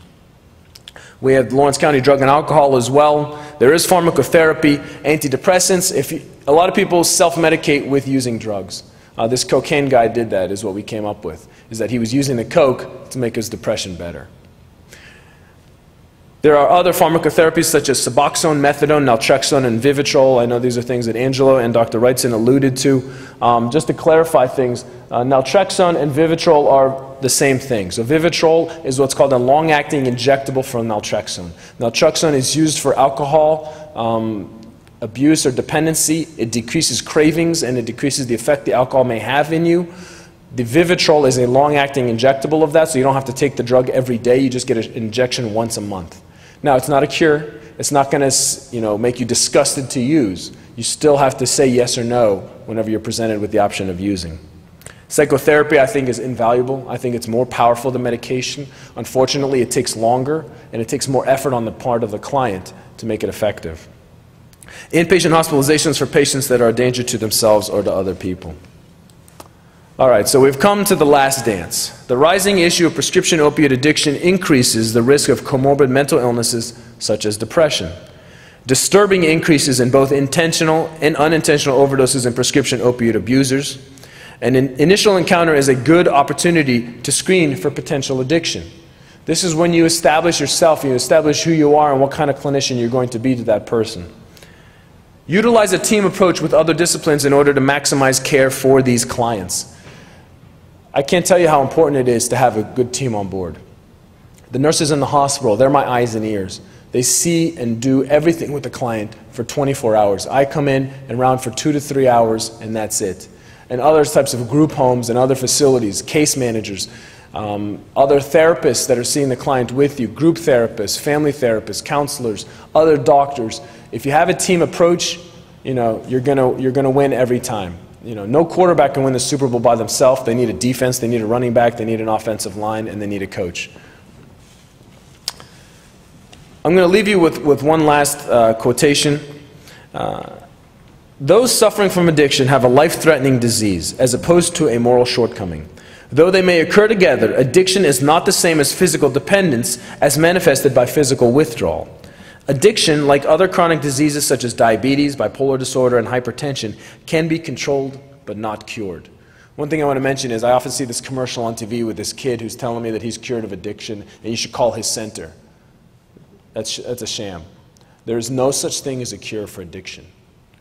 We have Lawrence County Drug and Alcohol as well. There is pharmacotherapy, antidepressants. A lot of people self-medicate with using drugs. This cocaine guy did that, is what we came up with, is that he was using the coke to make his depression better. There are other pharmacotherapies such as Suboxone, Methadone, Naltrexone, and Vivitrol. I know these are things that Angelo and Dr. Wrightson alluded to. Just to clarify things, Naltrexone and Vivitrol are the same thing. So Vivitrol is what's called a long-acting injectable from Naltrexone. Naltrexone is used for alcohol abuse or dependency. It decreases cravings and it decreases the effect the alcohol may have in you. The Vivitrol is a long-acting injectable of that, so you don't have to take the drug every day. You just get an injection once a month. Now, it's not a cure. It's not going to, make you disgusted to use. You still have to say yes or no whenever you're presented with the option of using. Psychotherapy, I think, is invaluable. I think it's more powerful than medication. Unfortunately, it takes longer, and it takes more effort on the part of the client to make it effective. Inpatient hospitalizations for patients that are a danger to themselves or to other people. All right, so we've come to the last dance. The rising issue of prescription opiate addiction increases the risk of comorbid mental illnesses such as depression. Disturbing increases in both intentional and unintentional overdoses in prescription opiate abusers. An initial encounter is a good opportunity to screen for potential addiction. This is when you establish yourself, you establish who you are and what kind of clinician you're going to be to that person. Utilize a team approach with other disciplines in order to maximize care for these clients. I can't tell you how important it is to have a good team on board. The nurses in the hospital, they're my eyes and ears. They see and do everything with the client for 24 hours. I come in and round for 2 to 3 hours, and that's it. And other types of group homes and other facilities, case managers, other therapists that are seeing the client with you, group therapists, family therapists, counselors, other doctors. If you have a team approach, you're gonna win every time. No quarterback can win the Super Bowl by themselves. They need a defense, they need a running back, they need an offensive line, and they need a coach. I'm going to leave you with one last quotation. Those suffering from addiction have a life-threatening disease as opposed to a moral shortcoming. Though they may occur together, addiction is not the same as physical dependence as manifested by physical withdrawal. Addiction, like other chronic diseases such as diabetes, bipolar disorder, and hypertension, can be controlled but not cured. One thing I want to mention is I often see this commercial on TV with this kid who's telling me that he's cured of addiction and you should call his center. That's a sham. There is no such thing as a cure for addiction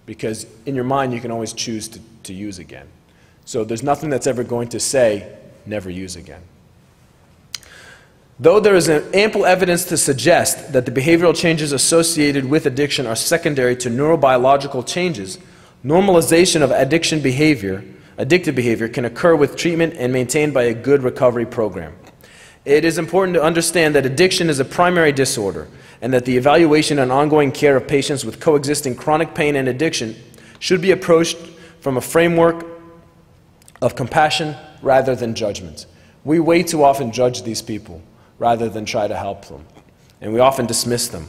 because in your mind you can always choose to use again. So there's nothing that's ever going to say, never use again. Though there is ample evidence to suggest that the behavioral changes associated with addiction are secondary to neurobiological changes, normalization of addictive behavior can occur with treatment and maintained by a good recovery program. It is important to understand that addiction is a primary disorder and that the evaluation and ongoing care of patients with coexisting chronic pain and addiction should be approached from a framework of compassion rather than judgment. We way too often judge these people rather than try to help them. And we often dismiss them.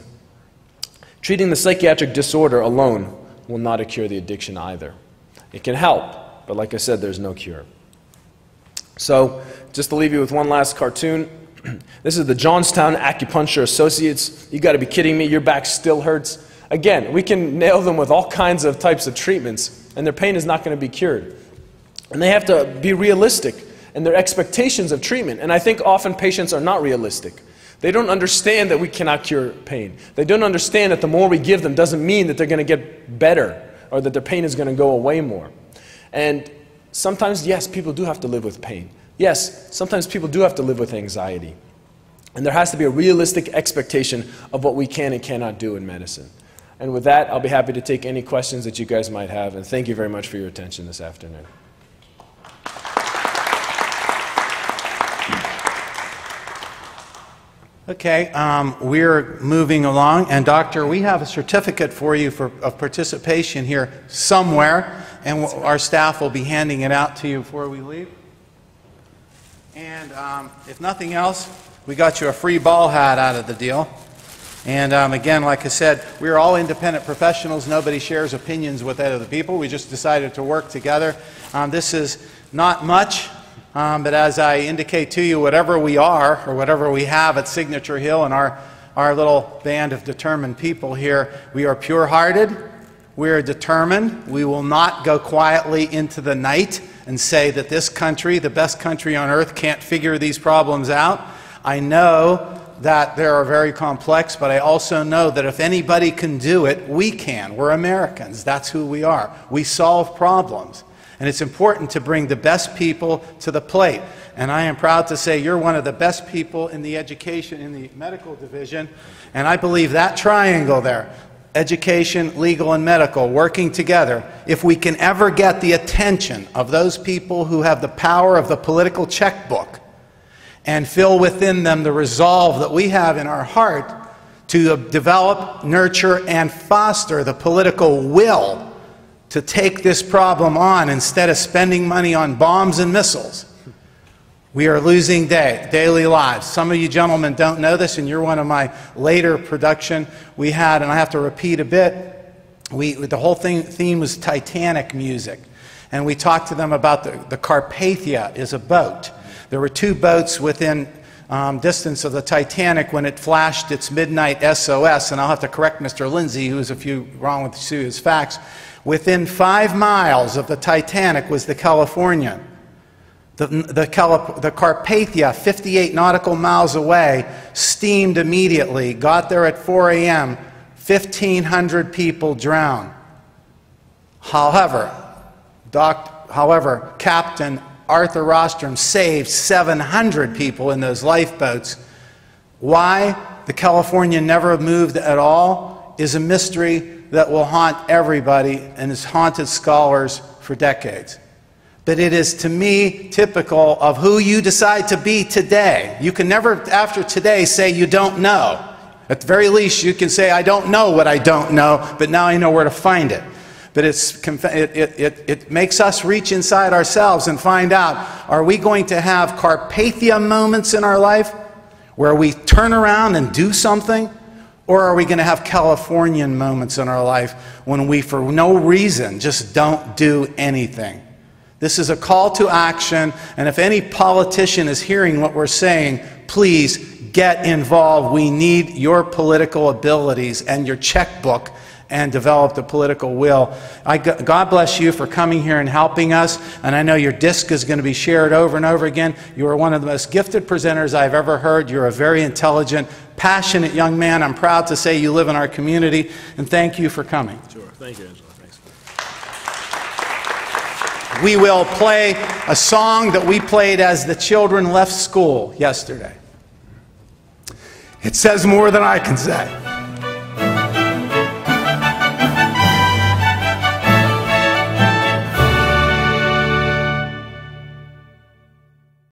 Treating the psychiatric disorder alone will not cure the addiction either. It can help, but like I said, there's no cure. So, just to leave you with one last cartoon, this is the Johnstown Acupuncture Associates. You got to be kidding me, your back still hurts. Again, we can nail them with all kinds of types of treatments, and their pain is not going to be cured. And they have to be realistic and their expectations of treatment. And I think often patients are not realistic. They don't understand that we cannot cure pain. They don't understand that the more we give them doesn't mean that they're going to get better or that their pain is going to go away more. And sometimes, yes, people do have to live with pain. Yes, sometimes people do have to live with anxiety. And there has to be a realistic expectation of what we can and cannot do in medicine. And with that, I'll be happy to take any questions that you guys might have. And thank you very much for your attention this afternoon. Okay, we're moving along, and Doctor, we have a certificate for you of participation here somewhere, and our staff will be handing it out to you before we leave. And if nothing else, we got you a free ball hat out of the deal. And again, like I said, we're all independent professionals. Nobody shares opinions with other people. We just decided to work together. This is not much. But as I indicate to you, whatever we are or whatever we have at Signature Hill and our little band of determined people here, we are pure-hearted, we are determined, we will not go quietly into the night and say that this country, the best country on earth, can't figure these problems out. I know that they are very complex, but I also know that if anybody can do it, we can. We're Americans. That's who we are. We solve problems. And it's important to bring the best people to the plate. And I am proud to say you're one of the best people in the education, in the medical division. And I believe that triangle there, education, legal, and medical, working together, if we can ever get the attention of those people who have the power of the political checkbook and fill within them the resolve that we have in our heart to develop, nurture, and foster the political will to take this problem on instead of spending money on bombs and missiles, we are losing daily lives. Some of you gentlemen don't know this, and you're one of my later production we had, and I have to repeat a bit, the whole theme was Titanic music. And we talked to them about the Carpathia is a boat. There were two boats within distance of the Titanic when it flashed its midnight SOS, and I'll have to correct Mr. Lindsay, who is a few wrong with his facts. Within 5 miles of the Titanic was the Californian. The Carpathia, 58 nautical miles away, steamed immediately, got there at 4 a.m., 1,500 people drowned. However, Captain Arthur Rostrom saved 700 people in those lifeboats. Why the Californian never moved at all is a mystery that will haunt everybody and has haunted scholars for decades. But it is, to me, typical of who you decide to be today. You can never, after today, say you don't know. At the very least, you can say, I don't know what I don't know, but now I know where to find it. But it makes us reach inside ourselves and find out, are we going to have Carpathia moments in our life where we turn around and do something? Or are we going to have Californian moments in our life when we, for no reason, just don't do anything? This is a call to action, and if any politician is hearing what we're saying, please get involved. We need your political abilities and your checkbook and develop the political will. God bless you for coming here and helping us, and I know your disc is going to be shared over and over again. You are one of the most gifted presenters I've ever heard. You're a very intelligent, passionate young man. I'm proud to say you live in our community, and thank you for coming. Sure. Thank you, Angelo. Thanks. We will play a song that we played as the children left school yesterday. It says more than I can say.